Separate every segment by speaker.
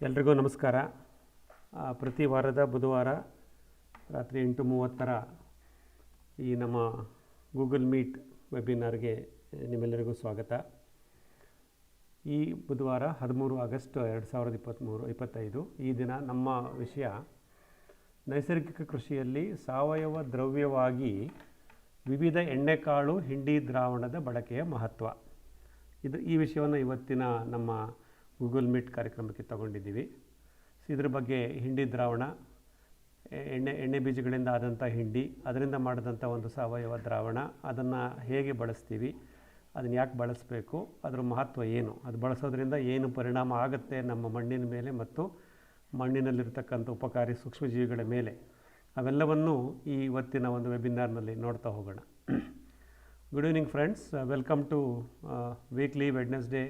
Speaker 1: ಎಲ್ರಿಗೂ ನಮಸ್ಕಾರ. ಪ್ರತಿ ವಾರದ ಬುಧವಾರ ರಾತ್ರಿ 8:30 ಈ ನಮ್ಮ ಗೂಗಲ್ ಮೀಟ್ ವೆಬಿನಾರ್ಗೆ ನಿಮ್ಮೆಲ್ಲರಿಗೂ ಸ್ವಾಗತ. ಈ ಬುಧವಾರ 13 ಆಗಸ್ಟ್ 2025 ಈ ದಿನ ನಮ್ಮ ವಿಷಯ ನೈಸರ್ಗಿಕ ಕೃಷಿಯಲ್ಲಿ ಸಾವಯವ ದ್ರವ್ಯವಾಗಿ ವಿವಿಧ ಎಣ್ಣೆಕಾಳು ಹಿಂಡಿ ದ್ರಾವಣದ ಬಳಕೆಯ ಮಹತ್ವ. ಈ ವಿಷಯವನ್ನು ಇವತ್ತಿನ ನಮ್ಮ ಗೂಗಲ್ ಮೀಟ್ ಕಾರ್ಯಕ್ರಮಕ್ಕೆ ತಗೊಂಡಿದ್ದೀವಿ. ಇದ್ರ ಬಗ್ಗೆ ಹಿಂಡಿ ದ್ರಾವಣ, ಎಣ್ಣೆ ಬೀಜಗಳಿಂದ ಆದಂಥ ಹಿಂಡಿ, ಅದರಿಂದ ಮಾಡಿದಂಥ ಒಂದು ಸಾವಯವ ದ್ರಾವಣ, ಅದನ್ನು ಹೇಗೆ ಬಳಸ್ತೀವಿ, ಅದನ್ನು ಯಾಕೆ ಬಳಸಬೇಕು, ಅದರ ಮಹತ್ವ ಏನು, ಅದು ಬಳಸೋದ್ರಿಂದ ಏನು ಪರಿಣಾಮ ಆಗುತ್ತೆ ನಮ್ಮ ಮಣ್ಣಿನ ಮೇಲೆ ಮತ್ತು ಮಣ್ಣಿನಲ್ಲಿರ್ತಕ್ಕಂಥ ಉಪಕಾರಿ ಸೂಕ್ಷ್ಮಜೀವಿಗಳ ಮೇಲೆ, ಅವೆಲ್ಲವನ್ನು ಈ ಇವತ್ತಿನ ಒಂದು ವೆಬಿನಾರ್ನಲ್ಲಿ ನೋಡ್ತಾ ಹೋಗೋಣ. Good evening friends, welcome to weekly Wednesday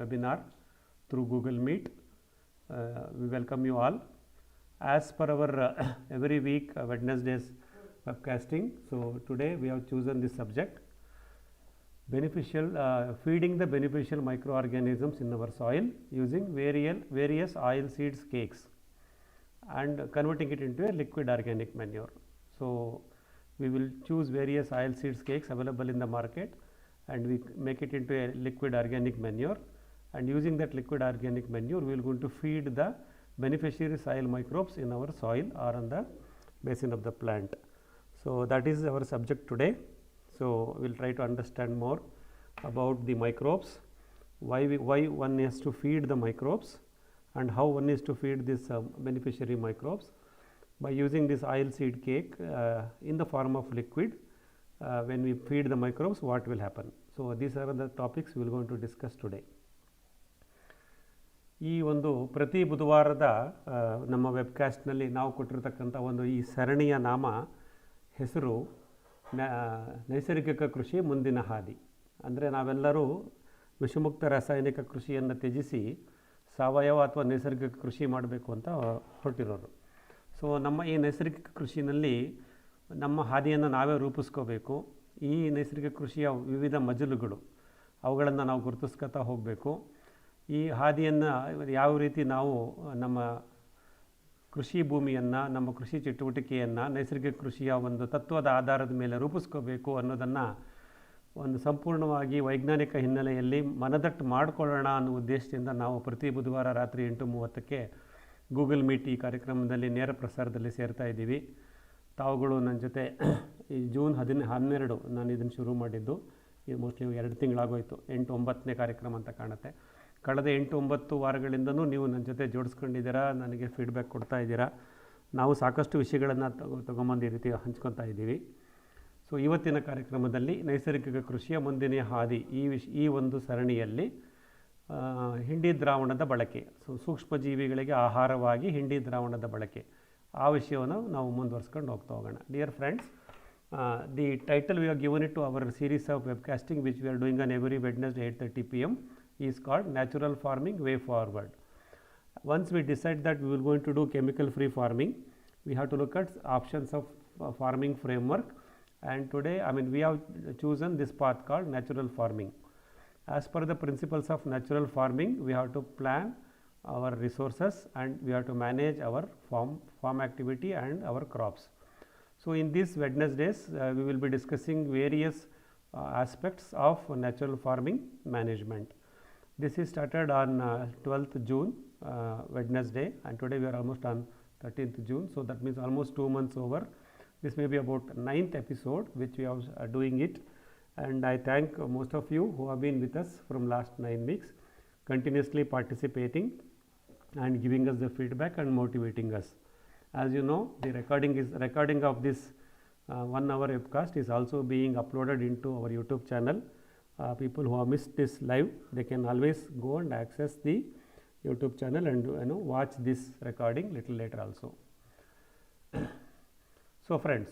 Speaker 1: webinar through Google Meet. We welcome you all. As per our every week Wednesdays webcasting, so today we have chosen this subject, feeding the beneficial microorganisms in our soil using various oil seeds cakes and converting it into a liquid organic manure. So we will choose various oil seeds cakes available in the market and we make it into a liquid organic manure, and using that liquid organic manure we will going to feed the beneficiary soil microbes in our soil or on the basin of the plant. So that is our subject today. So we will try to understand more about the microbes, why one has to feed the microbes and how one is to feed this beneficiary microbes by using this oil seed cake in the form of liquid. When we feed the microbes, what will happen? So these are the topics we will going to discuss today. ಈ ಒಂದು ಪ್ರತಿ ಬುಧವಾರದ ನಮ್ಮ ವೆಬ್ಕಾಸ್ಟ್ನಲ್ಲಿ ನಾವು ಕೊಟ್ಟಿರ್ತಕ್ಕಂಥ ಒಂದು ಈ ಸರಣಿಯ ಹೆಸರು ನೈಸರ್ಗಿಕ ಕೃಷಿ ಮುಂದಿನ ಹಾದಿ. ಅಂದರೆ ನಾವೆಲ್ಲರೂ ವಿಷಮುಕ್ತ ರಾಸಾಯನಿಕ ಕೃಷಿಯನ್ನು ತ್ಯಜಿಸಿ ಸಾವಯವ ಅಥವಾ ನೈಸರ್ಗಿಕ ಕೃಷಿ ಮಾಡಬೇಕು ಅಂತ ಹೊರಟಿರೋರು. ಸೊ ನಮ್ಮ ಈ ನೈಸರ್ಗಿಕ ಕೃಷಿನಲ್ಲಿ ನಮ್ಮ ಹಾದಿಯನ್ನು ನಾವೇ ರೂಪಿಸ್ಕೋಬೇಕು. ಈ ನೈಸರ್ಗಿಕ ಕೃಷಿಯ ವಿವಿಧ ಮಜಲುಗಳು, ಅವುಗಳನ್ನು ನಾವು ಗುರುತಿಸ್ಕೊತಾ ಹೋಗಬೇಕು. ಈ ಹಾದಿಯನ್ನು ಯಾವ ರೀತಿ ನಾವು ನಮ್ಮ ಕೃಷಿ ಭೂಮಿಯನ್ನು, ನಮ್ಮ ಕೃಷಿ ಚಟುವಟಿಕೆಯನ್ನು ನೈಸರ್ಗಿಕ ಕೃಷಿಯ ಒಂದು ತತ್ವದ ಆಧಾರದ ಮೇಲೆ ರೂಪಿಸ್ಕೋಬೇಕು ಅನ್ನೋದನ್ನು ಒಂದು ಸಂಪೂರ್ಣವಾಗಿ ವೈಜ್ಞಾನಿಕ ಹಿನ್ನೆಲೆಯಲ್ಲಿ ಮನದಟ್ಟು ಮಾಡಿಕೊಳ್ಳೋಣ ಅನ್ನೋ ಉದ್ದೇಶದಿಂದ ನಾವು ಪ್ರತಿ ಬುಧವಾರ ರಾತ್ರಿ 8:30 ಗೂಗಲ್ ಮೀಟ್ ಈ ಕಾರ್ಯಕ್ರಮದಲ್ಲಿ ನೇರ ಪ್ರಸಾರದಲ್ಲಿ ಸೇರ್ತಾ ಇದ್ದೀವಿ. ತಾವುಗಳು ನನ್ನ ಜೊತೆ ಈ ಜೂನ್ 12 ನಾನು ಇದನ್ನು ಶುರು ಮಾಡಿದ್ದು. ಇದು ಮೋಸ್ಟ್ಲಿ 2 ತಿಂಗಳಾಗೋಯಿತು. 8-9ನೇ ಕಾರ್ಯಕ್ರಮ ಅಂತ ಕಾಣುತ್ತೆ. ಕಳೆದ 8-9 ವಾರಗಳಿಂದನೂ ನೀವು ನನ್ನ ಜೊತೆ ಜೋಡಿಸ್ಕೊಂಡಿದ್ದೀರಾ, ನನಗೆ ಫೀಡ್ಬ್ಯಾಕ್ ಕೊಡ್ತಾ ಇದ್ದೀರಾ. ನಾವು ಸಾಕಷ್ಟು ವಿಷಯಗಳನ್ನು ತೊಗೊಂಬಂದು ಈ ರೀತಿ ಹಂಚ್ಕೊತಾ ಇದ್ದೀವಿ. ಸೊ ಇವತ್ತಿನ ಕಾರ್ಯಕ್ರಮದಲ್ಲಿ ನೈಸರ್ಗಿಕ ಕೃಷಿಯ ಮುಂದಿನ ಹಾದಿ ಈ ಒಂದು ಸರಣಿಯಲ್ಲಿ ಹಿಂಡಿ ದ್ರಾವಣದ ಬಳಕೆ, ಸೂಕ್ಷ್ಮಜೀವಿಗಳಿಗೆ ಆಹಾರವಾಗಿ ಹಿಂಡಿ ದ್ರಾವಣದ ಬಳಕೆ, ಆ ವಿಷಯವನ್ನು ನಾವು ಮುಂದುವರ್ಸ್ಕೊಂಡು ಹೋಗೋಣ. Dear friends, the title we have given it to our series of webcasting which we are doing on every Wednesday 8:30 PM is called Natural Farming Way Forward. Once we decide that we will going to do chemical free farming, we have to look at options of farming framework, and today we have chosen this path called natural farming. As per the principles of natural farming, we have to plan our resources and we have to manage our farm activity and our crops. So in these Wednesdays we will be discussing various aspects of natural farming management. This is started on 12th June Wednesday, and today we are almost on 13th June, so that means almost 2 months over. This may be about 9th episode which we are doing it, and I thank most of you who have been with us from last 9 weeks, continuously participating and giving us the feedback and motivating us. As you know, the recording of this 1 hour webcast is also being uploaded into our YouTube channel. People who have missed this live, they can always go and access the YouTube channel and watch this recording little later also. So friends,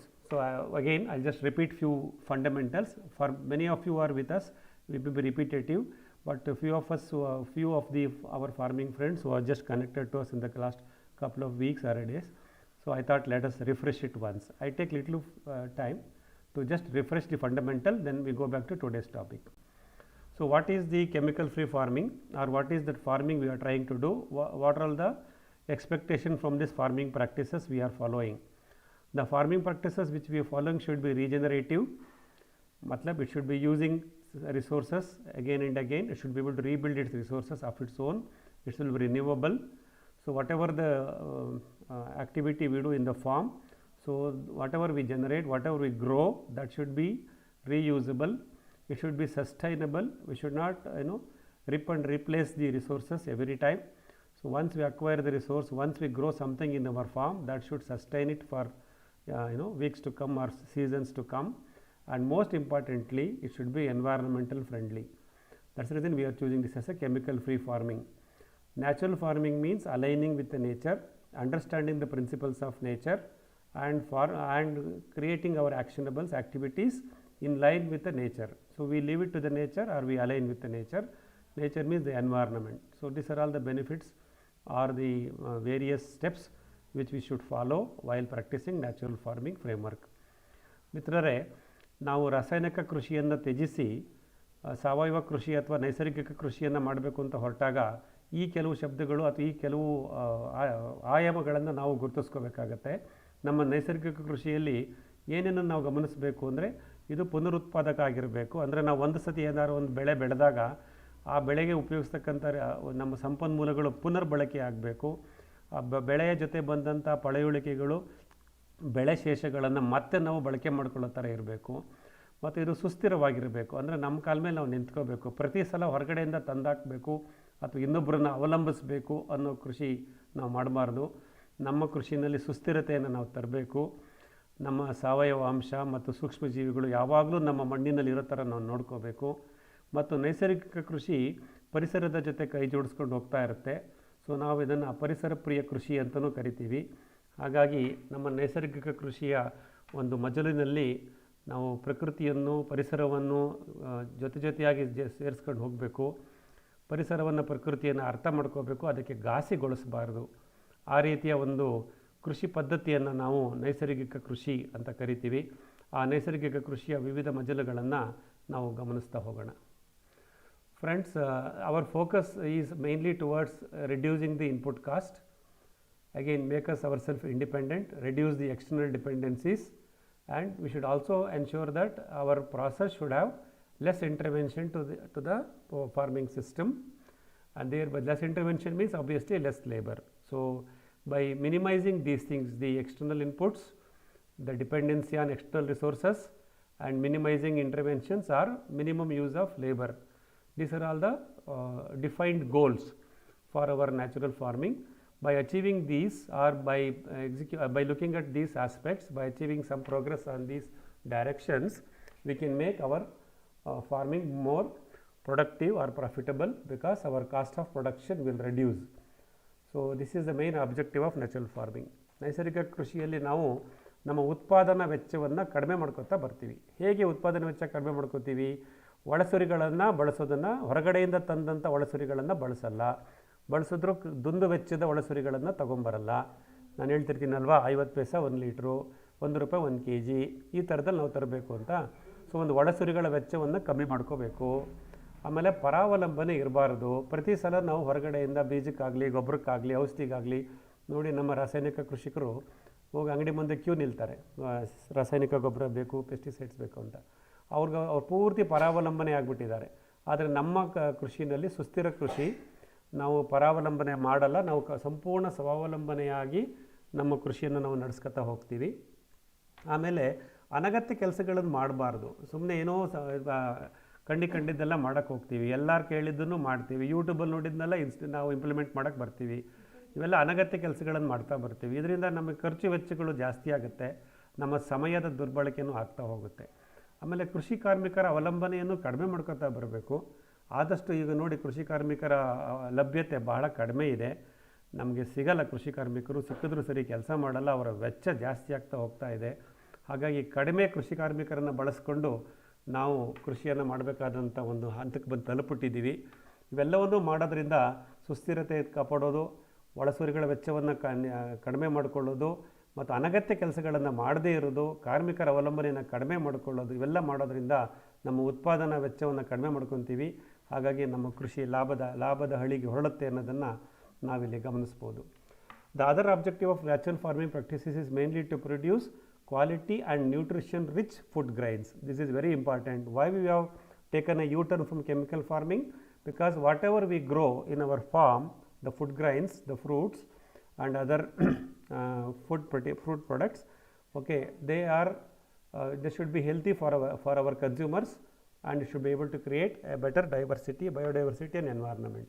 Speaker 1: again I'll just repeat few fundamentals. For many of you are with us, we will be repetitive, but a few of us, our farming friends who are just connected to us in the last couple of weeks or days, so I thought let us refresh it once. I take little time to just refresh the fundamental, then we go back to today's topic. So what is the chemical free farming, or what is that farming we are trying to do? What are the expectation from this farming practices we are following? The farming practices which we are following should be regenerative, matlab it should be using resources again and again, it should be able to rebuild its resources of its own, it will be renewable. So whatever the activity we do in the farm, so whatever we generate, whatever we grow, that should be reusable, it should be sustainable, we should not rip and replace the resources every time. So once we acquire the resource, once we grow something in our farm, that should sustain it for weeks to come or seasons to come, and most importantly it should be environmental friendly. That's the reason we are choosing this as a chemical free farming. Natural farming means aligning with the nature, understanding the principles of nature, and creating our actionables activities in line with the nature. So we leave it to the nature, or we align with the nature. Nature means the environment. So these are all the benefits or the various steps which we should follow while practicing natural farming framework. ಮಿತ್ರರೇ, ನಾವು ರಾಸಾಯನಿಕ ಕೃಷಿಯನ್ನು ತ್ಯಜಿಸಿ ಸಾವಯವ ಕೃಷಿ ಅಥವಾ ನೈಸರ್ಗಿಕ ಕೃಷಿಯನ್ನು ಮಾಡಬೇಕು ಅಂತ ಹೊರಟಾಗ ಈ ಕೆಲವು ಶಬ್ದಗಳು ಅಥವಾ ಈ ಕೆಲವು ಆಯಾಮಗಳನ್ನು ನಾವು ಗುರುತಿಸ್ಕೋಬೇಕಾಗತ್ತೆ. ನಮ್ಮ ನೈಸರ್ಗಿಕ ಕೃಷಿಯಲ್ಲಿ ಏನೇನು ನಾವು ಗಮನಿಸಬೇಕು ಅಂದರೆ, ಇದು ಪುನರುತ್ಪಾದಕ ಆಗಿರಬೇಕು. ಅಂದರೆ ನಾವು ಒಂದು ಸತಿ ಏನಾದ್ರು ಒಂದು ಬೆಳೆ ಬೆಳೆದಾಗ ಆ ಬೆಳೆಗೆ ಉಪಯೋಗಿಸ್ತಕ್ಕಂಥ ನಮ್ಮ ಸಂಪನ್ಮೂಲಗಳು ಪುನರ್ಬಳಕೆ ಆಗಬೇಕು. ಆ ಬೆಳೆಯ ಜೊತೆ ಬಂದಂಥ ಪಳೆಯುಳಿಕೆಗಳು, ಬೆಳೆ ಶೇಷಗಳನ್ನು ಮತ್ತೆ ನಾವು ಬಳಕೆ ಮಾಡ್ಕೊಳ್ಳೋ ಥರ ಇರಬೇಕು. ಮತ್ತು ಇದು ಸುಸ್ಥಿರವಾಗಿರಬೇಕು. ಅಂದರೆ ನಮ್ಮ ಕಾಲ ಮೇಲೆ ನಾವು ನಿಂತ್ಕೋಬೇಕು. ಪ್ರತಿ ಸಲ ಹೊರಗಡೆಯಿಂದ ತಂದಾಕಬೇಕು ಅಥವಾ ಇನ್ನೊಬ್ಬರನ್ನ ಅವಲಂಬಿಸಬೇಕು ಅನ್ನೋ ಕೃಷಿ ನಾವು ಮಾಡಬಾರ್ದು. ನಮ್ಮ ಕೃಷಿನಲ್ಲಿ ಸುಸ್ಥಿರತೆಯನ್ನು ನಾವು ತರಬೇಕು. ನಮ್ಮ ಸಾವಯವ ಅಂಶ ಮತ್ತು ಸೂಕ್ಷ್ಮಜೀವಿಗಳು ಯಾವಾಗಲೂ ನಮ್ಮ ಮಣ್ಣಿನಲ್ಲಿ ಇರೋ ಥರ ನಾವು ನೋಡ್ಕೋಬೇಕು. ಮತ್ತು ನೈಸರ್ಗಿಕ ಕೃಷಿ ಪರಿಸರದ ಜೊತೆ ಕೈ ಜೋಡಿಸ್ಕೊಂಡು ಹೋಗ್ತಾ ಇರುತ್ತೆ. ಸೊ ನಾವು ಇದನ್ನು ಪರಿಸರ ಪ್ರಿಯ ಕೃಷಿ ಅಂತಲೂ ಕರಿತೀವಿ. ಹಾಗಾಗಿ ನಮ್ಮ ನೈಸರ್ಗಿಕ ಕೃಷಿಯ ಒಂದು ಮಜಲಿನಲ್ಲಿ ನಾವು ಪ್ರಕೃತಿಯನ್ನು, ಪರಿಸರವನ್ನು ಜೊತೆಯಾಗಿ ಸೇರಿಸ್ಕೊಂಡು ಹೋಗಬೇಕು. ಪರಿಸರವನ್ನು, ಪ್ರಕೃತಿಯನ್ನು ಅರ್ಥ ಮಾಡ್ಕೋಬೇಕು, ಅದಕ್ಕೆ ಘಾಸಿಗೊಳಿಸಬಾರ್ದು. ಆ ರೀತಿಯ ಒಂದು ಕೃಷಿ ಪದ್ಧತಿಯನ್ನು ನಾವು ನೈಸರ್ಗಿಕ ಕೃಷಿ ಅಂತ ಕರಿತೀವಿ. ಆ ನೈಸರ್ಗಿಕ ಕೃಷಿಯ ವಿವಿಧ ಮಜಲುಗಳನ್ನು ನಾವು ಗಮನಿಸ್ತಾ ಹೋಗೋಣ. Friends, our focus is mainly towards reducing the input cost, again make us ourselves independent, reduce the external dependencies, and we should also ensure that our process should have less intervention to the farming system, and thereby less intervention means obviously less labor. So by minimizing these things, the external inputs, the dependency on external resources, and minimizing interventions or minimum use of labor, these are all the defined goals for our natural farming. By achieving these, or by looking at these aspects, by achieving some progress on these directions, we can make our farming more productive or profitable, because our cost of production will reduce. So this is the main objective of natural farming. ನೈಸರ್ಗಿಕ ಕೃಷಿಯಲ್ಲಿ ನಾವು ನಮ್ಮ ಉತ್ಪಾದನಾ ವೆಚ್ಚವನ್ನು ಕಡಿಮೆ ಮಾಡ್ಕೋತಾ ಬರ್ತೀವಿ. ಹೇಗೆ ಉತ್ಪಾದನಾ ವೆಚ್ಚ ಕಡಿಮೆ ಮಾಡ್ಕೋತೀವಿ? ಒಳಸುರಿಗಳನ್ನು ಬಳಸೋದನ್ನು, ಹೊರಗಡೆಯಿಂದ ತಂದಂಥ ಒಳಸುರಿಗಳನ್ನು ಬಳಸಿದ್ರೂ ದುಂದು ವೆಚ್ಚದ ಒಳಸುರಿಗಳನ್ನು ತೊಗೊಂಬರಲ್ಲ. ನಾನು ಹೇಳ್ತಿರ್ತೀನಲ್ವ, 50 ಪೈಸೆ 1 ಲೀಟ್ರು, ₹1 1 kg, ಈ ಥರದಲ್ಲಿ ನಾವು ತರಬೇಕು ಅಂತ. ಸೊ ಒಂದು ಒಳಸುರಿಗಳ ವೆಚ್ಚವನ್ನು ಕಮ್ಮಿ ಮಾಡ್ಕೋಬೇಕು. ಆಮೇಲೆ ಪರಾವಲಂಬನೆ ಇರಬಾರ್ದು. ಪ್ರತಿ ಸಲ ನಾವು ಹೊರಗಡೆಯಿಂದ ಬೀಜಕ್ಕಾಗಲಿ, ಗೊಬ್ಬರಕ್ಕಾಗಲಿ, ಔಷಧಿಗಾಗಲಿ, ನೋಡಿ ನಮ್ಮ ರಾಸಾಯನಿಕ ಕೃಷಿಕರು ಹೋಗಿ ಅಂಗಡಿ ಮುಂದೆ ಕ್ಯೂ ನಿಲ್ತಾರೆ, ರಾಸಾಯನಿಕ ಗೊಬ್ಬರ ಬೇಕು, ಪೆಸ್ಟಿಸೈಡ್ಸ್ ಬೇಕು ಅಂತ. ಅವ್ರು ಪೂರ್ತಿ ಪರಾವಲಂಬನೆ ಆಗಿಬಿಟ್ಟಿದ್ದಾರೆ. ಆದರೆ ನಮ್ಮ ಕೃಷಿನಲ್ಲಿ ಸುಸ್ಥಿರ ಕೃಷಿ, ನಾವು ಪರಾವಲಂಬನೆ ಮಾಡಲ್ಲ, ನಾವು ಸಂಪೂರ್ಣ ಸ್ವಾವಲಂಬನೆಯಾಗಿ ನಮ್ಮ ಕೃಷಿಯನ್ನು ನಾವು ನಡೆಸ್ಕೊತಾ ಹೋಗ್ತೀವಿ. ಆಮೇಲೆ ಅನಗತ್ಯ ಕೆಲಸಗಳನ್ನು ಮಾಡಬಾರ್ದು. ಸುಮ್ಮನೆ ಏನೋ ಕಂಡಿದ್ದೆಲ್ಲ ಮಾಡೋಕ್ಕೆ ಹೋಗ್ತೀವಿ, ಎಲ್ಲರೂ ಕೇಳಿದ್ದನ್ನು ಮಾಡ್ತೀವಿ, ಯೂಟ್ಯೂಬಲ್ಲಿ ನೋಡಿದ್ನೆಲ್ಲ ನಾವು ಇಂಪ್ಲಿಮೆಂಟ್ ಮಾಡೋಕ್ಕೆ ಬರ್ತೀವಿ. ಇವೆಲ್ಲ ಅನಗತ್ಯ ಕೆಲಸಗಳನ್ನು ಮಾಡ್ತಾ ಬರ್ತೀವಿ. ಇದರಿಂದ ನಮಗೆ ಖರ್ಚು ವೆಚ್ಚಗಳು ಜಾಸ್ತಿ ಆಗುತ್ತೆ, ನಮ್ಮ ಸಮಯದ ದುರ್ಬಳಕೆಯೂ ಆಗ್ತಾ ಹೋಗುತ್ತೆ. ಆಮೇಲೆ ಕೃಷಿ ಕಾರ್ಮಿಕರ ಅವಲಂಬನೆಯನ್ನು ಕಡಿಮೆ ಮಾಡ್ಕೊತಾ ಬರಬೇಕು. ಆದಷ್ಟು ಈಗ ನೋಡಿ, ಕೃಷಿ ಕಾರ್ಮಿಕರ ಲಭ್ಯತೆ ಬಹಳ ಕಡಿಮೆ ಇದೆ. ನಮಗೆ ಸಿಗಲ್ಲ ಕೃಷಿ ಕಾರ್ಮಿಕರು, ಸಿಕ್ಕಿದ್ರೂ ಸರಿ ಕೆಲಸ ಮಾಡಲ್ಲ, ಅವರ ವೆಚ್ಚ ಜಾಸ್ತಿ ಆಗ್ತಾ ಹೋಗ್ತಾ ಇದೆ. ಹಾಗಾಗಿ ಕಡಿಮೆ ಕೃಷಿ ಕಾರ್ಮಿಕರನ್ನು ಬಳಸ್ಕೊಂಡು ನಾವು ಕೃಷಿಯನ್ನು ಮಾಡಬೇಕಾದಂಥ ಒಂದು ಹಂತಕ್ಕೆ ಬಂದು ತಲುಪಿಟ್ಟಿದ್ದೀವಿ. ಇವೆಲ್ಲವನ್ನೂ ಮಾಡೋದ್ರಿಂದ ಸುಸ್ಥಿರತೆ ಕಾಪಾಡೋದು, ಒಳಸುರಿಗಳ ವೆಚ್ಚವನ್ನು ಕಡಿಮೆ ಮಾಡಿಕೊಳ್ಳೋದು, ಮತ್ತು ಅನಗತ್ಯ ಕೆಲಸಗಳನ್ನು ಮಾಡದೇ ಇರೋದು, ಕಾರ್ಮಿಕರ ಅವಲಂಬನೆಯನ್ನು ಕಡಿಮೆ ಮಾಡಿಕೊಳ್ಳೋದು, ಇವೆಲ್ಲ ಮಾಡೋದ್ರಿಂದ ನಮ್ಮ ಉತ್ಪಾದನಾ ವೆಚ್ಚವನ್ನು ಕಡಿಮೆ ಮಾಡ್ಕೊತೀವಿ. ಹಾಗಾಗಿ ನಮ್ಮ ಕೃಷಿ ಲಾಭದ ಹಳಿಗೆ ಹೊರಡುತ್ತೆ ಅನ್ನೋದನ್ನು ನಾವಿಲ್ಲಿ ಗಮನಿಸ್ಬೋದು. The other objective of natural farming practices is mainly to produce quality and nutrition rich food grains. This is very important. Why we have taken a U-turn from chemical farming? Because whatever we grow in our farm, the food grains, the fruits and other fruit products, okay, they should be healthy for our consumers, and should be able to create a better biodiversity and environment.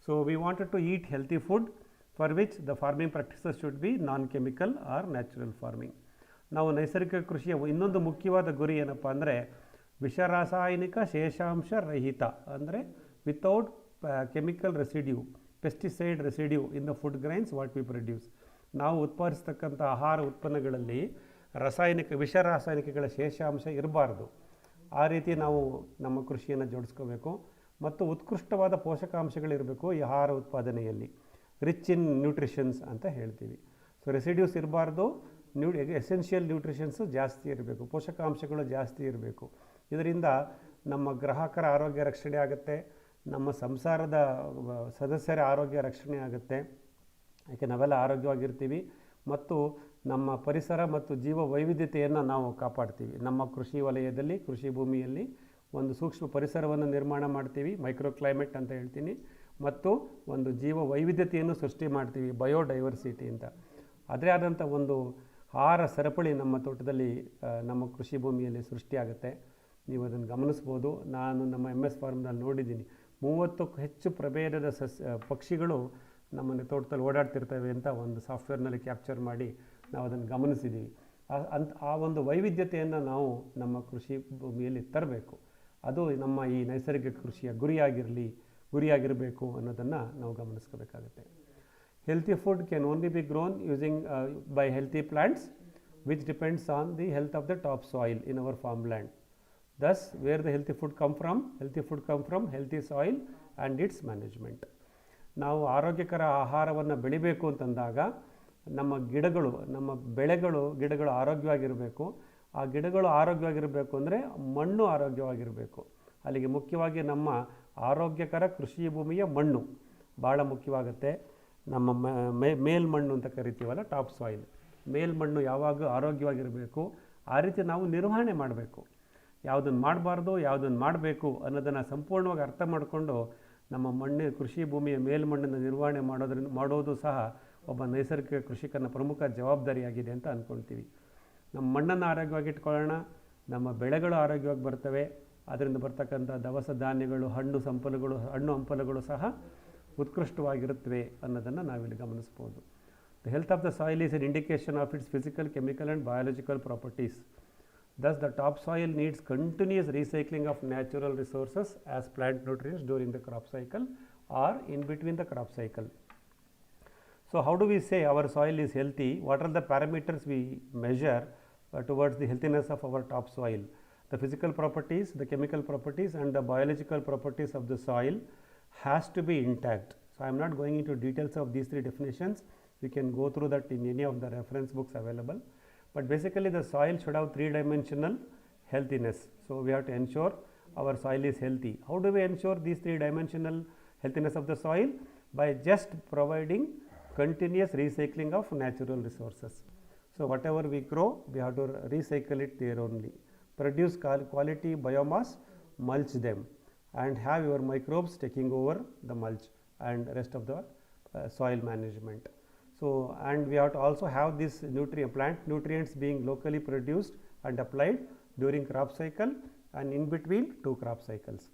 Speaker 1: So we wanted to eat healthy food, for which the farming practices should be non-chemical or natural farming. ನಾವು ನೈಸರ್ಗಿಕ ಕೃಷಿಯ ಇನ್ನೊಂದು ಮುಖ್ಯವಾದ ಗುರಿ ಏನಪ್ಪ ಅಂದರೆ ವಿಷರಾಸಾಯನಿಕ ಶೇಷಾಂಶ ರಹಿತ, ಅಂದರೆ without chemical residue, pesticide residue in the food grains what we produce. ನಾವು ಉತ್ಪಾದಿಸ್ತಕ್ಕಂಥ ಆಹಾರ ಉತ್ಪನ್ನಗಳಲ್ಲಿ ವಿಷರಾಸಾಯನಿಕಗಳ ಶೇಷಾಂಶ ಇರಬಾರ್ದು. ಆ ರೀತಿ ನಾವು ನಮ್ಮ ಕೃಷಿಯನ್ನು ಜೋಡಿಸ್ಕೋಬೇಕು. ಮತ್ತು ಉತ್ಕೃಷ್ಟವಾದ ಪೋಷಕಾಂಶಗಳಿರಬೇಕು ಈ ಆಹಾರ ಉತ್ಪಾದನೆಯಲ್ಲಿ, ರಿಚ್ ಇನ್ ನ್ಯೂಟ್ರಿಷನ್ಸ್ ಅಂತ ಹೇಳ್ತೀವಿ. ಸೊ ರೆಸಿಡ್ಯೂಸ್ ಇರಬಾರ್ದು, ಎಸೆನ್ಷಿಯಲ್ ನ್ಯೂಟ್ರಿಷನ್ಸು ಜಾಸ್ತಿ ಇರಬೇಕು, ಪೋಷಕಾಂಶಗಳು ಜಾಸ್ತಿ ಇರಬೇಕು. ಇದರಿಂದ ನಮ್ಮ ಗ್ರಾಹಕರ ಆರೋಗ್ಯ ರಕ್ಷಣೆ ಆಗುತ್ತೆ, ನಮ್ಮ ಸಂಸಾರದ ಸದಸ್ಯರ ಆರೋಗ್ಯ ರಕ್ಷಣೆ ಆಗುತ್ತೆ, ಯಾಕೆ ನಾವೆಲ್ಲ ಆರೋಗ್ಯವಾಗಿರ್ತೀವಿ, ಮತ್ತು ನಮ್ಮ ಪರಿಸರ ಮತ್ತು ಜೀವ ವೈವಿಧ್ಯತೆಯನ್ನು ನಾವು ಕಾಪಾಡ್ತೀವಿ. ನಮ್ಮ ಕೃಷಿ ವಲಯದಲ್ಲಿ, ಕೃಷಿ ಭೂಮಿಯಲ್ಲಿ ಒಂದು ಸೂಕ್ಷ್ಮ ಪರಿಸರವನ್ನು ನಿರ್ಮಾಣ ಮಾಡ್ತೀವಿ, ಮೈಕ್ರೋ ಕ್ಲೈಮೇಟ್ ಅಂತ ಹೇಳ್ತೀನಿ, ಮತ್ತು ಒಂದು ಜೀವ ವೈವಿಧ್ಯತೆಯನ್ನು ಸೃಷ್ಟಿ ಮಾಡ್ತೀವಿ, ಬಯೋಡೈವರ್ಸಿಟಿ ಅಂತ. ಅದರೇ ಆದಂಥ ಒಂದು ಆಹಾರ ಸರಪಳಿ ನಮ್ಮ ತೋಟದಲ್ಲಿ, ನಮ್ಮ ಕೃಷಿ ಭೂಮಿಯಲ್ಲಿ ಸೃಷ್ಟಿಯಾಗುತ್ತೆ. ನೀವು ಅದನ್ನು ಗಮನಿಸ್ಬೋದು. ನಾನು ನಮ್ಮ MS ಫಾರ್ಮ್ನಲ್ಲಿ ನೋಡಿದ್ದೀನಿ, 30ಕ್ಕೂ ಹೆಚ್ಚು ಪ್ರಭೇದದ ಪಕ್ಷಿಗಳು ನಮ್ಮ ತೋಟದಲ್ಲಿ ಓಡಾಡ್ತಿರ್ತವೆ ಅಂತ ಒಂದು ಸಾಫ್ಟ್ವೇರ್ನಲ್ಲಿ ಕ್ಯಾಪ್ಚರ್ ಮಾಡಿ ನಾವು ಅದನ್ನು ಗಮನಿಸಿದ್ದೀವಿ. ಆ ಒಂದು ವೈವಿಧ್ಯತೆಯನ್ನು ನಾವು ನಮ್ಮ ಕೃಷಿ ಭೂಮಿಯಲ್ಲಿ ತರಬೇಕು. ಅದು ನಮ್ಮ ಈ ನೈಸರ್ಗಿಕ ಕೃಷಿಯ ಗುರಿಯಾಗಿರಬೇಕು ಅನ್ನೋದನ್ನು ನಾವು ಗಮನಿಸ್ಕೋಬೇಕಾಗುತ್ತೆ. Healthy food can only be grown by healthy plants, which depends on the health of the topsoil in our farmland. Thus, where the healthy food come from? Healthy food come from healthy soil and its management. ನಾವು ಆರೋಗ್ಯಕರ ಆಹಾರವನ್ನು ಬೆಳಿಬೇಕು ಅಂತಂದಾಗ ನಮ್ಮ ಗಿಡಗಳು ಆರೋಗ್ಯವಾಗಿರಬೇಕು. ಆ ಗಿಡಗಳು ಆರೋಗ್ಯವಾಗಿರಬೇಕು ಅಂದರೆ ಮಣ್ಣು ಆರೋಗ್ಯವಾಗಿರಬೇಕು. ಅಲ್ಲಿಗೆ ಮುಖ್ಯವಾಗಿ ನಮ್ಮ ಆರೋಗ್ಯಕರ ಕೃಷಿ ಭೂಮಿಯ ಮಣ್ಣು ಭಾಳ ಮುಖ್ಯವಾಗುತ್ತೆ. ನಮ್ಮ ಮೇಲ್ಮಣ್ಣು ಅಂತ ಕರಿತೀವಲ್ಲ, ಟಾಪ್ ಸಾಯಿಲ್, ಮೇಲ್ಮಣ್ಣು ಯಾವಾಗಲೂ ಆರೋಗ್ಯವಾಗಿರಬೇಕು. ಆ ರೀತಿ ನಾವು ನಿರ್ವಹಣೆ ಮಾಡಬೇಕು. ಯಾವುದನ್ನು ಮಾಡಬಾರ್ದು, ಯಾವುದನ್ನು ಮಾಡಬೇಕು ಅನ್ನೋದನ್ನು ಸಂಪೂರ್ಣವಾಗಿ ಅರ್ಥ ಮಾಡಿಕೊಂಡು ನಮ್ಮ ಕೃಷಿ ಭೂಮಿಯ ಮೇಲ್ಮಣ್ಣನ್ನು ನಿರ್ವಹಣೆ ಮಾಡೋದು ಸಹ ಒಬ್ಬ ನೈಸರ್ಗಿಕ ಕೃಷಿಕನ ಪ್ರಮುಖ ಜವಾಬ್ದಾರಿಯಾಗಿದೆ ಅಂತ ಅಂದ್ಕೊಳ್ತೀವಿ. ನಮ್ಮ ಮಣ್ಣನ್ನು ಆರೋಗ್ಯವಾಗಿಟ್ಕೊಳ್ಳೋಣ, ನಮ್ಮ ಬೆಳೆಗಳು ಆರೋಗ್ಯವಾಗಿ ಬರ್ತವೆ, ಅದರಿಂದ ಬರ್ತಕ್ಕಂಥ ದವಸ ಧಾನ್ಯಗಳು, ಹಣ್ಣು ಹಂಪಲುಗಳು ಸಹ ಉತ್ಕೃಷ್ಟವಾಗಿರುತ್ತವೆ ಅನ್ನೋದನ್ನು ನಾವಿಲ್ಲಿ ಗಮನಿಸ್ಬೋದು. The health of the soil is N indication of it's physical, chemical and biological properties. Thus, the topsoil needs continuous recycling of natural resources as plant nutrients during the crop cycle or in between the crop cycle. So, how do we say our soil is healthy? What are the parameters we measure towards the healthiness of our topsoil? The physical properties, the chemical properties and the biological properties of the soil has to be intact. So, I am not going into details of these three definitions. You can go through that in any of the reference books available. But basically the soil should have three-dimensional healthiness. So, we have to ensure our soil is healthy. How do we ensure these three-dimensional healthiness of the soil? By just providing continuous recycling of natural resources. So, whatever we grow, we have to recycle it there only. Produce quality biomass, mulch them, and have your microbes taking over the mulch and rest of the soil management. So, and we have to also have this plant nutrients being locally produced and applied during crop cycle and in between two crop cycles.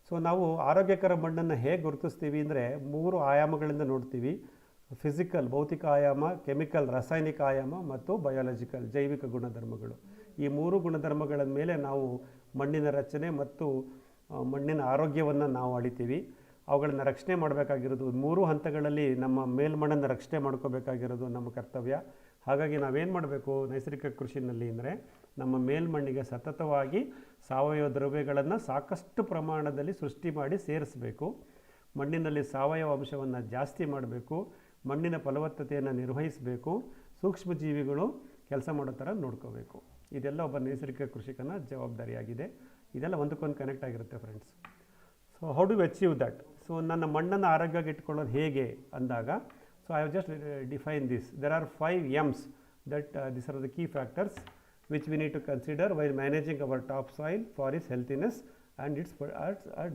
Speaker 1: So ನಾವು ಆರೋಗ್ಯಕರ ಮಣ್ಣನ್ನು ಹೇಗೆ ಗುರುತಿಸ್ತೀವಿ ಅಂದರೆ 3 ಆಯಾಮಗಳಿಂದ ನೋಡ್ತೀವಿ. Physical, ಭೌತಿಕ ಆಯಾಮ, chemical, ರಾಸಾಯನಿಕ ಆಯಾಮ ಮತ್ತು ಬಯಾಲಜಿಕಲ್, ಜೈವಿಕ ಗುಣಧರ್ಮಗಳು. ಈ 3 ಗುಣಧರ್ಮಗಳ ಮೇಲೆ ನಾವು ಮಣ್ಣಿನ ರಚನೆ ಮತ್ತು ಮಣ್ಣಿನ ಆರೋಗ್ಯವನ್ನು ನಾವು ಅಳಿತೀವಿ. ಅವುಗಳನ್ನು ರಕ್ಷಣೆ ಮಾಡಬೇಕಾಗಿರೋದು 3 ಹಂತಗಳಲ್ಲಿ ನಮ್ಮ ಮೇಲ್ಮಣ್ಣನ್ನು ರಕ್ಷಣೆ ಮಾಡ್ಕೋಬೇಕಾಗಿರೋದು ನಮ್ಮ ಕರ್ತವ್ಯ. ಹಾಗಾಗಿ ನಾವೇನು ಮಾಡಬೇಕು ನೈಸರ್ಗಿಕ ಕೃಷಿನಲ್ಲಿ ಅಂದರೆ ನಮ್ಮ ಮೇಲ್ಮಣ್ಣಿಗೆ ಸತತವಾಗಿ ಸಾವಯವ ದ್ರವ್ಯಗಳನ್ನು ಸಾಕಷ್ಟು ಪ್ರಮಾಣದಲ್ಲಿ ಸೃಷ್ಟಿ ಮಾಡಿ ಸೇರಿಸಬೇಕು. ಮಣ್ಣಿನಲ್ಲಿ ಸಾವಯವ ಅಂಶವನ್ನು ಜಾಸ್ತಿ ಮಾಡಬೇಕು. ಮಣ್ಣಿನ ಫಲವತ್ತತೆಯನ್ನು ನಿರ್ವಹಿಸಬೇಕು. ಸೂಕ್ಷ್ಮ ಜೀವಿಗಳು ಕೆಲಸ ಮಾಡೋ ಥರ ನೋಡ್ಕೋಬೇಕು. ಇದೆಲ್ಲ ಒಬ್ಬ ನೈಸರ್ಗಿಕ ಕೃಷಿಕನ ಜವಾಬ್ದಾರಿಯಾಗಿದೆ. ಇದೆಲ್ಲ ಒಂದಕ್ಕೊಂದು ಕನೆಕ್ಟ್ ಆಗಿರುತ್ತೆ friends. So how do achieve that? So ನನ್ನ ಮಣ್ಣನ್ನು ಆರೋಗ್ಯವಾಗಿ ಇಟ್ಕೊಳ್ಳೋದು ಹೇಗೆ ಅಂದಾಗ, so I have just define this. There are 5 M's that these are the key factors which we need to consider while managing our topsoil for its healthiness and its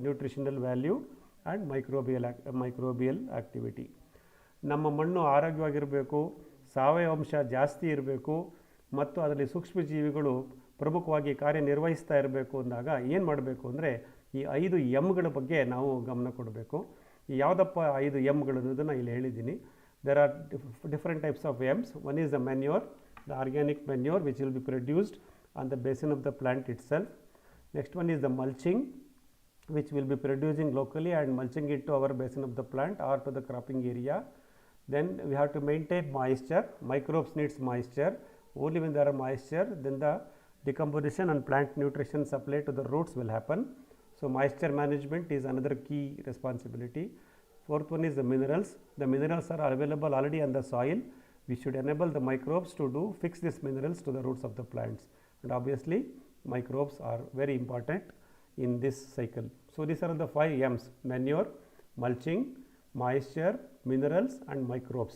Speaker 1: nutritional value and microbial activity. ನಮ್ಮ ಮಣ್ಣು ಆರೋಗ್ಯವಾಗಿರಬೇಕು, ಸಾವಯವ ಅಂಶ ಜಾಸ್ತಿ ಇರಬೇಕು ಮತ್ತು ಅದರಲ್ಲಿ ಸೂಕ್ಷ್ಮಜೀವಿಗಳು ಪ್ರಮುಖವಾಗಿ ಕಾರ್ಯನಿರ್ವಹಿಸ್ತಾ ಇರಬೇಕು ಅಂದಾಗ ಏನು ಮಾಡಬೇಕು ಅಂದರೆ ಈ 5 ಎಮ್ಗಳ ಬಗ್ಗೆ ನಾವು ಗಮನ ಕೊಡಬೇಕು. ಈ ಯಾವುದಪ್ಪ 5 ಎಮ್ಗಳು ಅನ್ನೋದನ್ನು ಇಲ್ಲಿ ಹೇಳಿದ್ದೀನಿ. There are different types of M's. One is the manure, the organic manure which will be produced on the basin of the plant itself. Next one is the mulching, which will be producing locally and mulching it to our basin of the plant or to the cropping area. Then we have to maintain moisture. Microbes needs moisture. Only when there are moisture, then the decomposition and plant nutrition supply to the roots will happen. So moisture management is another key responsibility. Fourth one is the minerals. The minerals are available already on the soil. We should enable the microbes to fix these minerals to the roots of the plants. And obviously microbes are very important in this cycle. So these are the 5 M's: manure, mulching, moisture, minerals and microbes.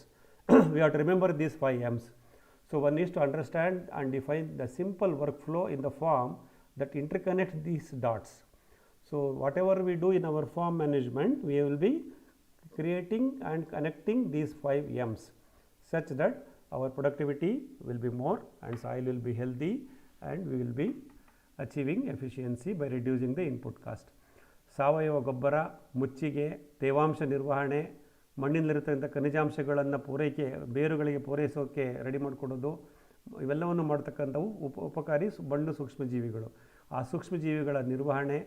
Speaker 1: We have to remember these 5 M's. So one needs to understand and define the simple workflow in the farm that interconnects these dots. So whatever we do in our farm management, we will be creating and connecting these 5 M's such that our productivity will be more and soil will be healthy and we will be achieving efficiency by reducing the input cost. ಸಾವಯವ ಗೊಬ್ಬರ, ಮುಚ್ಚಿಗೆ, ತೇವಾಂಶ ನಿರ್ವಹಣೆ, ಮಣ್ಣಿನಲ್ಲಿರತಕ್ಕಂಥ ಖನಿಜಾಂಶಗಳನ್ನು ಬೇರುಗಳಿಗೆ ಪೂರೈಸೋಕ್ಕೆ ready ಮಾಡಿಕೊಡೋದು, ಇವೆಲ್ಲವನ್ನು ಮಾಡ್ತಕ್ಕಂಥವು ಉಪಕಾರಿ ಮಣ್ಣು ಸೂಕ್ಷ್ಮಜೀವಿಗಳು. ಆ ಸೂಕ್ಷ್ಮಜೀವಿಗಳ ನಿರ್ವಹಣೆ,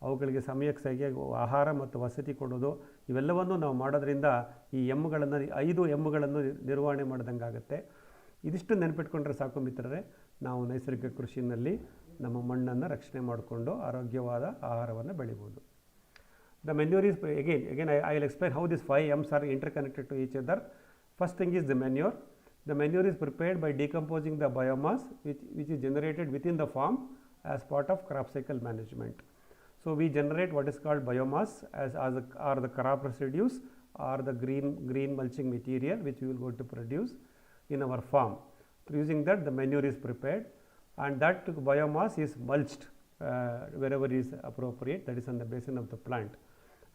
Speaker 1: ಅವುಗಳಿಗೆ ಸಮಯಕ್ಕೆ ಸರಿಯಾಗಿ ಆಹಾರ ಮತ್ತು ವಸತಿ ಕೊಡೋದು, ಇವೆಲ್ಲವನ್ನು ನಾವು ಮಾಡೋದ್ರಿಂದ ಈ ಎಮ್ಗಳನ್ನು 5 ಎಮ್ಗಳನ್ನು ನಿರ್ವಹಣೆ ಮಾಡಿದಂಗೆ ಆಗುತ್ತೆ. ಇದಿಷ್ಟು ನೆನಪಿಟ್ಕೊಂಡ್ರೆ ಸಾಕು ಮಿತ್ರರೇ, ನಾವು ನೈಸರ್ಗಿಕ ಕೃಷಿಯಲ್ಲಿ ನಮ್ಮ ಮಣ್ಣನ್ನು ರಕ್ಷಣೆ ಮಾಡಿಕೊಂಡು ಆರೋಗ್ಯವಾದ ಆಹಾರವನ್ನು ಬೆಳಿಬೋದು. The manure is again I will explain how these 5 M's are interconnected to each other. First thing is the manure. The manure is prepared by decomposing the biomass which is generated within the farm as part of crop cycle management. So we generate what is called biomass or the crop residues or the green mulching material which we will go to produce in our farm. Using that, the manure is prepared and that biomass is mulched wherever is appropriate, that is on the basin of the plant.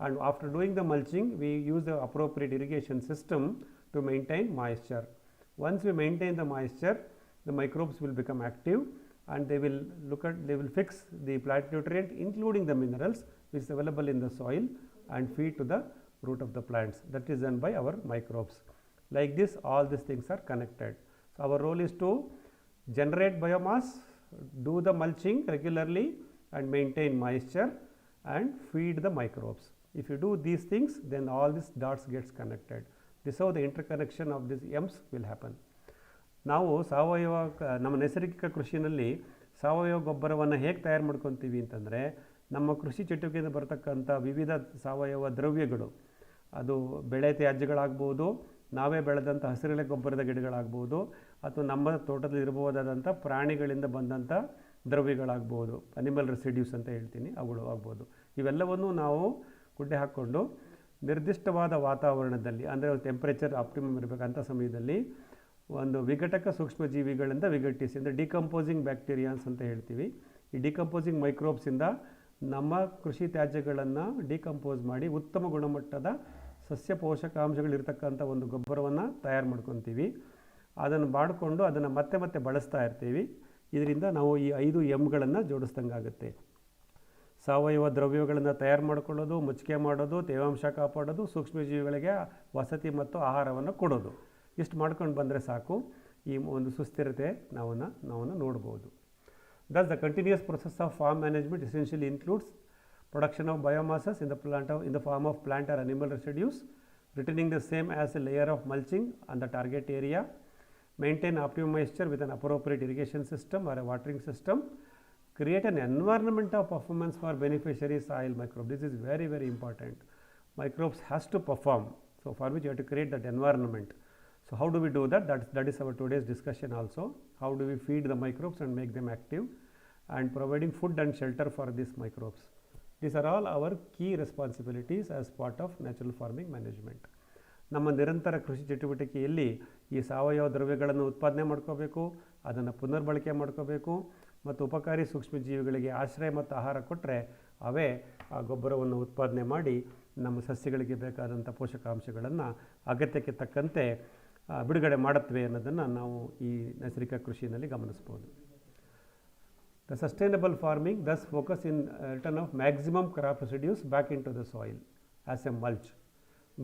Speaker 1: And after doing the mulching, we use the appropriate irrigation system to maintain moisture. Once we maintain the moisture, the microbes will become active and they will fix the plant nutrient including the minerals which is available in the soil and feed to the root of the plants. That is done by our microbes. Like this, all these things are connected. So our role is to generate biomass, do the mulching regularly and maintain moisture and feed the microbes. If you do these things, then all these dots gets connected. This is how the interconnection of these M's will happen. ನಾವು ನಮ್ಮ ನೈಸರ್ಗಿಕ ಕೃಷಿಯಲ್ಲಿ ಸಾವಯವ ಗೊಬ್ಬರವನ್ನು ಹೇಗೆ ತಯಾರು ಮಾಡ್ಕೊತೀವಿ ಅಂತಂದರೆ, ನಮ್ಮ ಕೃಷಿ ಚಟುವಟಿಕೆಯಿಂದ ಬರ್ತಕ್ಕಂಥ ವಿವಿಧ ಸಾವಯವ ದ್ರವ್ಯಗಳು, ಅದು ಬೆಳೆ ತ್ಯಾಜ್ಯಗಳಾಗ್ಬೋದು, ನಾವೇ ಬೆಳೆದಂಥ ಹಸಿರೆಲೆ ಗೊಬ್ಬರದ ಗಿಡಗಳಾಗ್ಬೋದು, ಅಥವಾ ನಮ್ಮ ತೋಟದಲ್ಲಿ ಇರಬಹುದಾದಂಥ ಪ್ರಾಣಿಗಳಿಂದ ಬಂದಂಥ ದ್ರವ್ಯಗಳಾಗ್ಬೋದು, ಅನಿಮಲ್ ರೆಸಿಡ್ಯೂಸ್ ಅಂತ ಹೇಳ್ತೀನಿ, ಅವುಗಳು ಆಗ್ಬೋದು. ಇವೆಲ್ಲವನ್ನು ನಾವು ಗುಡ್ಡೆ ಹಾಕ್ಕೊಂಡು ನಿರ್ದಿಷ್ಟವಾದ ವಾತಾವರಣದಲ್ಲಿ, ಅಂದರೆ ಟೆಂಪ್ರೇಚರ್ ಆಪ್ಟಿಮಮ್ ಇರಬೇಕಂಥ ಸಮಯದಲ್ಲಿ ಒಂದು ವಿಘಟಕ ಸೂಕ್ಷ್ಮಜೀವಿಗಳಿಂದ ವಿಘಟಿಸಿ, ಅಂದರೆ ಡಿಕಂಪೋಸಿಂಗ್ ಬ್ಯಾಕ್ಟೀರಿಯಾನ್ಸ್ ಅಂತ ಹೇಳ್ತೀವಿ. ಈ ಡಿಕಂಪೋಸಿಂಗ್ ಮೈಕ್ರೋಬ್ಸಿಂದ ನಮ್ಮ ಕೃಷಿ ತ್ಯಾಜ್ಯಗಳನ್ನು ಡಿಕಂಪೋಸ್ ಮಾಡಿ ಉತ್ತಮ ಗುಣಮಟ್ಟದ ಸಸ್ಯ ಪೋಷಕಾಂಶಗಳಿರ್ತಕ್ಕಂಥ ಒಂದು ಗೊಬ್ಬರವನ್ನು ತಯಾರು ಮಾಡ್ಕೊತೀವಿ. ಅದನ್ನು ಮಾಡಿಕೊಂಡು ಅದನ್ನು ಮತ್ತೆ ಬಳಸ್ತಾ ಇರ್ತೀವಿ. ಇದರಿಂದ ನಾವು ಈ 5 ಎಮ್ಗಳನ್ನು ಜೋಡಿಸ್ದಂಗೆ ಆಗುತ್ತೆ. ಸಾವಯವ ದ್ರವ್ಯಗಳನ್ನು ತಯಾರು ಮಾಡ್ಕೊಳ್ಳೋದು, ಮುಚ್ಚಿಗೆ ಮಾಡೋದು, ತೇವಾಂಶ ಕಾಪಾಡೋದು, ಸೂಕ್ಷ್ಮಜೀವಿಗಳಿಗೆ ವಸತಿ ಮತ್ತು ಆಹಾರವನ್ನು ಕೊಡೋದು. ಇಷ್ಟು ಮಾಡ್ಕೊಂಡು ಬಂದರೆ ಸಾಕು, ಈ ಒಂದು ಸುಸ್ಥಿರತೆ ನಾವು ನೋಡ್ಬೋದು. Thus the continuous process of farm management essentially includes production of biomasses in the form of plant or animal residues, returning the same as a layer of mulching on the target area, maintain optimum moisture with an appropriate irrigation system or a watering system, create an environment of performance for beneficiary soil microbes. This is very, very important. Microbes has to perform, so for which you have to create that environment. So how do we do that? That is our today's discussion also. How do we feed the microbes and make them active, and providing food and shelter for these microbes. These are all our key responsibilities as part of natural farming management. ನಮ್ಮ ನಿರಂತರ ಕೃಷಿ ಚಟುವಟಿಕೆಯಲ್ಲಿ ಈ ಸಾವಯವ ದ್ರವ್ಯಗಳನ್ನು ಉತ್ಪಾದನೆ ಮಾಡ್ಕೋಬೇಕು, ಅದನ್ನು ಪುನರ್ಬಳಕೆ ಮಾಡ್ಕೋಬೇಕು ಮತ್ತು ಉಪಕಾರಿ ಸೂಕ್ಷ್ಮಜೀವಿಗಳಿಗೆ ಆಶ್ರಯ ಮತ್ತು ಆಹಾರ ಕೊಟ್ಟರೆ ಅವೇ ಆ ಗೊಬ್ಬರವನ್ನು ಉತ್ಪಾದನೆ ಮಾಡಿ ನಮ್ಮ ಸಸ್ಯಗಳಿಗೆ ಬೇಕಾದಂಥ ಪೋಷಕಾಂಶಗಳನ್ನು ಅಗತ್ಯಕ್ಕೆ ತಕ್ಕಂತೆ ಬಿಡುಗಡೆ ಮಾಡುತ್ತವೆ ಅನ್ನೋದನ್ನು ನಾವು ಈ ನೈಸರ್ಗಿಕ ಕೃಷಿಯಲ್ಲಿ ಗಮನಿಸ್ಬೋದು. The sustainable farming thus focus in return of maximum crop residues back into the soil as a mulch,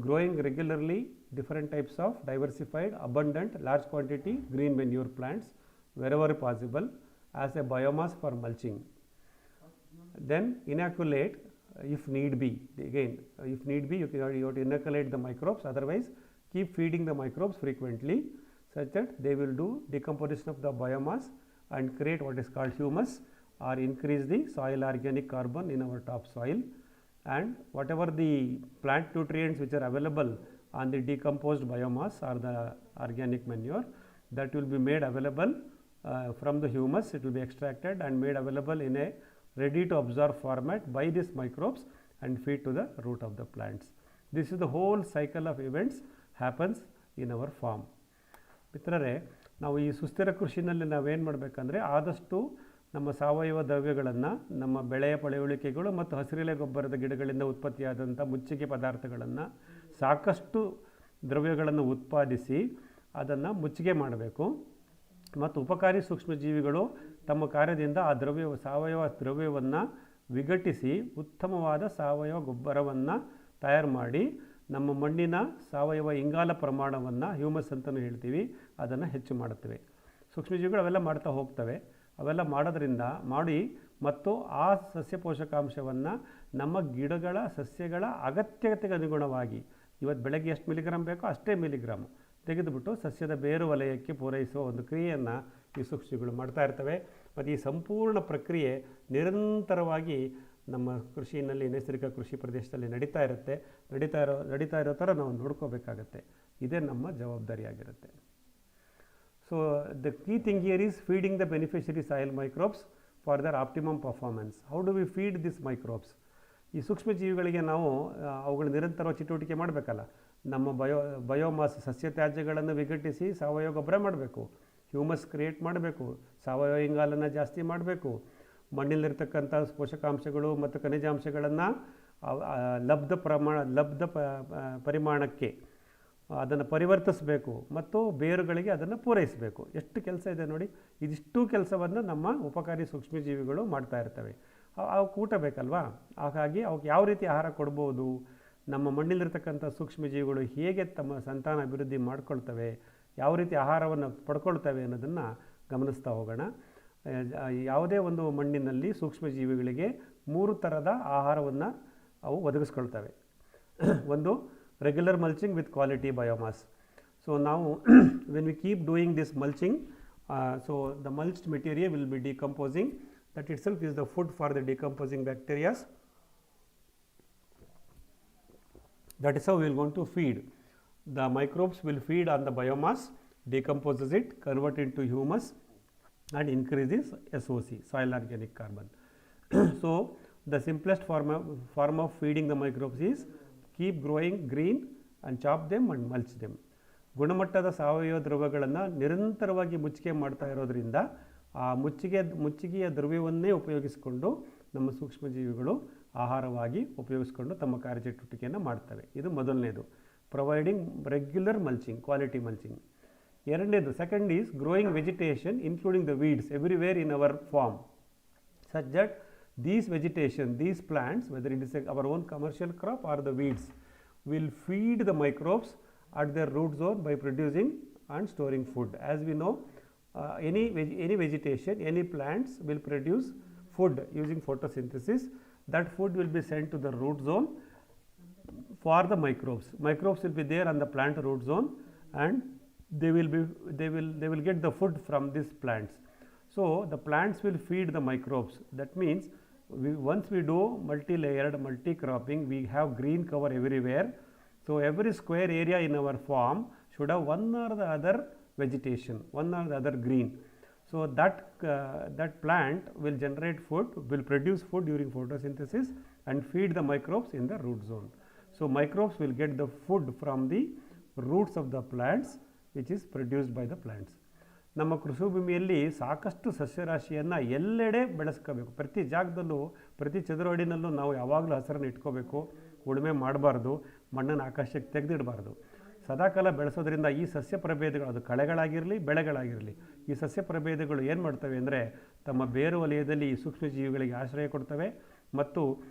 Speaker 1: growing regularly different types of diversified, abundant, large quantity green manure plants wherever possible as a biomass for mulching. Then inoculate if need be. Again, if need be, you have to inoculate the microbes. Otherwise, keep feeding the microbes frequently such that they will do decomposition of the biomass and create what is called humus or increase the soil organic carbon in our topsoil, and whatever the plant nutrients which are available on the decomposed biomass or the organic manure, that will be made available from the humus. It will be extracted and made available in a ready to absorb format by these microbes and feed to the root of the plants. This is the whole cycle of events happens in our farm. ಮಿತ್ರರೇ, ನಾವು ಈ ಸುಸ್ಥಿರ ಕೃಷಿನಲ್ಲಿ ನಾವೇನು ಮಾಡಬೇಕಂದ್ರೆ ಆದಷ್ಟು ನಮ್ಮ ಸಾವಯವ ದ್ರವ್ಯಗಳನ್ನು ನಮ್ಮ ಬೆಳೆಯ ಪಳೆಯುಳಿಕೆಗಳು ಮತ್ತು ಹಸಿರೆಲೆ ಗೊಬ್ಬರದ ಗಿಡಗಳಿಂದ ಉತ್ಪತ್ತಿಯಾದಂಥ ಮುಚ್ಚಿಗೆ ಪದಾರ್ಥಗಳನ್ನು ಸಾಕಷ್ಟು ದ್ರವ್ಯಗಳನ್ನು ಉತ್ಪಾದಿಸಿ ಅದನ್ನು ಮುಚ್ಚಿಗೆ ಮಾಡಬೇಕು ಮತ್ತು ಉಪಕಾರಿ ಸೂಕ್ಷ್ಮಜೀವಿಗಳು ತಮ್ಮ ಕಾರ್ಯದಿಂದ ಆ ಸಾವಯವ ದ್ರವ್ಯವನ್ನು ವಿಘಟಿಸಿ ಉತ್ತಮವಾದ ಸಾವಯವ ಗೊಬ್ಬರವನ್ನು ತಯಾರು ಮಾಡಿ ನಮ್ಮ ಮಣ್ಣಿನ ಸಾವಯವ ಇಂಗಾಲ ಪ್ರಮಾಣವನ್ನು ಹ್ಯೂಮಸ್ ಅಂತಲೂ ಹೇಳ್ತೀವಿ, ಅದನ್ನು ಹೆಚ್ಚು ಮಾಡುತ್ತವೆ. ಸೂಕ್ಷ್ಮಜೀವಿಗಳು ಅವೆಲ್ಲ ಮಾಡ್ತಾ ಹೋಗ್ತವೆ. ಅವೆಲ್ಲ ಮಾಡೋದ್ರಿಂದ ಮತ್ತು ಆ ಸಸ್ಯ ಪೋಷಕಾಂಶವನ್ನು ನಮ್ಮ ಗಿಡಗಳ ಸಸ್ಯಗಳ ಅಗತ್ಯತೆಗೆ ಅನುಗುಣವಾಗಿ ಇವತ್ತು ಬೆಳಗ್ಗೆ ಎಷ್ಟು ಮಿಲಿಗ್ರಾಮ್ ಬೇಕೋ ಅಷ್ಟೇ ಮಿಲಿಗ್ರಾಮ್ ತೆಗೆದುಬಿಟ್ಟು ಸಸ್ಯದ ಬೇರು ವಲಯಕ್ಕೆ ಪೂರೈಸುವ ಒಂದು ಕ್ರಿಯೆಯನ್ನು ಈ ಸೂಕ್ಷ್ಮಜೀವಿಗಳು ಮಾಡ್ತಾ ಇರ್ತವೆ. ಮತ್ತು ಈ ಸಂಪೂರ್ಣ ಪ್ರಕ್ರಿಯೆ ನಿರಂತರವಾಗಿ ನಮ್ಮ ಕೃಷಿಯಲ್ಲಿ ನೈಸರ್ಗಿಕ ಕೃಷಿ ಪ್ರದೇಶದಲ್ಲಿ ನಡೀತಾ ಇರೋ ಥರ ನಾವು ನೋಡ್ಕೋಬೇಕಾಗತ್ತೆ. ಇದೇ ನಮ್ಮ ಜವಾಬ್ದಾರಿಯಾಗಿರುತ್ತೆ. So the key thing here is feeding the beneficiary soil microbes for their optimum performance. How do we feed this microbes? ಈ ಸೂಕ್ಷ್ಮಜೀವಿಗಳಿಗೆ ನಾವು ಅವುಗಳ ನಿರಂತರವಾಗಿ ಚಟುವಟಿಕೆ ಮಾಡಬೇಕಲ್ಲ. ನಮ್ಮ ಬಯೋಮಾಸ್ ಸಸ್ಯ ತ್ಯಾಜ್ಯಗಳನ್ನು ವಿಘಟಿಸಿ ಸಾವಯವ ಗೊಬ್ಬರ ಮಾಡಬೇಕು, ಹ್ಯೂಮಸ್ ಕ್ರಿಯೇಟ್ ಮಾಡಬೇಕು, ಸಾವಯವ ಇಂಗಾಲನ್ನು ಜಾಸ್ತಿ ಮಾಡಬೇಕು, ಮಣ್ಣಿನಲ್ಲಿರ್ತಕ್ಕಂಥ ಪೋಷಕಾಂಶಗಳು ಮತ್ತು ಖನಿಜಾಂಶಗಳನ್ನು ಲಬ್ಧ ಪರಿಮಾಣಕ್ಕೆ ಅದನ್ನು ಪರಿವರ್ತಿಸಬೇಕು ಮತ್ತು ಬೇರುಗಳಿಗೆ ಅದನ್ನು ಪೂರೈಸಬೇಕು. ಎಷ್ಟು ಕೆಲಸ ಇದೆ ನೋಡಿ. ಇದಿಷ್ಟು ಕೆಲಸವನ್ನು ನಮ್ಮ ಉಪಕಾರಿ ಸೂಕ್ಷ್ಮಜೀವಿಗಳು ಮಾಡ್ತಾ ಇರ್ತವೆ. ಅವಕ್ಕೆ ಊಟ ಬೇಕಲ್ವಾ, ಹಾಗಾಗಿ ಅವಕ್ಕೆ ಯಾವ ರೀತಿ ಆಹಾರ ಕೊಡ್ಬೋದು, ನಮ್ಮ ಮಣ್ಣಿಲಿರ್ತಕ್ಕಂಥ ಸೂಕ್ಷ್ಮಜೀವಿಗಳು ಹೇಗೆ ತಮ್ಮ ಸಂತಾನ ಅಭಿವೃದ್ಧಿ ಮಾಡ್ಕೊಳ್ತವೆ, ಯಾವ ರೀತಿ ಆಹಾರವನ್ನು ಪಡ್ಕೊಳ್ತವೆ ಅನ್ನೋದನ್ನು ಗಮನಿಸ್ತಾ ಹೋಗೋಣ. ಯಾವುದೇ ಒಂದು ಮಣ್ಣಿನಲ್ಲಿ ಸೂಕ್ಷ್ಮಜೀವಿಗಳಿಗೆ 3 ಥರದ ಆಹಾರವನ್ನು ಅವು ಒದಗಿಸ್ಕೊಳ್ತವೆ. ಒಂದು regular mulching with quality biomass. So ನಾವು when we keep doing this mulching, so the mulched material will be decomposing. That itself is the food for the decomposing bacterias. That is how we are going to feed. The microbes will feed on the biomass, decomposes it, convert into humus and increases SOC, soil organic carbon. So the simplest form of feeding the microbes is keep growing green and chop them and mulch them. ಗುಣಮಟ್ಟದ ಸಾವಯವ ದ್ರವ್ಯಗಳನ್ನು ನಿರಂತರವಾಗಿ ಮುಚ್ಚಿಗೆ ಮಾಡ್ತಾ ಇರೋದ್ರಿಂದ ಆ ಮುಚ್ಚಿಗೆಯ ದ್ರವ್ಯವನ್ನೇ ಉಪಯೋಗಿಸಿಕೊಂಡು ನಮ್ಮ ಸೂಕ್ಷ್ಮಜೀವಿಗಳು ಆಹಾರವಾಗಿ ಉಪಯೋಗಿಸಿಕೊಂಡು ತಮ್ಮ ಕಾರ್ಯಚಟುವಟಿಕೆಯನ್ನು ಮಾಡ್ತವೆ. ಇದು ಮೊದಲನೇದು, providing regular mulching, quality mulching. ಎರಡನೇದು, second is growing vegetation including the weeds everywhere in our farm such that these vegetation, these plants, whether it is our own commercial crop or the weeds, will feed the microbes at their root zone by producing and storing food. As we know, any vegetation, any plants will produce food using photosynthesis. That food will be sent to the root zone for the microbes. Microbes will be there on the plant root zone and they will get the food from these plants. So the plants will feed the microbes. That means once we do multi-layered multi-cropping, we have green cover everywhere. So every square area in our farm should have one or the other vegetation, one or the other green. So that plant will generate food, will produce food during photosynthesis and feed the microbes in the root zone. So microbes will get the food from the roots of the plants which is produced by the plants. ನಮ್ಮ ಕೃಷಿ ಭೂಮಿಯಲ್ಲಿ ಸಾಕಷ್ಟು ಸಸ್ಯರಾಶಿಯನ್ನು ಎಲ್ಲೆಡೆ ಬೆಳೆಸ್ಕೋಬೇಕು. ಪ್ರತಿ ಜಾಗದಲ್ಲೂ ಪ್ರತಿ ಚದುರಡಿನಲ್ಲೂ ನಾವು ಯಾವಾಗಲೂ ಹಸಿರನ್ನು ಇಟ್ಕೋಬೇಕು. ಉಳುಮೆ ಮಾಡಬಾರ್ದು, ಮಣ್ಣನ್ನು ಆಕಾಶಕ್ಕೆ ತೆಗೆದಿಡಬಾರ್ದು. ಸದಾಕಾಲ ಬೆಳೆಸೋದ್ರಿಂದ ಈ ಸಸ್ಯ ಪ್ರಭೇದಗಳು, ಅದು ಕಳೆಗಳಾಗಿರಲಿ ಬೆಳೆಗಳಾಗಿರಲಿ, ಈ ಸಸ್ಯ ಪ್ರಭೇದಗಳು ಏನು ಮಾಡ್ತವೆ ಅಂದರೆ ತಮ್ಮ ಬೇರು ವಲಯದಲ್ಲಿ ಈ ಸೂಕ್ಷ್ಮಜೀವಿಗಳಿಗೆ ಆಶ್ರಯ ಕೊಡ್ತವೆ ಮತ್ತು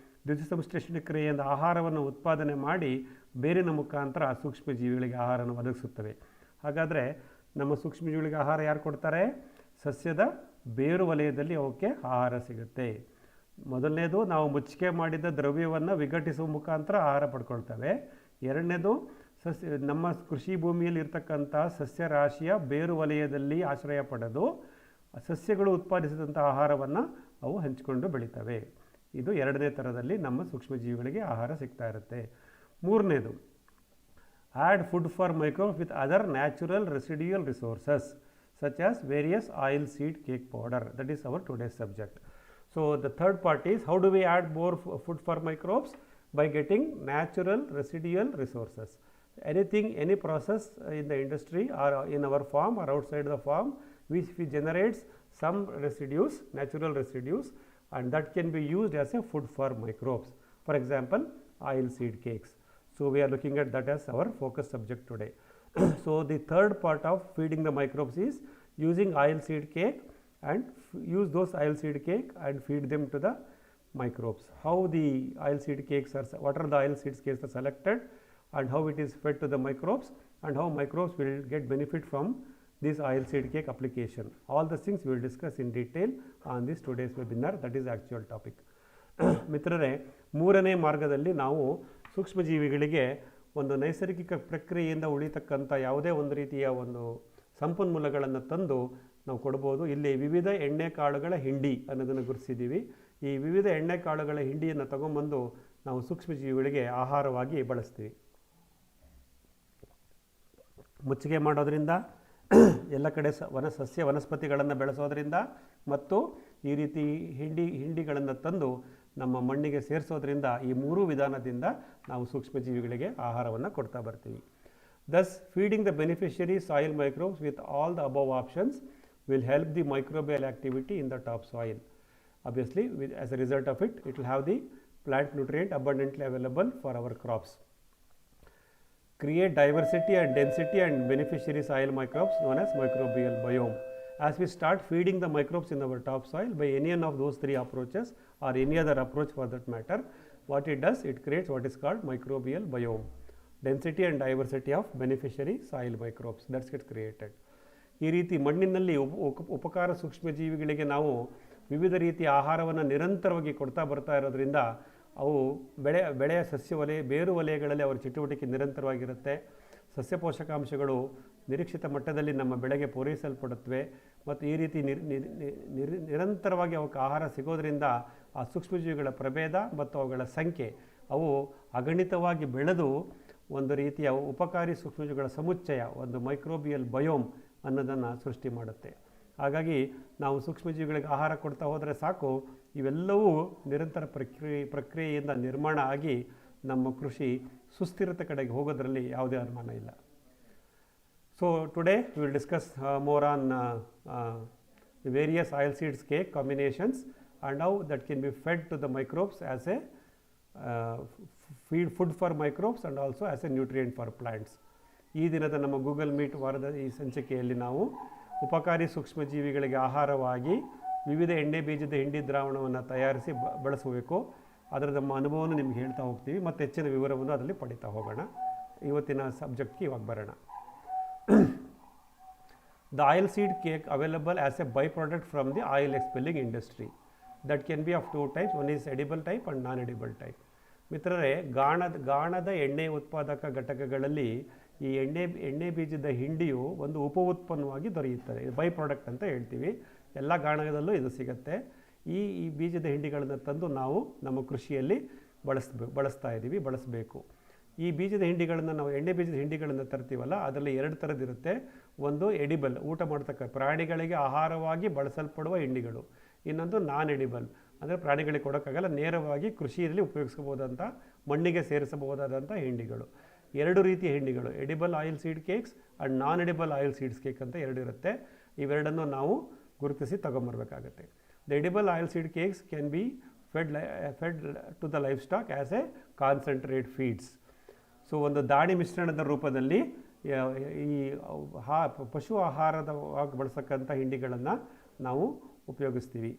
Speaker 1: ದ್ಯುತಿಸಂಶ್ಲೇಷಣ ಕ್ರಿಯೆಯಿಂದ ಆಹಾರವನ್ನು ಉತ್ಪಾದನೆ ಮಾಡಿ ಬೇರಿನ ಮುಖಾಂತರ ಸೂಕ್ಷ್ಮಜೀವಿಗಳಿಗೆ ಆಹಾರವನ್ನು ಒದಗಿಸುತ್ತವೆ. ಹಾಗಾದರೆ ನಮ್ಮ ಸೂಕ್ಷ್ಮಜೀವಿಗಳಿಗೆ ಆಹಾರ ಯಾರು ಕೊಡ್ತಾರೆ? ಸಸ್ಯದ ಬೇರು ವಲಯದಲ್ಲಿ ಅವಕ್ಕೆ ಆಹಾರ ಸಿಗುತ್ತೆ. ಮೊದಲನೇದು, ನಾವು ಮುಚ್ಚಿಕೆ ಮಾಡಿದ ದ್ರವ್ಯವನ್ನು ವಿಘಟಿಸುವ ಮುಖಾಂತರ ಆಹಾರ ಪಡ್ಕೊಳ್ತವೆ. ಎರಡನೇದು, ನಮ್ಮ ಕೃಷಿ ಭೂಮಿಯಲ್ಲಿ ಇರ್ತಕ್ಕಂಥ ಸಸ್ಯರಾಶಿಯ ಬೇರು ವಲಯದಲ್ಲಿ ಆಶ್ರಯ ಪಡೆದು ಸಸ್ಯಗಳು ಉತ್ಪಾದಿಸಿದಂಥ ಆಹಾರವನ್ನು ಅವು ಹಂಚಿಕೊಂಡು ಬೆಳೀತವೆ. ಇದು ಎರಡನೇ ಥರದಲ್ಲಿ ನಮ್ಮ ಸೂಕ್ಷ್ಮಜೀವಿಗಳಿಗೆ ಆಹಾರ ಸಿಗ್ತಾ ಇರುತ್ತೆ. ಮೂರನೇದು, add food for microbes with other natural residual resources such as various oil, seed, cake powder. That is our today's subject. So the third part is, how do we add more food for microbes? By getting natural residual resources. Anything, any process in the industry or in our farm or outside the farm which generates some residues, natural residues, and that can be used as a food for microbes. For example, oil seed cakes. So we are looking at that as our focus subject today. So the third part of feeding the microbes is using oil seed cake and use those oil seed cake and feed them to the microbes. How the oil seed cakes are, what are the oil seed cakes are selected and how it is fed to the microbes and how microbes will get benefit from this oil seed cake application. All the things we will discuss in detail on this today's webinar. That is actual topic. ಮಿತ್ರರೇ, ಮೂರನೇ ಮಾರ್ಗದಲ್ಲಿ ನಾವು ಸೂಕ್ಷ್ಮಜೀವಿಗಳಿಗೆ ಒಂದು ನೈಸರ್ಗಿಕ ಪ್ರಕ್ರಿಯೆಯಿಂದ ಉಳಿತಕ್ಕಂಥ ಯಾವುದೇ ಒಂದು ರೀತಿಯ ಒಂದು ಸಂಪನ್ಮೂಲಗಳನ್ನು ತಂದು ನಾವು ಕೊಡ್ಬೋದು. ಇಲ್ಲಿ ವಿವಿಧ ಎಣ್ಣೆಕಾಳುಗಳ ಹಿಂಡಿ ಅನ್ನೋದನ್ನು ಗುರುತಿಸಿದ್ದೀವಿ. ಈ ವಿವಿಧ ಎಣ್ಣೆಕಾಳುಗಳ ಹಿಂಡಿಯನ್ನು ತಗೊಂಬಂದು ನಾವು ಸೂಕ್ಷ್ಮಜೀವಿಗಳಿಗೆ ಆಹಾರವಾಗಿ ಬಳಸ್ತೀವಿ. ಮುಚ್ಚಿಗೆ ಮಾಡೋದ್ರಿಂದ, ಎಲ್ಲ ಕಡೆ ವನಸ್ಪತಿಗಳನ್ನು ಬೆಳೆಸೋದ್ರಿಂದ ಮತ್ತು ಈ ರೀತಿ ಹಿಂಡಿಗಳನ್ನು ತಂದು ನಮ್ಮ ಮಣ್ಣಿಗೆ ಸೇರಿಸೋದ್ರಿಂದ, ಈ ಮೂರು ವಿಧಾನದಿಂದ ನಾವು ಸೂಕ್ಷ್ಮಜೀವಿಗಳಿಗೆ ಆಹಾರವನ್ನು ಕೊಡ್ತಾ ಬರ್ತೀವಿ. Thus, feeding the beneficiary soil microbes with all the above options will help the microbial activity in the topsoil. Obviously, as a result of it, it will have the plant nutrient abundantly available for our crops. Create diversity and density and beneficiary soil microbes known as microbial biome. As we start feeding the microbes in our topsoil by any one of those three approaches or any other approach for that matter, what it does, it creates what is called microbial biome. Density and diversity of beneficiary soil microbes, that's get created. ಈ ರೀತಿ ಮಣ್ಣಿನಲ್ಲಿ ಉಪಕಾರ ಸೂಕ್ಷ್ಮಜೀವಿಗಳಿಗೆ ನಾವು ವಿವಿಧ ರೀತಿಯ ಆಹಾರವನ್ನು ನಿರಂತರವಾಗಿ ಕೊಡ್ತಾ ಬರ್ತಾ ಇರೋದ್ರಿಂದ ಅವು ಬೆಳೆಯ ಸಸ್ಯ ವಲಯ, ಬೇರು ವಲಯಗಳಲ್ಲಿ ಅವರ ಚಟುವಟಿಕೆ ನಿರಂತರವಾಗಿರುತ್ತೆ. ಸಸ್ಯ ಪೋಷಕಾಂಶಗಳು ನಿರೀಕ್ಷಿತ ಮಟ್ಟದಲ್ಲಿ ನಮ್ಮ ಬೆಳೆಗೆ ಪೂರೈಸಲ್ಪಡುತ್ತವೆ ಮತ್ತು ಈ ರೀತಿ ನಿರಂತರವಾಗಿ ಅವಕ್ಕೆ ಆಹಾರ ಸಿಗೋದ್ರಿಂದ ಆ ಸೂಕ್ಷ್ಮಜೀವಿಗಳ ಪ್ರಭೇದ ಮತ್ತು ಅವುಗಳ ಸಂಖ್ಯೆ ಅವು ಅಗಣಿತವಾಗಿ ಬೆಳೆದು ಒಂದು ರೀತಿಯ ಉಪಕಾರಿ ಸೂಕ್ಷ್ಮಜೀವಿಗಳ ಸಮುಚ್ಚಯ, ಒಂದು ಮೈಕ್ರೋಬಿಯಲ್ ಬಯೋಮ್ ಅನ್ನೋದನ್ನು ಸೃಷ್ಟಿ ಮಾಡುತ್ತೆ. ಹಾಗಾಗಿ ನಾವು ಸೂಕ್ಷ್ಮಜೀವಿಗಳಿಗೆ ಆಹಾರ ಕೊಡ್ತಾ ಹೋದರೆ ಸಾಕು, ಇವೆಲ್ಲವೂ ನಿರಂತರ ಪ್ರಕ್ರಿಯೆಯಿಂದ ನಿರ್ಮಾಣ ಆಗಿ ನಮ್ಮ ಕೃಷಿ ಸುಸ್ಥಿರತೆ ಕಡೆಗೆ ಹೋಗೋದ್ರಲ್ಲಿ ಯಾವುದೇ ಅನುಮಾನ ಇಲ್ಲ. So today we will discuss more on the various oil seeds cake combinations and how that can be fed to the microbes as a food for microbes and also as a nutrient for plants. ಈ ದಿನದ ನಮ್ಮ Google meet ವಾರದ ಈ ಸಂಚಿಕೆಯಲ್ಲಿ ನಾವು ಉಪಕಾರಿ ಸೂಕ್ಷ್ಮಜೀವಿಗಳಿಗೆ ಆಹಾರವಾಗಿ ವಿವಿಧ ಎಣ್ಣೆ ಬೀಜದ ಹಿಂಡಿ ದ್ರಾವಣವನ್ನು ತಯಾರಿಸಿ ಬಳಸಬೇಕು. ಅದರ ನಮ್ಮ ಅನುಭವವನ್ನು ನಿಮ್ಗೆ ಹೇಳ್ತಾ ಹೋಗ್ತೀವಿ ಮತ್ತು ಹೆಚ್ಚಿನ ವಿವರವನ್ನು ಅದರಲ್ಲಿ ಪಡಿತಾ ಹೋಗೋಣ. ಇವತ್ತಿನ ಸಬ್ಜೆಕ್ಟ್ಗೆ ಇವಾಗ ಬರೋಣ. The oil seed cake available as a byproduct from the oil expelling industry. That can be of two types. One is edible type and non-edible type. ಮಿತ್ರರೇ, ಗಾಣದ ಎಣ್ಣೆ ಉತ್ಪಾದಕ ಘಟಕಗಳಲ್ಲಿ ಈ ಎಣ್ಣೆ ಬೀಜದ ಹಿಂಡಿಯು ಒಂದು ಉಪ ಉತ್ಪನ್ನವಾಗಿ ದೊರೆಯುತ್ತದೆ. ಇದು ಬೈ ಪ್ರಾಡಕ್ಟ್ ಅಂತ ಹೇಳ್ತೀವಿ. ಎಲ್ಲ ಗಾಣದಲ್ಲೂ ಇದು ಸಿಗುತ್ತೆ. ಈ ಬೀಜದ ಹಿಂಡಿಗಳನ್ನು ತಂದು ನಾವು ನಮ್ಮ ಕೃಷಿಯಲ್ಲಿ ಬಳಸಬೇಕು. ಈ ಬೀಜದ ಹಿಂಡಿಗಳನ್ನು ನಾವು ಎಣ್ಣೆ ಬೀಜದ ಹಿಂಡಿಗಳನ್ನು ತರ್ತೀವಲ್ಲ, ಅದರಲ್ಲಿ ಎರಡು ಥರದ್ದಿರುತ್ತೆ. ಒಂದು ಎಡಿಬಲ್, ಊಟ ಮಾಡ್ತಕ್ಕ ಪ್ರಾಣಿಗಳಿಗೆ ಆಹಾರವಾಗಿ ಬಳಸಲ್ಪಡುವ ಹಿಂಡಿಗಳು. ಇನ್ನೊಂದು ನಾನ್ ಎಡಿಬಲ್, ಅಂದರೆ ಪ್ರಾಣಿಗಳಿಗೆ ಕೊಡೋಕ್ಕಾಗಲ್ಲ, ನೇರವಾಗಿ ಕೃಷಿಯಲ್ಲಿ ಉಪಯೋಗಿಸ್ಬೋದಂಥ, ಮಣ್ಣಿಗೆ ಸೇರಿಸಬಹುದಾದಂಥ ಹಿಂಡಿಗಳು. ಎರಡು ರೀತಿಯ ಹಿಂಡಿಗಳು, edible oil seed cakes and non edible oil seeds cake ಅಂತ ಎರಡು ಇರುತ್ತೆ. ಇವೆರಡನ್ನು ನಾವು ಗುರುತಿಸಿ ತಗೊಂಬರ್ಬೇಕಾಗತ್ತೆ. The edible oil seed cakes can be fed to the livestock as a concentrate feeds. So ಒಂದು ದಾಣಿ ಮಿಶ್ರಣದ ರೂಪದಲ್ಲಿ ಈ ಪಶು ಆಹಾರದವಾಗಿ ಬಳಸಕ್ಕಂಥ ಹಿಂಡಿಗಳನ್ನು ನಾವು ಉಪಯೋಗಿಸ್ತೀವಿ.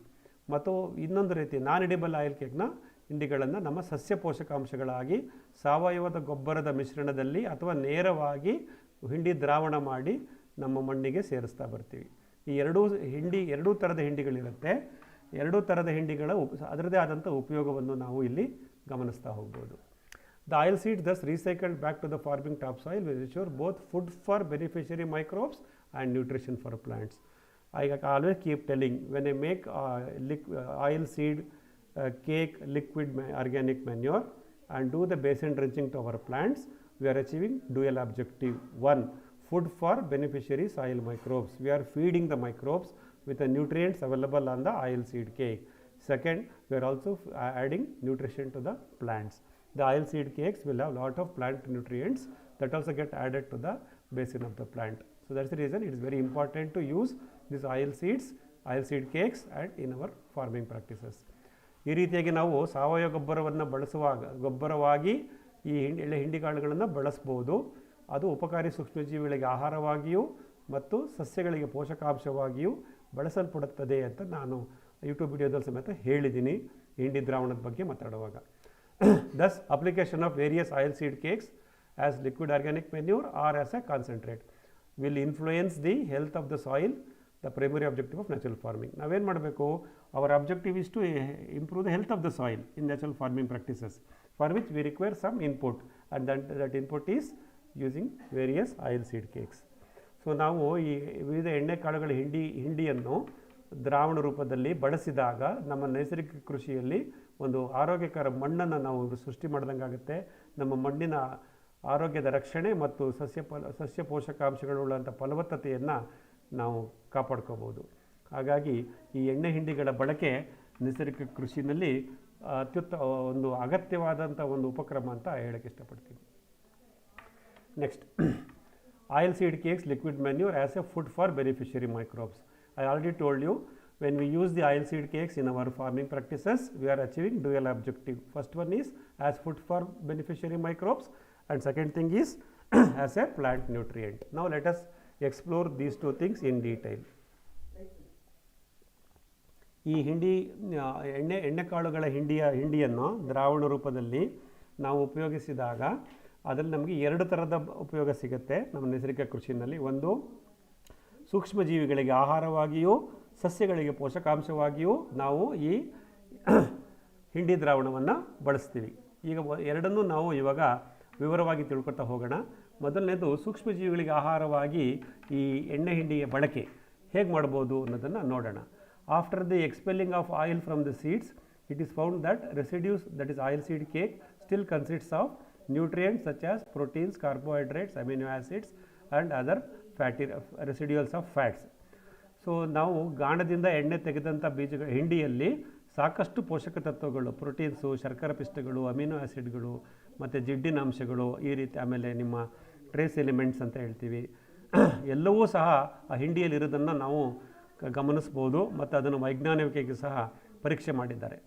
Speaker 1: ಮತ್ತು ಇನ್ನೊಂದು ರೀತಿ ನಾನ್ ಎಡಿಬಲ್ ಆಯಿಲ್ ಕೇಕ್ನ ಹಿಂಡಿಗಳನ್ನು ನಮ್ಮ ಸಸ್ಯ ಪೋಷಕಾಂಶಗಳಾಗಿ ಸಾವಯವದ ಗೊಬ್ಬರದ ಮಿಶ್ರಣದಲ್ಲಿ ಅಥವಾ ನೇರವಾಗಿ ಹಿಂಡಿ ದ್ರಾವಣ ಮಾಡಿ ನಮ್ಮ ಮಣ್ಣಿಗೆ ಸೇರಿಸ್ತಾ ಬರ್ತೀವಿ. ಈ ಎರಡೂ ಥರದ ಹಿಂಡಿಗಳಿರುತ್ತೆ. ಎರಡೂ ಥರದ ಹಿಂಡಿಗಳ ಅದರದೇ ಆದಂಥ ಉಪಯೋಗವನ್ನು ನಾವು ಇಲ್ಲಿ ಗಮನಿಸ್ತಾ ಹೋಗ್ಬೋದು. The oil seed thus recycled back to the farming topsoil will ensure both food for beneficiary microbes and nutrition for plants. I always keep telling, when I make oil seed cake liquid organic manure and do the basin drenching to our plants, we are achieving dual objective. One, food for beneficiary soil microbes. We are feeding the microbes with the nutrients available on the oil seed cake. Second, we are also adding nutrition to the plants. The oil seed cakes will have lot of plant nutrients that also get added to the basin of the plant. So that's the reason it is very important to use these oil seed cakes and in our farming practices. ಈ ರೀತಿಯಾಗಿ ನಾವು ಸಾವಯವ ಗೊಬ್ಬರವನ್ನು ಬಳಸುವಾಗ ಗೊಬ್ಬರವಾಗಿ ಈ ಹಿಂಡಿಕಾಳುಗಳನ್ನು ಬಳಸ್ಬೋದು. ಅದು ಉಪಕಾರಿ ಸೂಕ್ಷ್ಮಜೀವಿಗಳಿಗೆ ಆಹಾರವಾಗಿಯೂ ಮತ್ತು ಸಸ್ಯಗಳಿಗೆ ಪೋಷಕಾಂಶವಾಗಿಯೂ ಬಳಸಲ್ಪಡುತ್ತದೆ ಅಂತ ನಾನು ಯೂಟ್ಯೂಬ್ ವಿಡಿಯೋದಲ್ಲಿ ಸಮೇತ ಹೇಳಿದ್ದೀನಿ ಹಿಂಡಿ ದ್ರಾವಣದ ಬಗ್ಗೆ ಮಾತಾಡುವಾಗ. Thus, application of various oil seed cakes as liquid organic manure or as a concentrate will influence the health of the soil, the primary objective of natural farming. ನಾವೇನು ಮಾಡಬೇಕು, our objective is to improve the health of the soil in natural farming practices, for which we require some input, and that input is using various oil seed cakes. So ನಾವು ಈ ವಿವಿಧ ಎಣ್ಣೆಕಾಳುಗಳ ಹಿಂಡಿಯನ್ನು ದ್ರಾವಣ ರೂಪದಲ್ಲಿ ಬಳಸಿದಾಗ ನಮ್ಮ ನೈಸರ್ಗಿಕ ಕೃಷಿಯಲ್ಲಿ ಒಂದು ಆರೋಗ್ಯಕರ ಮಣ್ಣನ್ನು ನಾವು ಸೃಷ್ಟಿ ಮಾಡ್ದಂಗಾಗುತ್ತೆ. ನಮ್ಮ ಮಣ್ಣಿನ ಆರೋಗ್ಯದ ರಕ್ಷಣೆ ಮತ್ತು ಸಸ್ಯ ಪೋಷಕಾಂಶಗಳುಳ್ಳಂಥ ಫಲವತ್ತತೆಯನ್ನು ನಾವು ಕಾಪಾಡ್ಕೋಬೋದು. ಹಾಗಾಗಿ ಈ ಎಣ್ಣೆ ಹಿಂಡಿಗಳ ಬಳಕೆ ನೈಸರ್ಗಿಕ ಕೃಷಿನಲ್ಲಿ ಒಂದು ಅಗತ್ಯವಾದಂಥ ಒಂದು ಉಪಕ್ರಮ ಅಂತ ಹೇಳಕ್ಕೆ ಇಷ್ಟಪಡ್ತೀನಿ. Next, oil seed cakes liquid manure as a food for beneficiary microbes. I already told you, when we use the oil seed cakes in our farming practices, we are achieving dual objective. First one is as food for beneficiary microbes, and second thing is as a plant nutrient. Now let us explore these two things in detail. ಈ ಎಣ್ಣೆಕಾಳುಗಳ ಹಿಂಡಿಯನ್ನು ದ್ರಾವಣ ರೂಪದಲ್ಲಿ ನಾವು ಉಪಯೋಗಿಸಿದಾಗ ಅದರಲ್ಲಿ ನಮಗೆ ಎರಡು ಥರದ ಉಪಯೋಗ ಸಿಗುತ್ತೆ ನಮ್ಮ ನೈಸರ್ಗಿಕ ಕೃಷಿಯಲ್ಲಿ. ಒಂದು, ಸೂಕ್ಷ್ಮಜೀವಿಗಳಿಗೆ ಆಹಾರವಾಗಿಯೂ ಸಸ್ಯಗಳಿಗೆ ಪೋಷಕಾಂಶವಾಗಿಯೂ ನಾವು ಈ ಹಿಂಡಿ ದ್ರಾವಣವನ್ನು ಬಳಸ್ತೀವಿ. ಈಗ ಎರಡನ್ನೂ ನಾವು ಇವಾಗ ವಿವರವಾಗಿ ತಿಳ್ಕೊತಾ ಹೋಗೋಣ. ಮೊದಲನೇದು, ಸೂಕ್ಷ್ಮಜೀವಿಗಳಿಗೆ ಆಹಾರವಾಗಿ ಈ ಎಣ್ಣೆ ಹಿಂಡಿಯ ಬಳಕೆ ಹೇಗೆ ಮಾಡ್ಬೋದು ಅನ್ನೋದನ್ನು ನೋಡೋಣ. After the expelling of oil from the seeds, it is found that residues, that is oil seed cake, still consists of nutrients such as proteins, carbohydrates, amino acids and other fatty residuals of fats. So ನಾವು ಗಾಣದಿಂದ ಎಣ್ಣೆ ತೆಗೆದಂಥ ಹಿಂಡಿಯಲ್ಲಿ ಸಾಕಷ್ಟು ಪೋಷಕ ತತ್ವಗಳು, proteins, ಶರ್ಕರ ಪಿಷ್ಟಗಳು, amino ಆ್ಯಸಿಡ್ಗಳು ಮತ್ತು ಜಿಡ್ಡಿನ ಅಂಶಗಳು, ಈ ರೀತಿ ಆಮೇಲೆ ನಿಮ್ಮ ಟ್ರೇಸ್ ಎಲಿಮೆಂಟ್ಸ್ ಅಂತ ಹೇಳ್ತೀವಿ, ಎಲ್ಲವೂ ಸಹ ಆ ಹಿಂಡಿಯಲ್ಲಿರೋದನ್ನು ನಾವು ಗಮನಿಸ್ಬೋದು ಮತ್ತು ಅದನ್ನು ವೈಜ್ಞಾನಿಕವಾಗಿ ಸಹ ಪರೀಕ್ಷೆ ಮಾಡಿದ್ದಾರೆ.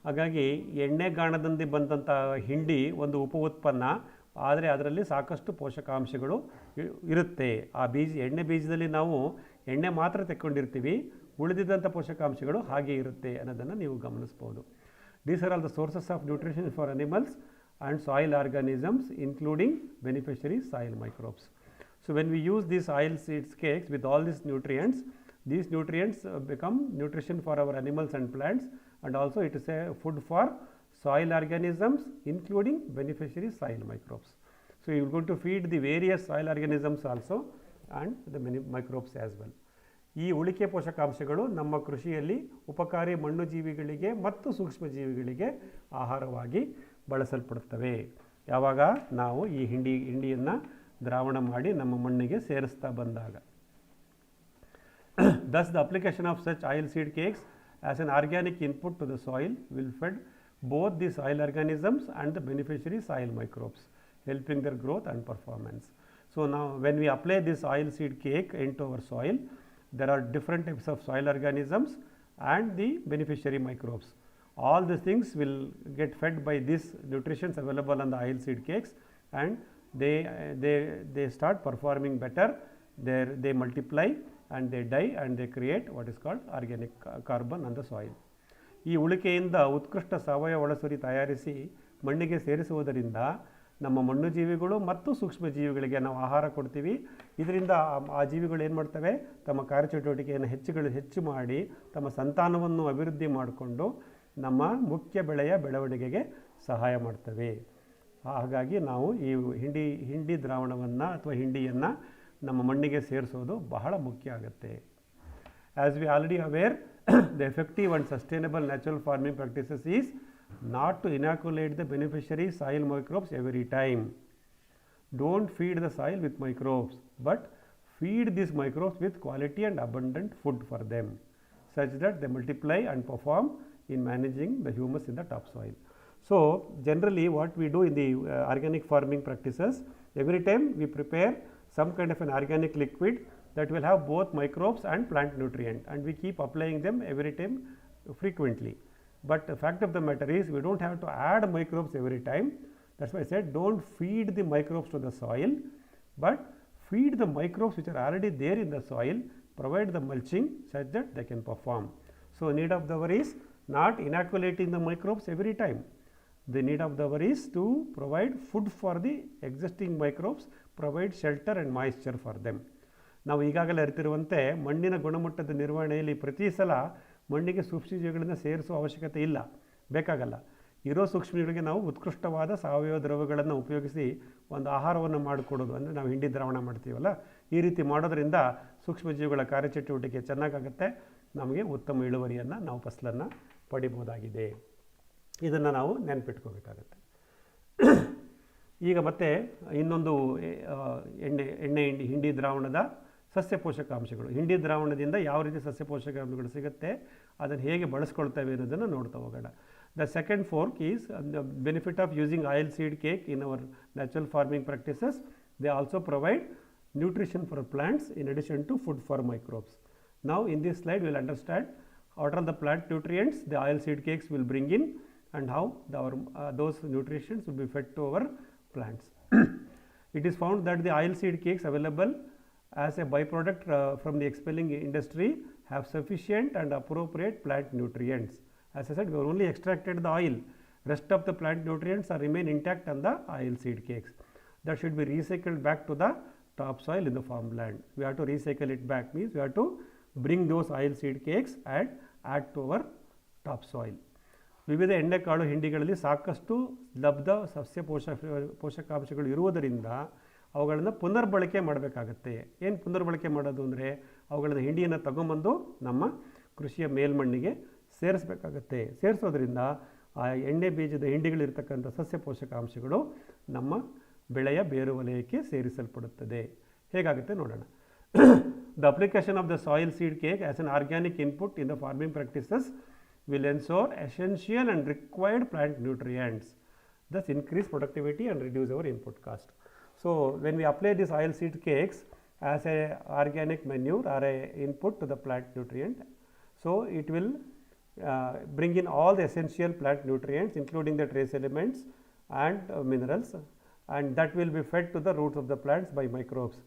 Speaker 1: ಹಾಗಾಗಿ ಎಣ್ಣೆಗಾಣದಿಂದ ಬಂದಂಥ ಹಿಂಡಿ ಒಂದು ಉಪ ಉತ್ಪನ್ನ, ಆದರೆ ಅದರಲ್ಲಿ ಸಾಕಷ್ಟು ಪೋಷಕಾಂಶಗಳು ಇರುತ್ತೆ. ಆ ಎಣ್ಣೆ ಬೀಜದಲ್ಲಿ ನಾವು ಎಣ್ಣೆ ಮಾತ್ರ ತೆಕ್ಕೊಂಡಿರ್ತೀವಿ, ಉಳಿದಿದ್ದಂಥ ಪೋಷಕಾಂಶಗಳು ಹಾಗೆ ಇರುತ್ತೆ ಅನ್ನೋದನ್ನು ನೀವು ಗಮನಿಸ್ಬೋದು. These are all the sources of nutrition for animals and soil organisms including beneficiary soil microbes. So when we use these oil seeds cakes with all these nutrients become nutrition for our animals and plants, and also it is a food for soil organisms including beneficiary soil microbes. So you are going to feed the various soil organisms also and the microbes as well. ಈ ಉಳಿಕೆ ಪೋಷಕಾಂಶಗಳು ನಮ್ಮ ಕೃಷಿಯಲ್ಲಿ ಉಪಕಾರಿ ಮಣ್ಣು ಜೀವಿಗಳಿಗೆ ಮತ್ತು ಸೂಕ್ಷ್ಮ ಜೀವಿಗಳಿಗೆ ಆಹಾರವಾಗಿ ಬಳಸಲ್ಪಡುತ್ತವೆ. ಯಾವಾಗ ನಾವು ಈ ಹಿಂಡಿಯನ್ನು ದ್ರಾವಣ ಮಾಡಿ ನಮ್ಮ ಮಣ್ಣಿಗೆ ಸೇರಿಸ್ತಾ ಬಂದಾಗ. Thus, the application of such oil seed cakes as an organic input to the soil will feed both the soil organisms and the beneficiary soil microbes, helping their growth and performance. So, now when we apply this oil seed cake into our soil, there are different types of soil organisms and the beneficiary microbes. All these things will get fed by these nutritions available on the oil seed cakes, and they start performing better. They multiply and they die and they create what is called organic carbon on the soil. ಈ ಉಳಿಕೆಯಿಂದ ಉತ್ಕೃಷ್ಟ ಸಾವಯವ ಒಳಸುರಿ ತಯಾರಿಸಿ ಮಣ್ಣಿಗೆ ಸೇರಿಸುವುದರಿಂದ ನಮ್ಮ ಮಣ್ಣು ಜೀವಿಗಳು ಮತ್ತು ಸೂಕ್ಷ್ಮ ಜೀವಿಗಳಿಗೆ ನಾವು ಆಹಾರ ಕೊಡ್ತೀವಿ. ಇದರಿಂದ ಆ ಜೀವಿಗಳು ಏನು ಮಾಡ್ತವೆ, ತಮ್ಮ ಕಾರ್ಯಚಟುವಟಿಕೆಯನ್ನು ಹೆಚ್ಚು ಮಾಡಿ ತಮ್ಮ ಸಂತಾನವನ್ನು ಅಭಿವೃದ್ಧಿ ಮಾಡಿಕೊಂಡು ನಮ್ಮ ಮುಖ್ಯ ಬೆಳೆಯ ಬೆಳವಣಿಗೆಗೆ ಸಹಾಯ ಮಾಡ್ತವೆ. ಹಾಗಾಗಿ ನಾವು ಈ ಹಿಂಡಿ ದ್ರಾವಣವನ್ನು ಅಥವಾ ಹಿಂಡಿಯನ್ನು ನಮ್ಮ ಮಣ್ಣಿಗೆ ಸೇರಿಸೋದು ಬಹಳ ಮುಖ್ಯ ಆಗುತ್ತೆ. As we already aware, the effective and sustainable natural farming practices is not to inoculate the beneficiary soil microbes every time. Don't feed the soil with microbes, but feed these microbes with quality and abundant food for them, such that they multiply and perform in managing the humus in the topsoil. So, generally what we do in the organic farming practices, every time we prepare some kind of an organic liquid that will have both microbes and plant nutrient, and we keep applying them every time frequently. But the fact of the matter is, we don't have to add microbes every time. That's why I said don't feed the microbes to the soil, but feed the microbes which are already there in the soil, provide the mulching such that they can perform. So, need of the hour is not inoculating the microbes every time. The need of the hour is to provide food for the existing microbes, provide shelter and moisture for them. ನಾವು ಈಗಾಗಲೇ ಅರಿತಿರುವಂತೆ ಮಣ್ಣಿನ ಗುಣಮಟ್ಟದ ನಿರ್ವಹಣೆಯಲ್ಲಿ ಪ್ರತಿ ಸಲ ಮಣ್ಣಿಗೆ ಸೂಕ್ಷ್ಮಜೀವಿಗಳನ್ನು ಸೇರಿಸುವ ಅವಶ್ಯಕತೆ ಇಲ್ಲ, ಬೇಕಾಗಲ್ಲ. ಇರೋ ಸೂಕ್ಷ್ಮಜೀವಿಗಳಿಗೆ ನಾವು ಉತ್ಕೃಷ್ಟವಾದ ಸಾವಯವ ದ್ರವಗಳನ್ನು ಉಪಯೋಗಿಸಿ ಒಂದು ಆಹಾರವನ್ನು ಮಾಡಿಕೊಡೋದು, ಅಂದರೆ ನಾವು ಹಿಂಡಿ ದ್ರಾವಣ ಮಾಡ್ತೀವಲ್ಲ, ಈ ರೀತಿ ಮಾಡೋದ್ರಿಂದ ಸೂಕ್ಷ್ಮಜೀವಿಗಳ ಕಾರ್ಯಚಟುವಟಿಕೆ ಚೆನ್ನಾಗಾಗುತ್ತೆ, ನಮಗೆ ಉತ್ತಮ ಇಳುವರಿಯನ್ನು ನಾವು ಫಸಲನ್ನು ಪಡಿಬೋದಾಗಿದೆ. ಇದನ್ನು ನಾವು ನೆನಪಿಟ್ಕೋಬೇಕಾಗತ್ತೆ. ಈಗ ಮತ್ತೆ ಇನ್ನೊಂದು ಹಿಂಡಿ ದ್ರಾವಣದ ಸಸ್ಯ ಪೋಷಕಾಂಶಗಳು, ಹಿಂಡಿ ದ್ರಾವಣದಿಂದ ಯಾವ ರೀತಿ ಸಸ್ಯ ಪೋಷಕಾಂಶಗಳು ಸಿಗುತ್ತೆ, ಅದನ್ನು ಹೇಗೆ ಬಳಸ್ಕೊಳ್ತೇವೆ ಅನ್ನೋದನ್ನು ನೋಡ್ತಾ ಹೋಗೋಣ. The second fork is the benefit of using oil seed cake in our natural farming practices. They also provide nutrition for plants in addition to food for microbes. Now in this slide we will understand what are the plant nutrients the oil seed cakes will bring in and how those nutrients will be fed to our plants. It is found that the oil seed cakes available as a byproduct from the expelling industry have sufficient and appropriate plant nutrients. As I said, we have only extracted the oil, rest of the plant nutrients are remain intact on the oil seed cakes. That should be recycled back to the topsoil in the farmland. We have to recycle it back, means we have to bring those oil seed cakes and add to our topsoil. ವಿವಿಧ ಎಣ್ಣೆಕಾಳು ಹಿಂಡಿಗಳಲ್ಲಿ ಸಾಕಷ್ಟು ಲಬ್ಧ ಸಸ್ಯ ಪೋಷಕಾಂಶಗಳು ಇರುವುದರಿಂದ ಅವುಗಳನ್ನು ಪುನರ್ಬಳಕೆ ಮಾಡಬೇಕಾಗತ್ತೆ. ಏನು ಪುನರ್ಬಳಕೆ ಮಾಡೋದು ಅಂದರೆ, ಅವುಗಳನ್ನು ಹಿಂಡಿಯನ್ನು ತಗೊಂಬಂದು ನಮ್ಮ ಕೃಷಿಯ ಮೇಲ್ಮಣ್ಣಿಗೆ ಸೇರಿಸಬೇಕಾಗತ್ತೆ. ಸೇರಿಸೋದ್ರಿಂದ ಆ ಎಣ್ಣೆ ಬೀಜದ ಹಿಂಡಿಗಳಿರ್ತಕ್ಕಂಥ ಸಸ್ಯ ಪೋಷಕಾಂಶಗಳು ನಮ್ಮ ಬೆಳೆಯ ಬೇರು ವಲಯಕ್ಕೆ ಸೇರಿಸಲ್ಪಡುತ್ತದೆ. ಹೇಗಾಗುತ್ತೆ ನೋಡೋಣ. The application of the soil seed cake as an organic input in the farming practices will ensure essential and required plant nutrients, thus increase productivity and reduce our input cost. So, when we apply these oil seed cakes as a organic manure or a input to the plant nutrient, so it will bring in all the essential plant nutrients including the trace elements and minerals, and that will be fed to the roots of the plants by microbes.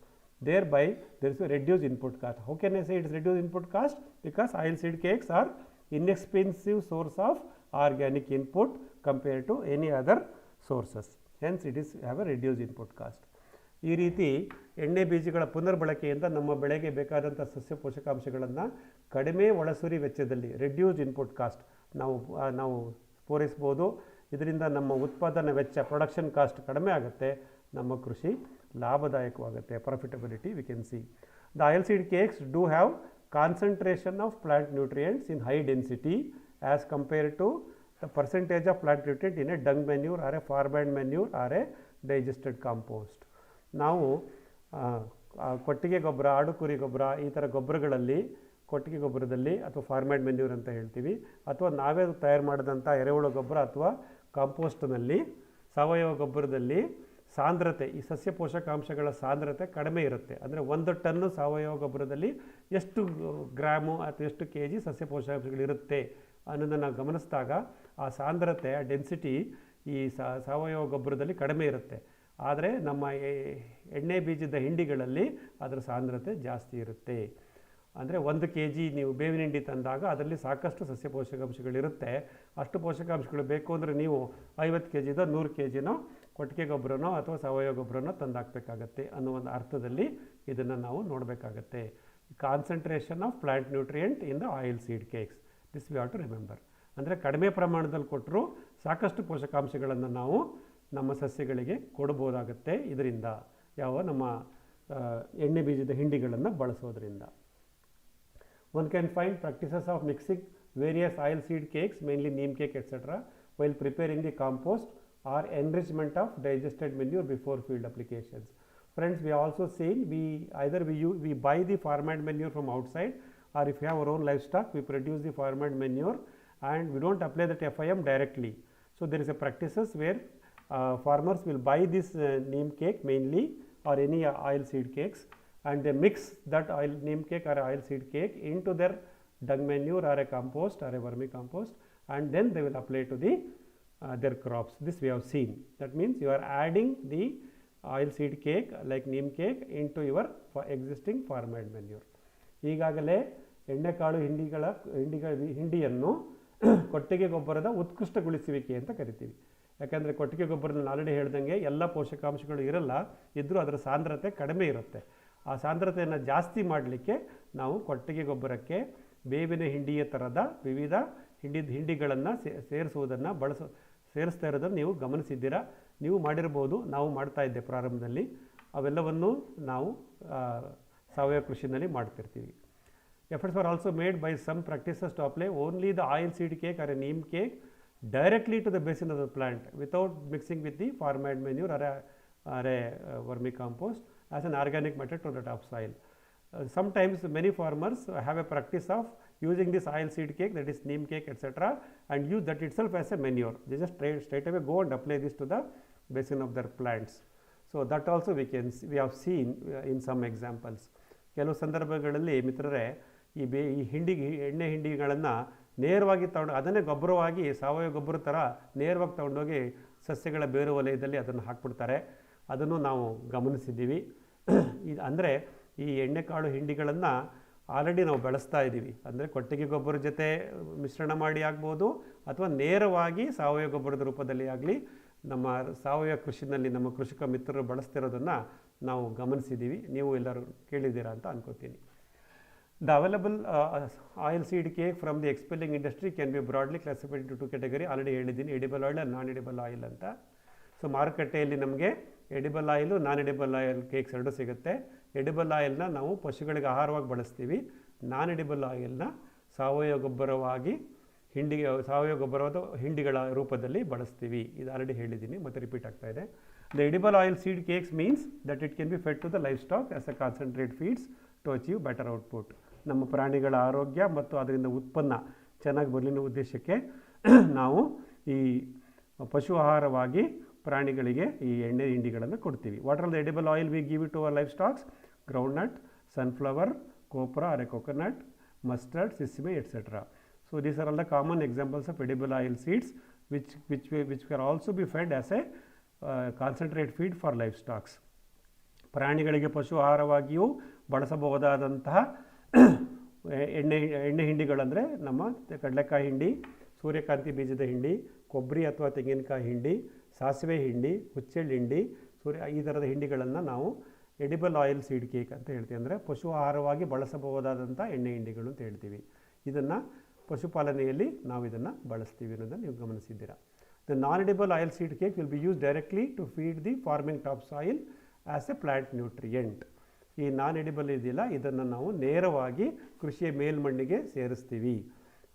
Speaker 1: Thereby there is a reduced input cost. How can I say it is reduced input cost? Because oil seed cakes are inexpensive source of organic input compared to any other sources. Hence it is have a reduced input cost. ಈ ರೀತಿ ಎಣ್ಣೆ ಬೀಜಗಳ ಪುನರ್ಬಳಕೆಯಿಂದ ನಮ್ಮ ಬೆಳೆಗೆ ಬೇಕಾದಂಥ ಸಸ್ಯ ಪೋಷಕಾಂಶಗಳನ್ನು ಕಡಿಮೆ ಒಳಸುರಿ ವೆಚ್ಚದಲ್ಲಿ ರೆಡ್ಯೂಸ್ಡ್ ಇನ್ಪುಟ್ ಕಾಸ್ಟ್ ನಾವು ಪೂರೈಸ್ಬೋದು. ಇದರಿಂದ ನಮ್ಮ ಉತ್ಪಾದನಾ ವೆಚ್ಚ ಪ್ರೊಡಕ್ಷನ್ ಕಾಸ್ಟ್ ಕಡಿಮೆ ಆಗುತ್ತೆ, ನಮ್ಮ ಕೃಷಿ ಲಾಭದಾಯಕವಾಗುತ್ತೆ. Profitability we can see. The oil seed cakes do have concentration of plant nutrients in high density as compare to the percentage of plant nutrient in a dung manure or a farmyard manure or a digested compost. ನಾವು ಕೊಟ್ಟಿಗೆ ಗೊಬ್ಬರ, ಆಡು ಕುರಿ ಗೊಬ್ಬರ, ಈ ಥರ ಗೊಬ್ಬರಗಳಲ್ಲಿ ಕೊಟ್ಟಿಗೆ ಗೊಬ್ಬರದಲ್ಲಿ ಅಥವಾ ಫಾರ್ಮ್ಯಾಡ್ ಮೆನ್ಯೂರ್ ಅಂತ ಹೇಳ್ತೀವಿ, ಅಥವಾ ನಾವೇ ತಯಾರು ಮಾಡಿದಂಥ ಎರೆಹುಳು ಗೊಬ್ಬರ ಅಥವಾ ಕಾಂಪೋಸ್ಟ್ನಲ್ಲಿ ಸಾವಯವ ಗೊಬ್ಬರದಲ್ಲಿ ಸಾಂದ್ರತೆ, ಈ ಸಸ್ಯ ಪೋಷಕಾಂಶಗಳ ಸಾಂದ್ರತೆ ಕಡಿಮೆ ಇರುತ್ತೆ. ಅಂದರೆ 1 ಟನ್ನು ಸಾವಯವ ಗೊಬ್ಬರದಲ್ಲಿ ಎಷ್ಟು ಗ್ರಾಮು ಅಥವಾ ಎಷ್ಟು ಕೆ ಜಿ ಸಸ್ಯ ಪೋಷಕಾಂಶಗಳಿರುತ್ತೆ ಅನ್ನೋದನ್ನು ನಾವು ಗಮನಿಸಿದಾಗ ಆ ಸಾಂದ್ರತೆ, ಆ ಡೆನ್ಸಿಟಿ ಈ ಸಾವಯವ ಗೊಬ್ಬರದಲ್ಲಿ ಕಡಿಮೆ ಇರುತ್ತೆ. ಆದರೆ ನಮ್ಮ ಎಣ್ಣೆ ಬೀಜದ ಹಿಂಡಿಗಳಲ್ಲಿ ಅದರ ಸಾಂದ್ರತೆ ಜಾಸ್ತಿ ಇರುತ್ತೆ. ಅಂದರೆ 1 ಕೆ ಜಿ ನೀವು ಬೇವಿನ ಹಿಂಡಿ ತಂದಾಗ ಅದರಲ್ಲಿ ಸಾಕಷ್ಟು ಸಸ್ಯ ಪೋಷಕಾಂಶಗಳಿರುತ್ತೆ. ಅಷ್ಟು ಪೋಷಕಾಂಶಗಳು ಬೇಕು ಅಂದರೆ ನೀವು 50 ಕೆ ಜಿದೋ 100 ಕೆ ಜಿನೋ ಕೊಟ್ಟಿಗೆ ಗೊಬ್ಬರನೋ ಅಥವಾ ಸಾವಯವ ಗೊಬ್ಬರನೋ ತಂದಾಕಬೇಕಾಗತ್ತೆ ಅನ್ನೋ ಒಂದು ಅರ್ಥದಲ್ಲಿ ಇದನ್ನು ನಾವು ನೋಡಬೇಕಾಗತ್ತೆ. Concentration of plant nutrient in the oil seed cakes, this we have to remember. ಅಂದರೆ ಕಡಿಮೆ ಪ್ರಮಾಣದಲ್ಲಿ ಕೊಟ್ಟರೂ ಸಾಕಷ್ಟು ಪೋಷಕಾಂಶಗಳನ್ನು ನಾವು ನಮ್ಮ ಸಸ್ಯಗಳಿಗೆ ಕೊಡ್ಬೋದಾಗತ್ತೆ ಇದರಿಂದ, ನಮ್ಮ ಎಣ್ಣೆ ಬೀಜದ ಹಿಂಡಿಗಳನ್ನು ಬಳಸೋದ್ರಿಂದ. One can find practices of mixing various oil seed cakes, mainly neem cake etc., while preparing the compost or enrichment of digested manure before field applications. Friends, we have also seen we buy the farmed manure from outside, or if we have our own livestock, we produce the farmed manure and we don't apply that FIM directly. So there is a practices where farmers will buy this neem cake mainly, or any oil seed cakes, and they mix that neem cake or oil seed cake into their dung manure or a compost or a vermicompost, and then they will apply to their crops. This we have seen. That means you are adding the oil seed cake like neem cake into your existing farmed manure. ಈಗಾಗಲೇ ಎಣ್ಣೆಕಾಳು ಹಿಂಡಿಯನ್ನು ಕೊಟ್ಟಿಗೆ ಗೊಬ್ಬರದ ಉತ್ಕೃಷ್ಟಗೊಳಿಸುವಿಕೆ ಅಂತ ಕರಿತೀವಿ. ಯಾಕಂದರೆ ಕೊಟ್ಟಿಗೆ ಗೊಬ್ಬರದಲ್ಲಿ already ಹೇಳ್ದಂಗೆ ಎಲ್ಲ ಪೋಷಕಾಂಶಗಳು ಇರಲ್ಲ, ಇದ್ದರೂ ಅದರ ಸಾಂದ್ರತೆ ಕಡಿಮೆ ಇರುತ್ತೆ. ಆ ಸಾಂದ್ರತೆಯನ್ನು ಜಾಸ್ತಿ ಮಾಡಲಿಕ್ಕೆ ನಾವು ಕೊಟ್ಟಿಗೆ ಗೊಬ್ಬರಕ್ಕೆ ಬೇವಿನ ಹಿಂಡಿಯ ಥರದ ವಿವಿಧ ಹಿಂಡಿಗಳನ್ನು ಸೇರಿಸ್ತಾ ಇರೋದನ್ನು ನೀವು ಗಮನಿಸಿದ್ದೀರಾ, ನೀವು ಮಾಡಿರ್ಬೋದು, ನಾವು ಮಾಡ್ತಾ ಇದ್ದೆ ಪ್ರಾರಂಭದಲ್ಲಿ. ಅವೆಲ್ಲವನ್ನು ನಾವು ಸಾವಯವ ಕೃಷಿನಲ್ಲಿ ಮಾಡ್ತಿರ್ತೀವಿ. Efforts were also made by some practices to apply only the oil seed cake or a neem cake directly to the basin of the plant without mixing with the farmed manure or a vermicompost as an organic matter to the topsoil. Sometimes many farmers have a practice of using this oil seed cake, that is neem cake etc., and use that itself as a manure. They just straight away go and apply this to the basin of their plants. So that also we have seen in some examples. ಕೆಲವು ಸಂದರ್ಭಗಳಲ್ಲಿ ಮಿತ್ರರೇ ಈ ಎಣ್ಣೆ ಹಿಂಡಿಗಳನ್ನು ನೇರವಾಗಿ ಅದನ್ನೇ ಗೊಬ್ಬರವಾಗಿ ಸಾವಯವ ಗೊಬ್ಬರ ಥರ ನೇರವಾಗಿ ತಗೊಂಡೋಗಿ ಸಸ್ಯಗಳ ಬೇರು ವಲಯದಲ್ಲಿ ಅದನ್ನು ಹಾಕ್ಬಿಡ್ತಾರೆ. ಅದನ್ನು ನಾವು ಗಮನಿಸಿದ್ದೀವಿ. ಅಂದರೆ ಈ ಎಣ್ಣೆಕಾಳು ಹಿಂಡಿಗಳನ್ನು ಆಲ್ರೆಡಿ ನಾವು ಬೆಳೆಸ್ತಾ ಇದ್ದೀವಿ. ಅಂದರೆ ಕೊಟ್ಟಿಗೆ ಗೊಬ್ಬರ ಜೊತೆ ಮಿಶ್ರಣ ಮಾಡಿ ಆಗ್ಬೋದು, ಅಥವಾ ನೇರವಾಗಿ ಸಾವಯವ ಗೊಬ್ಬರದ ರೂಪದಲ್ಲಿ ಆಗಲಿ ನಮ್ಮ ಸಾವಯವ ಕೃಷಿನಲ್ಲಿ ನಮ್ಮ ಕೃಷಿಕ ಮಿತ್ರರು ಬಳಸ್ತಿರೋದನ್ನು ನಾವು ಗಮನಿಸಿದ್ದೀವಿ. ನೀವು ಎಲ್ಲರೂ ಕೇಳಿದ್ದೀರಾ ಅಂತ ಅನ್ಕೋತೀನಿ. The available oil seed cake from the expelling industry can be broadly classified into 2 categories. Already ಹೇಳಿದ್ದೀನಿ, edible oil and non edible oil ಅಂತ. ಸೊ ಮಾರುಕಟ್ಟೆಯಲ್ಲಿ ನಮಗೆ ಎಡಿಬಲ್ ಆಯಿಲು, ನಾನ್ ಎಡಿಬಲ್ ಆಯಿಲ್ ಕೇಕ್ಸ್ ಎರಡೂ ಸಿಗುತ್ತೆ. ಎಡಿಬಲ್ ಆಯಿಲ್ನ ನಾವು ಪಶುಗಳಿಗೆ ಆಹಾರವಾಗಿ ಬಳಸ್ತೀವಿ. ನಾನ್ ಎಡಿಬಲ್ ಆಯಿಲ್ನ ಸಾವಯವ ಗೊಬ್ಬರವಾಗಿ ಸಾವಯವ ಗೊಬ್ಬರದ ಹಿಂಡಿಗಳ ರೂಪದಲ್ಲಿ ಬಳಸ್ತೀವಿ. ಇದು ಆಲ್ರೆಡಿ ಹೇಳಿದ್ದೀನಿ, ಮತ್ತೆ ರಿಪೀಟ್ ಆಗ್ತಾ ಇದೆ. The edible oil seed cakes means that it can be fed to the livestock as a concentrate feeds to achieve better output. ನಮ್ಮ ಪ್ರಾಣಿಗಳ ಆರೋಗ್ಯ ಮತ್ತು ಅದರಿಂದ ಉತ್ಪನ್ನ ಚೆನ್ನಾಗಿ ಬರಲಿನ ಉದ್ದೇಶಕ್ಕೆ ನಾವು ಈ ಪಶು ಆಹಾರವಾಗಿ ಪ್ರಾಣಿಗಳಿಗೆ ಈ ಎಣ್ಣೆ ಹಿಂಡಿಗಳನ್ನು ಕೊಡ್ತೀವಿ. What are the edible oil we give it to our livestocks? Groundnut, sunflower, copra or a coconut, mustard, sesame etcetera. So these are all the common examples of edible oil seeds which can also be fed as a concentrate feed for livestock. ಪ್ರಾಣಿಗಳಿಗೆ ಪಶು ಆಹಾರವಾಗಿಯೂ ಬಳಸಬಹುದಾದಂತಹ ಎಣ್ಣೆ ಹಿಂಡಿಗಳಂದರೆ ನಮ್ಮ ಕಡಲೆಕಾಯಿ ಹಿಂಡಿ, ಸೂರ್ಯಕಾಂತಿ ಬೀಜದ ಹಿಂಡಿ, ಕೊಬ್ಬರಿ ಅಥವಾ ತೆಂಗಿನಕಾಯಿ ಹಿಂಡಿ, ಸಾಸಿವೆ ಹಿಂಡಿ, ಹುಚ್ಚೆಳ್ಳು ಹಿಂಡಿ, ಈ ಥರದ ಹಿಂಡಿಗಳನ್ನು ನಾವು ಎಡಿಬಲ್ ಆಯಿಲ್ ಸೀಡ್ ಕೇಕ್ ಅಂತ ಹೇಳ್ತೀವಿ. ಅಂದರೆ ಪಶು ಆಹಾರವಾಗಿ ಬಳಸಬಹುದಾದಂಥ ಎಣ್ಣೆ ಹಿಂಡಿಗಳು ಅಂತ ಹೇಳ್ತೀವಿ. ಇದನ್ನು ಪಶುಪಾಲನೆಯಲ್ಲಿ ನಾವು ಇದನ್ನು ಬಳಸ್ತೀವಿ ಅನ್ನೋದನ್ನು ನೀವು ಗಮನಿಸಿದ್ದೀರಾ. The non-edible oil seed cake will be used directly to feed the farming topsoil as a plant nutrient. ಈ ನಾನ್ ಎಡಿಬಲ್ ಇದೆಯಲ್ಲ, ಇದನ್ನು ನಾವು ನೇರವಾಗಿ ಕೃಷಿಯ ಮೇಲ್ಮಣ್ಣಿಗೆ ಸೇರಿಸ್ತೀವಿ.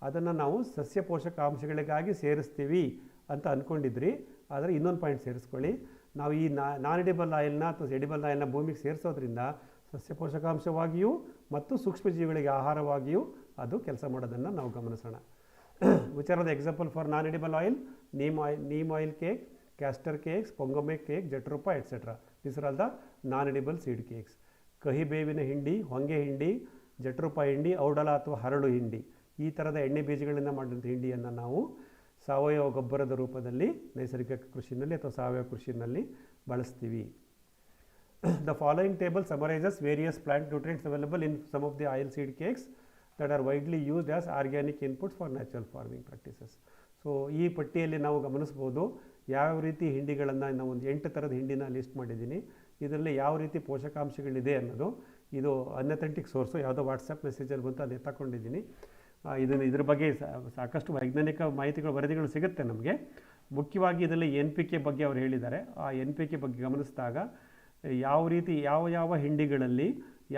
Speaker 1: ಅದನ್ನು ನಾವು ಸಸ್ಯ ಪೋಷಕಾಂಶಗಳಿಗಾಗಿ ಸೇರಿಸ್ತೀವಿ ಅಂತ ಅಂದ್ಕೊಂಡಿದ್ರಿ. ಆದರೆ ಇನ್ನೊಂದು ಪಾಯಿಂಟ್ ಸೇರಿಸ್ಕೊಳ್ಳಿ, ನಾವು ಈ ನಾನ್ ಎಡಿಬಲ್ ಆಯಿಲ್ನ ಅಥವಾ ಎಡಿಬಲ್ ಆಯಿಲ್ನ ಭೂಮಿಗೆ ಸೇರಿಸೋದ್ರಿಂದ ಸಸ್ಯ ಪೋಷಕಾಂಶವಾಗಿಯೂ ಮತ್ತು ಸೂಕ್ಷ್ಮಜೀವಿಗಳಿಗೆ ಆಹಾರವಾಗಿಯೂ ಅದು ಕೆಲಸ ಮಾಡೋದನ್ನು ನಾವು ಗಮನಿಸೋಣ. Which are the example for non edible oil? Neem oil cake, castor cakes, pongamia cake, jatropha etcetera. These are all the non edible seed cakes. ಕಹಿ ಬೇವಿನ ಹಿಂಡಿ, ಹೊಂಗೆ ಹಿಂಡಿ, ಜಟ್ರೂಪ ಹಿಂಡಿ, ಔಡಲ ಅಥವಾ ಹರಳು ಹಿಂಡಿ, ಈ ಥರದ ಎಣ್ಣೆ ಬೀಜಗಳಿಂದ ಮಾಡಿದಂಥ ಹಿಂಡಿಯನ್ನು ನಾವು ಸಾವಯವ ಗೊಬ್ಬರದ ರೂಪದಲ್ಲಿ ನೈಸರ್ಗಿಕ ಕೃಷಿನಲ್ಲಿ ಅಥವಾ ಸಾವಯವ ಕೃಷಿನಲ್ಲಿ ಬಳಸ್ತೀವಿ. The following table summarizes various plant nutrients available in some of the oil seed cakes that are widely used as organic inputs for natural farming practices. So ಈ ಪಟ್ಟಿಯಲ್ಲಿ ನಾವು ಗಮನಿಸ್ಬೋದು ಯಾವ ರೀತಿ ಹಿಂಡಿಗಳನ್ನು ನಾವು ಒಂದು 8 ಥರದ ಹಿಂಡಿನ ಲಿಸ್ಟ್ ಮಾಡಿದ್ದೀನಿ. ಇದರಲ್ಲಿ ಯಾವ ರೀತಿ ಪೋಷಕಾಂಶಗಳಿದೆ ಅನ್ನೋದು ಇದು ಅನ್ಅಥೆಂಟಿಕ್ ಸೋರ್ಸು, ಯಾವುದೋ ವಾಟ್ಸಪ್ ಮೆಸೇಜಲ್ಲಿ ಬಂತು ಅದನ್ನು ತಗೊಂಡಿದ್ದೀನಿ. ಇದ್ರ ಬಗ್ಗೆ ಸಾಕಷ್ಟು ವೈಜ್ಞಾನಿಕ ಮಾಹಿತಿಗಳು ವರದಿಗಳು ಸಿಗುತ್ತೆ ನಮಗೆ. ಮುಖ್ಯವಾಗಿ ಇದರಲ್ಲಿ NPK ಬಗ್ಗೆ ಅವರು ಹೇಳಿದ್ದಾರೆ. ಆ NPK ಬಗ್ಗೆ ಗಮನಿಸಿದಾಗ ಯಾವ ರೀತಿ ಯಾವ ಹಿಂಡಿಗಳಲ್ಲಿ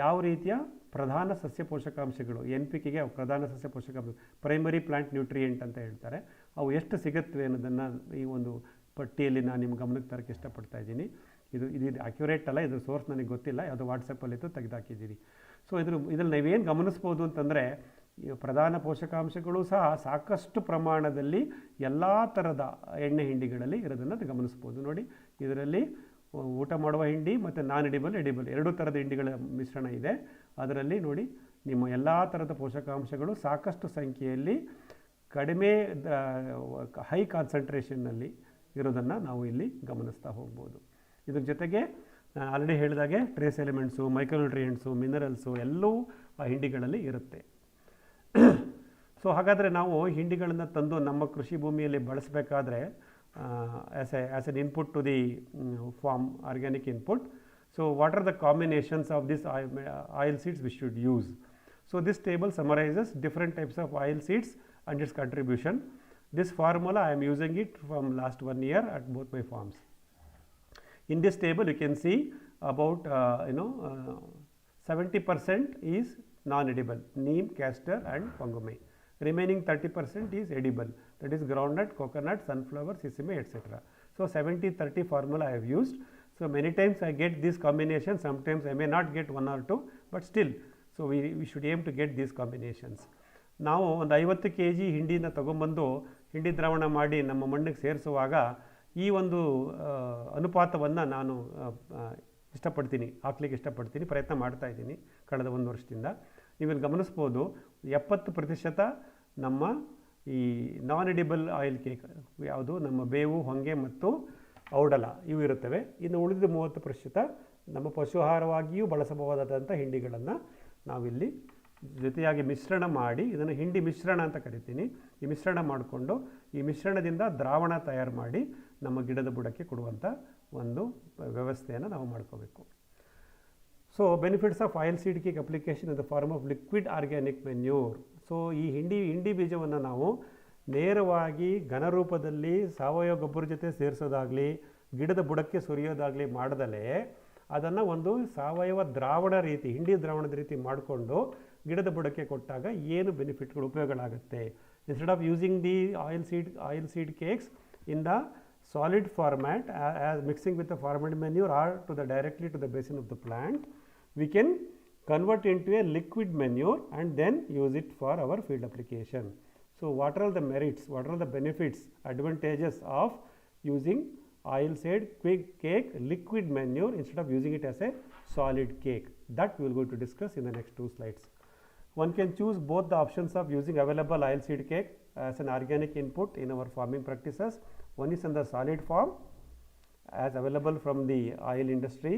Speaker 1: ಯಾವ ರೀತಿಯ ಪ್ರಧಾನ ಸಸ್ಯ ಪೋಷಕಾಂಶಗಳು NPKಗೆ ಪ್ರಧಾನ ಸಸ್ಯ ಪೋಷಕಾಂಶ ಪ್ರೈಮರಿ ಪ್ಲಾಂಟ್ ನ್ಯೂಟ್ರಿಯೆಂಟ್ ಅಂತ ಹೇಳ್ತಾರೆ, ಅವು ಎಷ್ಟು ಸಿಗುತ್ತವೆ ಅನ್ನೋದನ್ನು ಈ ಒಂದು ಪಟ್ಟಿಯಲ್ಲಿ ನಾನು ನಿಮ್ಮ ಗಮನಕ್ಕೆ ತರಕ್ಕೆ ಇಷ್ಟಪಡ್ತಾ ಇದ್ದೀನಿ. ಇದು ಅಕ್ಯುರೇಟ್ ಅಲ್ಲ, ಇದ್ರ ಸೋರ್ಸ್ ನನಗೆ ಗೊತ್ತಿಲ್ಲ, ಯಾವುದೋ ವಾಟ್ಸಪ್ಪಲ್ಲಿತ್ತು ತೆಗೆದುಹಾಕಿದ್ದೀರಿ. ಸೊ ಇದ್ರಲ್ಲಿ ನಾವೇನು ಗಮನಿಸ್ಬೋದು ಅಂತಂದರೆ ಪ್ರಧಾನ ಪೋಷಕಾಂಶಗಳು ಸಹ ಸಾಕಷ್ಟು ಪ್ರಮಾಣದಲ್ಲಿ ಎಲ್ಲ ಥರದ ಎಣ್ಣೆ ಹಿಂಡಿಗಳಲ್ಲಿ ಇರೋದನ್ನು ಗಮನಿಸ್ಬೋದು. ನೋಡಿ, ಇದರಲ್ಲಿ ಊಟ ಮಾಡುವ ಹಿಂಡಿ ಮತ್ತು ನಾನ್ ಎಡಿಬಲ್ ಎರಡೂ ಥರದ ಹಿಂಡಿಗಳ ಮಿಶ್ರಣ ಇದೆ. ಅದರಲ್ಲಿ ನೋಡಿ ನಿಮ್ಮ ಎಲ್ಲ ಥರದ ಪೋಷಕಾಂಶಗಳು ಸಾಕಷ್ಟು ಸಂಖ್ಯೆಯಲ್ಲಿ ಕಡಿಮೆ ಹೈ ಕಾನ್ಸಂಟ್ರೇಷನ್ನಲ್ಲಿ ಇರೋದನ್ನು ನಾವು ಇಲ್ಲಿ ಗಮನಿಸ್ತಾ ಹೋಗ್ಬೋದು. ಇದ್ರ ಜೊತೆಗೆ ನಾನು ಆಲ್ರೆಡಿ ಹೇಳಿದಾಗೆ ಟ್ರೇಸ್ ಎಲಿಮೆಂಟ್ಸು, ಮೈಕ್ರೋನ್ಯೂಟ್ರಿಯೆಂಟ್ಸು, ಮಿನರಲ್ಸು ಎಲ್ಲವೂ ಆ ಹಿಂಡಿಗಳಲ್ಲಿ ಇರುತ್ತೆ. ಸೊ ಹಾಗಾದರೆ ನಾವು ಹಿಂಡಿಗಳನ್ನು ತಂದು ನಮ್ಮ ಕೃಷಿ ಭೂಮಿಯಲ್ಲಿ ಬಳಸಬೇಕಾದ್ರೆ as an input to the farm, organic input. So what are the combinations of these oil seeds we should use? So this table summarizes different types of oil seeds and its contribution. This formula I am using it from last 1 year at both my farms. In this table you can see about 70% is non-edible, neem, castor and pongome. Remaining 30% is edible, that is groundnut, coconut, sunflower, sesame, etc. So 70-30 formula I have used. So many times I get this combination, sometimes I may not get 1 or 2, but still, so we should aim to get these combinations. ನಾವು ಒಂದು 50 kg ಹಿಂಡಿನ ತಗೊಂಬಂದು ಹಿಂಡಿ ದ್ರಾವಣ ಮಾಡಿ ನಮ್ಮ ಮಣ್ಣಿಗೆ ಸೇರಿಸುವಾಗ ಈ ಒಂದು ಅನುಪಾತವನ್ನು ನಾನು ಹಾಕ್ಲಿಕ್ಕೆ ಇಷ್ಟಪಡ್ತೀನಿ, ಪ್ರಯತ್ನ ಮಾಡ್ತಾ ಇದ್ದೀನಿ ಕಳೆದ 1 ವರ್ಷದಿಂದ. ನೀವಿಲ್ಲಿ ಗಮನಿಸ್ಬೋದು 70% ನಮ್ಮ ಈ ನಾನ್ ಎಡಿಬಲ್ ಆಯಿಲ್ ಕೇಕ್ ಯಾವುದು ನಮ್ಮ ಬೇವು, ಹೊಂಗೆ ಮತ್ತು ಔಡಲ ಇವು ಇರುತ್ತವೆ. ಇನ್ನು ಉಳಿದ 30% ನಮ್ಮ ಪಶುಹಾರವಾಗಿಯೂ ಬಳಸಬಹುದಾದಂಥ ಹಿಂಡಿಗಳನ್ನು ನಾವಿಲ್ಲಿ ಜೊತೆಯಾಗಿ ಮಿಶ್ರಣ ಮಾಡಿ, ಇದನ್ನು ಹಿಂಡಿ ಮಿಶ್ರಣ ಅಂತ ಕರಿತೀನಿ. ಈ ಮಿಶ್ರಣ ಮಾಡಿಕೊಂಡು ಈ ಮಿಶ್ರಣದಿಂದ ದ್ರಾವಣ ತಯಾರು ಮಾಡಿ ನಮ್ಮ ಗಿಡದ ಬುಡಕ್ಕೆ ಕೊಡುವಂಥ ಒಂದು ವ್ಯವಸ್ಥೆಯನ್ನು ನಾವು ಮಾಡ್ಕೋಬೇಕು. So benefits of oil seed cake application in the form of liquid organic manure. So ಈ ಹಿಂಡಿ ಬೀಜವನ್ನು ನಾವು ನೇರವಾಗಿ ಘನರೂಪದಲ್ಲಿ ಸಾವಯವ ಗೊಬ್ಬರ ಜೊತೆ ಸೇರಿಸೋದಾಗಲಿ ಗಿಡದ ಬುಡಕ್ಕೆ ಸುರಿಯೋದಾಗಲಿ ಮಾಡದಲೇ ಅದನ್ನು ಒಂದು ಸಾವಯವ ದ್ರಾವಣ ರೀತಿ, ಹಿಂಡಿ ದ್ರಾವಣದ ರೀತಿ ಮಾಡಿಕೊಂಡು ಗಿಡದ ಬುಡಕ್ಕೆ ಕೊಟ್ಟಾಗ ಏನು ಬೆನಿಫಿಟ್ಗಳು, ಉಪಯೋಗಗಳಾಗುತ್ತೆ. Instead of using the oil seed cakes in the solid format as mixing with the farmed manure or directly to the basin of the plant, we can convert into a liquid manure and then use it for our field application. So what are the merits, what are the benefits, advantages of using oil seed cake liquid manure instead of using it as a solid cake? That we will go to discuss in the next 2 slides. One can choose both the options of using available oil seed cake as an organic input in our farming practices. One is in the solid form as available from the oil industry,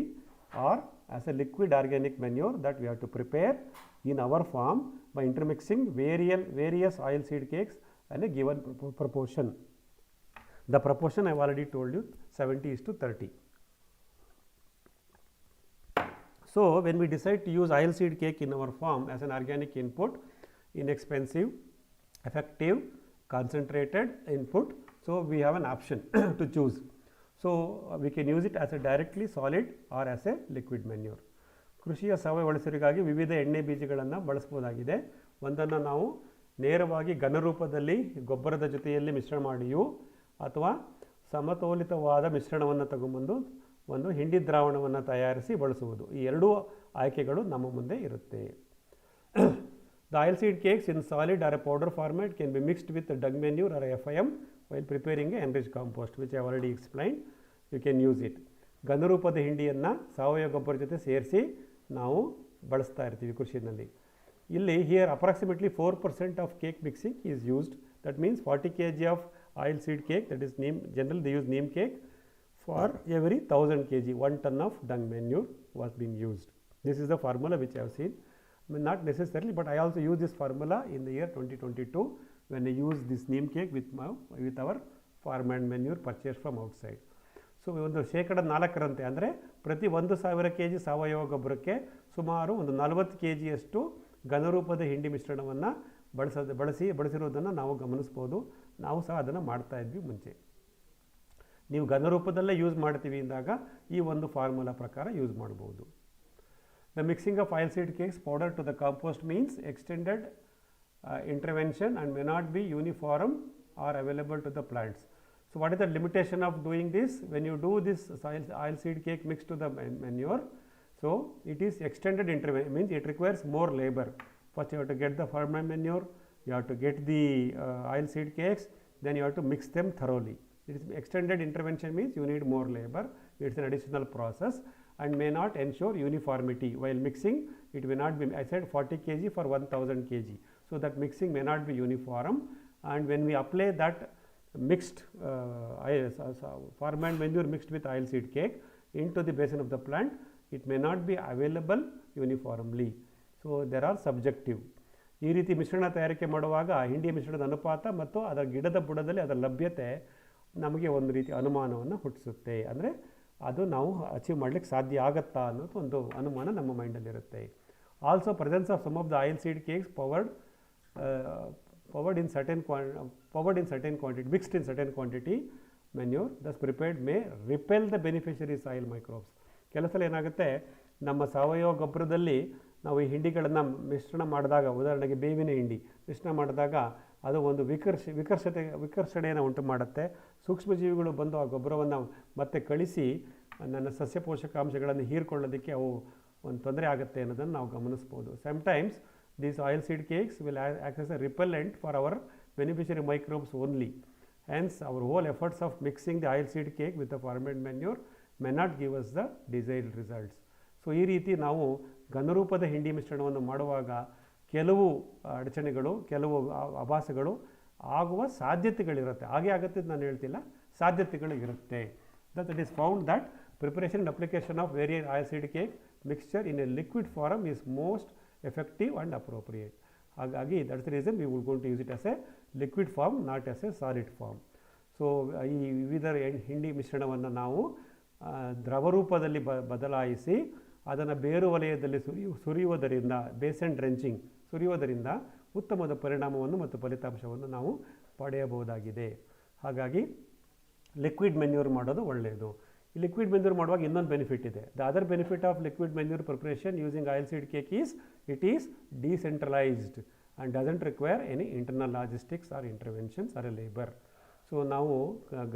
Speaker 1: or as a liquid organic manure that we have to prepare in our farm by intermixing various oil seed cakes and a given proportion. The proportion I have already told you, 70:30. So when we decide to use oil seed cake in our farm as an organic input, inexpensive, effective, concentrated input, so we have an option to choose. So we can use it as a directly solid or as a liquid manure. ಕೃಷಿಯ ಸಾವಯವ ಬಳಸರಿಗಾಗಿ ವಿವಿಧ ಎಣ್ಣೆ ಬೀಜಗಳನ್ನು ಬಳಸಬಹುದಾಗಿದೆ. ಒಂದನ್ನು ನಾವು ನೇರವಾಗಿ ಘನರೂಪದಲ್ಲಿ ಗೊಬ್ಬರದ ಜೊತೆಯಲ್ಲಿ ಮಿಶ್ರಣ ಮಾಡಿಯೂ ಅಥವಾ ಸಮತೋಲಿತವಾದ ಮಿಶ್ರಣವನ್ನು ತಗೊಂಬಂದು ಒಂದು ಹಿಂಡಿ ದ್ರಾವಣವನ್ನು ತಯಾರಿಸಿ ಬಳಸುವುದು. ಈ ಎರಡೂ ಆಯ್ಕೆಗಳು ನಮ್ಮ ಮುಂದೆ ಇರುತ್ತೆ. The oil seed cakes in solid or a powder format can be mixed with dung manure or FIM while preparing a enriched compost, which I have already explained. You can use it. ಘನರೂಪದ ಹಿಂಡಿಯನ್ನು ಸಾವಯವ ಗೊಬ್ಬರ ಜೊತೆ ಸೇರಿಸಿ ನಾವು ಬಳಸ್ತಾ ಇರ್ತೀವಿ ಕೃಷಿನಲ್ಲಿ. ಇಲ್ಲಿ here approximately 4% of cake mixing is used. That means 40 kg of oil seed cake, that is neem, general they use neem cake. For every 1000 kg, 1 ton of dung manure was being used. This is the formula which I have seen. I mean, not necessarily, but I also use this formula in the year 2022 when I use this neem cake with our farmland manure purchased from outside. So ಒಂದು 4% ಅಂದರೆ ಪ್ರತಿ 1000 kg ಸಾವಯವ ಗೊಬ್ಬರಕ್ಕೆ ಸುಮಾರು ಒಂದು 40 kgಯಷ್ಟು ಘನರೂಪದ ಹಿಂಡಿ ಮಿಶ್ರಣವನ್ನು ಬಳಸಿರೋದನ್ನು ನಾವು ಗಮನಿಸ್ಬೋದು. ನಾವು ಸಹ ಅದನ್ನು ಮಾಡ್ತಾ ಇದ್ವಿ ಮುಂಚೆ. ನೀವು ಘನರೂಪದಲ್ಲೇ ಯೂಸ್ ಮಾಡ್ತೀವಿ ಅಂದಾಗ ಈ ಒಂದು ಫಾರ್ಮುಲಾ ಪ್ರಕಾರ ಯೂಸ್ ಮಾಡ್ಬೋದು. The mixing of oil seed cakes powder to the compost means extended intervention and may not be uniform or available to the plants. So what is the limitation of doing this? When you do this oil seed cake mixed to the manure, so it is extended intervention, means it requires more labor. First you have to get the farmland manure, you have to get the oil seed cakes, then you have to mix them thoroughly. It is extended intervention means you need more labor. It's an additional process and may not ensure uniformity while mixing. It may not be, I said 40 kg for 1000 kg, so that mixing may not be uniform. And when we apply that mixed farmland manure mixed with oil seed cake into the basin of the plant, it may not be available uniformly. So there are subjective. ಈ ರೀತಿ ಮಿಶ್ರಣ ತಯಾರಿಕೆ ಮಾಡುವಾಗ ಹಿಂಡಿ ಮಿಶ್ರಣದ ಅನುಪಾತ ಮತ್ತು ಅದರ ಗಿಡದ ಬುಡದಲ್ಲಿ ಅದರ ಲಭ್ಯತೆ ನಮಗೆ ಒಂದು ರೀತಿ ಅನುಮಾನವನ್ನು ಹುಟ್ಟಿಸುತ್ತೆ. ಅಂದರೆ ಅದು ನಾವು ಅಚೀವ್ ಮಾಡಲಿಕ್ಕೆ ಸಾಧ್ಯ ಆಗುತ್ತಾ ಅನ್ನೋದು ಒಂದು ಅನುಮಾನ ನಮ್ಮ ಮೈಂಡಲ್ಲಿರುತ್ತೆ. Also presence of some of the oil seed cakes powdered in certain quantity, mixed in certain quantity manure thus prepared may repel the beneficiary soil microbes. ಕೆಲವು ಸಲ ಏನಾಗುತ್ತೆ, ನಮ್ಮ ಸಾವಯವ ಗೊಬ್ಬರದಲ್ಲಿ ನಾವು ಈ ಹಿಂಡಿಗಳನ್ನು ಮಿಶ್ರಣ ಮಾಡಿದಾಗ, ಉದಾಹರಣೆಗೆ ಬೇವಿನ ಹಿಂಡಿ ಮಿಶ್ರಣ ಮಾಡಿದಾಗ ಅದು ಒಂದು ವಿಕರ್ಷಣೆಯನ್ನು ಉಂಟು ಮಾಡುತ್ತೆ. ಸೂಕ್ಷ್ಮಜೀವಿಗಳು ಬಂದು ಆ ಗೊಬ್ಬರವನ್ನು ಮತ್ತೆ ಕಳಿಸಿ ನನ್ನ ಸಸ್ಯ ಪೋಷಕಾಂಶಗಳನ್ನು ಹೀರ್ಕೊಳ್ಳೋದಕ್ಕೆ ಅವು ಒಂದು ತೊಂದರೆ ಆಗುತ್ತೆ ಅನ್ನೋದನ್ನು ನಾವು ಗಮನಿಸ್ಬೋದು. Sometimes these oil seed cakes will act as a repellent for our beneficiary microbes only. Hence our whole efforts of mixing the oil seed cake with the farmland manure may not give us the desired results. So ಈ ರೀತಿ ನಾವು ಘನರೂಪದ ಹಿಂಡಿ ಮಿಶ್ರಣವನ್ನು ಮಾಡುವಾಗ ಕೆಲವು ಅಡಚಣೆಗಳು, ಕೆಲವು ಆಭಾಸಗಳು ಆಗುವ ಸಾಧ್ಯತೆಗಳಿರುತ್ತೆ. ಹಾಗೆ ಆಗುತ್ತೆ ಅಂತ ನಾನು ಹೇಳ್ತಿಲ್ಲ, ಸಾಧ್ಯತೆಗಳು ಇರುತ್ತೆ. That it is found that preparation and application of various oil seed cake mixture in a liquid form is most effective and appropriate. ಹಾಗಾಗಿ that's the reason we will going to use it as a liquid form, not as a solid form. So ಈ ವಿವಿಧ ಹಿಂಡಿ ಮಿಶ್ರಣವನ್ನು ನಾವು ದ್ರವ ರೂಪದಲ್ಲಿ ಬದಲಾಯಿಸಿ ಅದನ್ನು ಬೇರು ವಲಯದಲ್ಲಿ ಸುರಿಯುವುದರಿಂದ, ಬೇಸನ್ ಡ್ರೆಂಚಿಂಗ್ ಸುರಿಯುವುದರಿಂದ ಉತ್ತಮವಾದ ಪರಿಣಾಮವನ್ನು ಮತ್ತು ಫಲಿತಾಂಶವನ್ನು ನಾವು ಪಡೆಯಬಹುದಾಗಿದೆ. ಹಾಗಾಗಿ ಲಿಕ್ವಿಡ್ ಮೆನ್ಯೂರ್ ಮಾಡೋದು ಒಳ್ಳೆಯದು. ಈ ಲಿಕ್ವಿಡ್ ಮೆನ್ಯೂರ್ ಮಾಡುವಾಗ ಇನ್ನೊಂದು ಬೆನಿಫಿಟ್ ಇದೆ. The other benefit of liquid manure preparation using oil seed cake is it is decentralised and doesn't require any internal logistics or interventions or a labour. So ನಾವು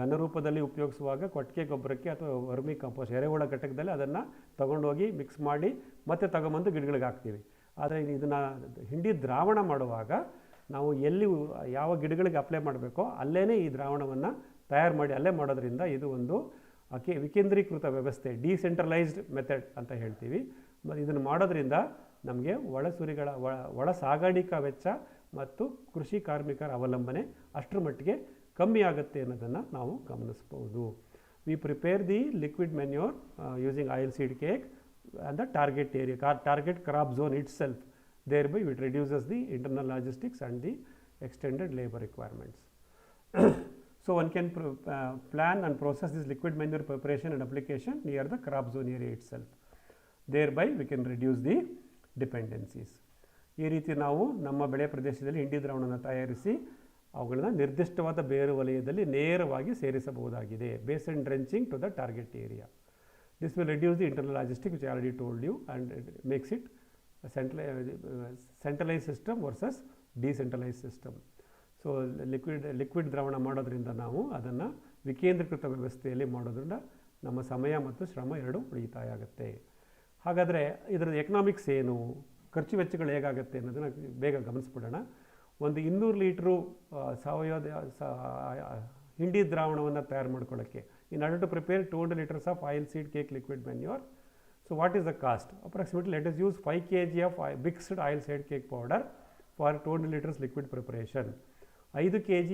Speaker 1: ಘನರೂಪದಲ್ಲಿ ಉಪಯೋಗಿಸುವಾಗ ಕೊಟ್ಟಿಗೆ ಗೊಬ್ಬರಕ್ಕೆ ಅಥವಾ ವರ್ಮಿ ಕಂಪೋಸ್ಟ್ ಎರೆಹುಳ ಘಟಕದಲ್ಲಿ ಅದನ್ನು ತೊಗೊಂಡೋಗಿ ಮಿಕ್ಸ್ ಮಾಡಿ ಮತ್ತೆ ತಗೊಂಬಂದು ಗಿಡಗಳಿಗೆ ಹಾಕ್ತೀವಿ. ಆದರೆ ಇದನ್ನು ಹಿಂಡಿ ದ್ರಾವಣ ಮಾಡುವಾಗ ನಾವು ಎಲ್ಲಿ ಯಾವ ಗಿಡಗಳಿಗೆ ಅಪ್ಲೈ ಮಾಡಬೇಕೋ ಅಲ್ಲೇ ಈ ದ್ರಾವಣವನ್ನು ತಯಾರು ಮಾಡಿ ಅಲ್ಲೇ ಮಾಡೋದ್ರಿಂದ ಇದು ಒಂದು ವಿಕೇಂದ್ರೀಕೃತ ವ್ಯವಸ್ಥೆ, ಡಿಸೆಂಟ್ರಲೈಸ್ಡ್ ಮೆಥಡ್ ಅಂತ ಹೇಳ್ತೀವಿ. ಮತ್ತು ಇದನ್ನು ಮಾಡೋದ್ರಿಂದ ನಮಗೆ ಒಳ ಸಾಗಾಣಿಕಾ ವೆಚ್ಚ ಮತ್ತು ಕೃಷಿ ಕಾರ್ಮಿಕರ ಅವಲಂಬನೆ ಅಷ್ಟರ ಮಟ್ಟಿಗೆ ಕಮ್ಮಿ ಆಗುತ್ತೆ ಅನ್ನೋದನ್ನು ನಾವು ಗಮನಿಸ್ಬೋದು. We prepare the liquid manure using oil seed cake and the target area, target crop zone itself. Thereby it reduces the internal logistics and the extended labor requirements. So one can plan and process this liquid manure preparation and application near the crop zone area itself. Thereby we can reduce the dependencies. ಈ ರೀತಿ ನಾವು ನಮ್ಮ ಬೆಳೆ ಪ್ರದೇಶದಲ್ಲಿ ಹಿಂಡಿ ದ್ರಾವಣವನ್ನು ತಯಾರಿಸಿ ಅವುಗಳನ್ನು ನಿರ್ದಿಷ್ಟವಾದ ಬೇರು ವಲಯದಲ್ಲಿ ನೇರವಾಗಿ ಸೇರಿಸಬಹುದಾಗಿದೆ. Basin drenching to the target area. This will reduce the internal logistics, which I already told you, and it makes it a centralized system versus decentralized system. So liquid ದ್ರಾವಣ ಮಾಡೋದ್ರಿಂದ ನಾವು ಅದನ್ನು ವಿಕೇಂದ್ರೀಕೃತ ವ್ಯವಸ್ಥೆಯಲ್ಲಿ ಮಾಡೋದ್ರಿಂದ ನಮ್ಮ ಸಮಯ ಮತ್ತು ಶ್ರಮ ಎರಡೂ ಉಳಿತಾಯ ಆಗುತ್ತೆ. ಹಾಗಾದರೆ ಇದರ ಎಕನಾಮಿಕ್ಸ್ ಏನು, ಖರ್ಚು ವೆಚ್ಚಗಳು ಹೇಗಾಗುತ್ತೆ ಅನ್ನೋದನ್ನು ಬೇಗ ಗಮನಿಸ್ಬಿಡೋಣ. ಒಂದು 200 ಲೀಟ್ರು ಸಾವಯವ ಹಿಂಡಿ ದ್ರಾವಣವನ್ನು ತಯಾರು ಮಾಡ್ಕೊಳ್ಳೋಕ್ಕೆ, in order to prepare 200 litres of oil seed cake liquid manure. So what is the cost? Approximately let us use 5 kg of mixed oil seed cake powder for 200 litres liquid preparation. 5 kg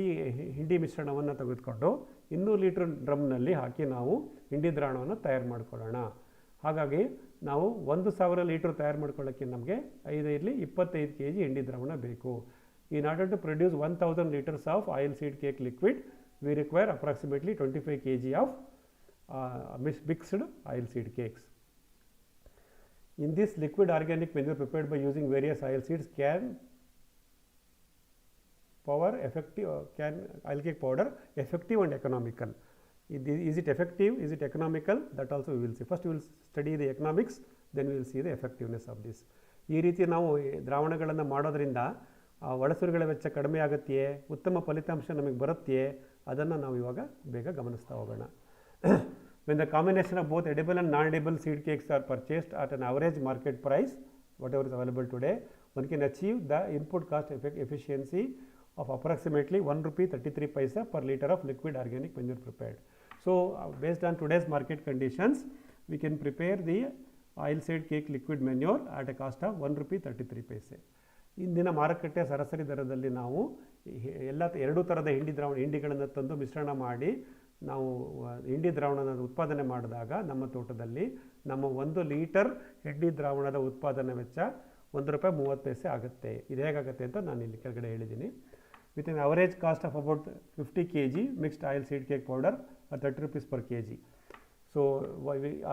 Speaker 1: ಹಿಂಡಿ ಮಿಶ್ರಣವನ್ನು ತೆಗೆದುಕೊಂಡು 200 litre ಡ್ರಮ್ನಲ್ಲಿ ಹಾಕಿ ನಾವು ಹಿಂಡಿ ದ್ರಾವಣವನ್ನು ತಯಾರು ಮಾಡ್ಕೊಳ್ಳೋಣ. ಹಾಗಾಗಿ ನಾವು 1000 ಲೀಟ್ರ್ ತಯಾರು ಮಾಡ್ಕೊಳ್ಳೋಕ್ಕೆ ನಮಗೆ 5 ಇರಲಿ 25 kg ಹಿಂಡಿ ದ್ರಾವಣ ಬೇಕು. In order to produce 1000 liters of oil seed cake liquid, we require approximately 25 kg of mixed oil seed cakes. In this liquid organic manure prepared by using various oil seeds can oil cake powder effective and economical. Is it effective? Is it economical? That also we will see. First we will study the economics, then we will see the effectiveness of this. ಈ ರೀತಿ ನಾವು ದ್ರಾವಣಗಳನ್ನು ಮಾಡೋದ್ರಿಂದ ಒಳಸುರಿಗಳ ವೆಚ್ಚ ಕಡಿಮೆ ಆಗುತ್ತೆಯೇ, ಉತ್ತಮ ಫಲಿತಾಂಶ ನಮಗೆ ಬರುತ್ತೆಯೇ, ಅದನ್ನು ನಾವು ಇವಾಗ ಬೇಗ ಗಮನಿಸ್ತಾ ಹೋಗೋಣ. When the combination of both edible and non-edible seed cakes are purchased at an average market price, whatever is available today, one can achieve the input cost efficiency of approximately 1 rupee 33 paisa per liter of liquid organic manure prepared. So based on today's market conditions, we can prepare the oil seed cake liquid manure at a cost of 1 rupee 33 paise. ಇಂದಿನ ಮಾರುಕಟ್ಟೆ ಸರಾಸರಿ ದರದಲ್ಲಿ ನಾವು ಎರಡೂ ಥರದ ಹಿಂಡಿಗಳನ್ನು ತಂದು ಮಿಶ್ರಣ ಮಾಡಿ ನಾವು ಹಿಂಡಿ ದ್ರಾವಣದ ಉತ್ಪಾದನೆ ಮಾಡಿದಾಗ ನಮ್ಮ ತೋಟದಲ್ಲಿ ನಮ್ಮ 1 ಲೀಟರ್ ಹಿಂಡಿ ದ್ರಾವಣದ ಉತ್ಪಾದನಾ ವೆಚ್ಚ 1 ರೂಪಾಯಿ 30 ಪೈಸೆ ಆಗುತ್ತೆ. ಇದು ಹೇಗಾಗುತ್ತೆ ಅಂತ ನಾನು ಇಲ್ಲಿ ಕೆಳಗಡೆ ಹೇಳಿದ್ದೀನಿ. With an average cost of about 50 kg mixed oil seed cake powder at 30 rupees per kg. So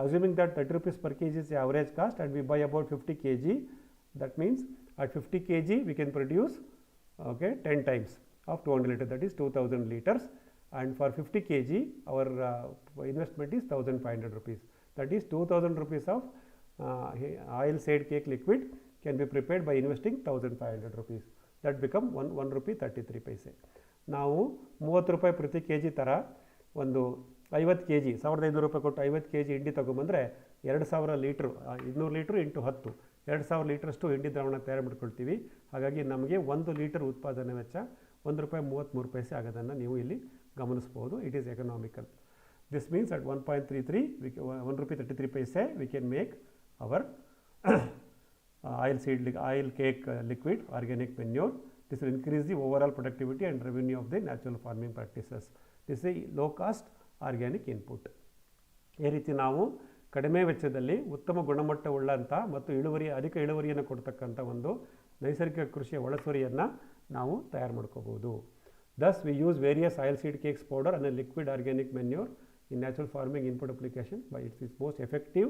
Speaker 1: assuming that 30 rupees per kg is the average cost and we buy about 50 kg, that means at 50 kg we can produce 10 times of 200 liters, that is 2000 liters, and for 50 kg our investment is 1500 rupees, that is 2000 rupees of oil seed cake liquid can be prepared by investing 1500 rupees. That become 1 rupee 33 paise. ನಾವು 30 ರೂಪಾಯಿ ಪ್ರತಿ K G ಥರ ಒಂದು 50 kg 1500 ರೂಪಾಯಿ ಕೊಟ್ಟು 50 kg ಹಿಂಡಿ ತೊಗೊಂಬಂದರೆ 2000 litre 200 litre into 10 2000 ಲೀಟ್ರಷ್ಟು ಹಿಂಡಿ ದ್ರಾವಣ ತಯಾರು ಮಾಡ್ಕೊಳ್ತೀವಿ. ಹಾಗಾಗಿ ನಮಗೆ 1 ಲೀಟರ್ ಉತ್ಪಾದನೆ ವೆಚ್ಚ 1 ರೂಪಾಯಿ 33 ಪೈಸೆ ಆಗೋದನ್ನು ನೀವು ಇಲ್ಲಿ ಗಮನಿಸ್ಬೋದು. It is economical. This means at 1.33 1 ರೂಪಾಯಿ 33 ಪೈಸೆ we can make our oil cake liquid organic manure. This will increase the overall productivity and revenue of the natural farming practices. This is a low cost organic input. ಈ ರೀತಿ ನಾವು ಕಡಿಮೆ ವೆಚ್ಚದಲ್ಲಿ ಉತ್ತಮ ಗುಣಮಟ್ಟವುಳ್ಳಂಥ ಮತ್ತು ಅಧಿಕ ಇಳುವರಿಯನ್ನು ಕೊಡ್ತಕ್ಕಂಥ ಒಂದು ನೈಸರ್ಗಿಕ ಕೃಷಿಯ ಒಳಸುರಿಯನ್ನು ನಾವು ತಯಾರು ಮಾಡ್ಕೋಬೋದು. Thus we use various oil seed cakes powder and a liquid organic manure in natural farming input application by it is most effective,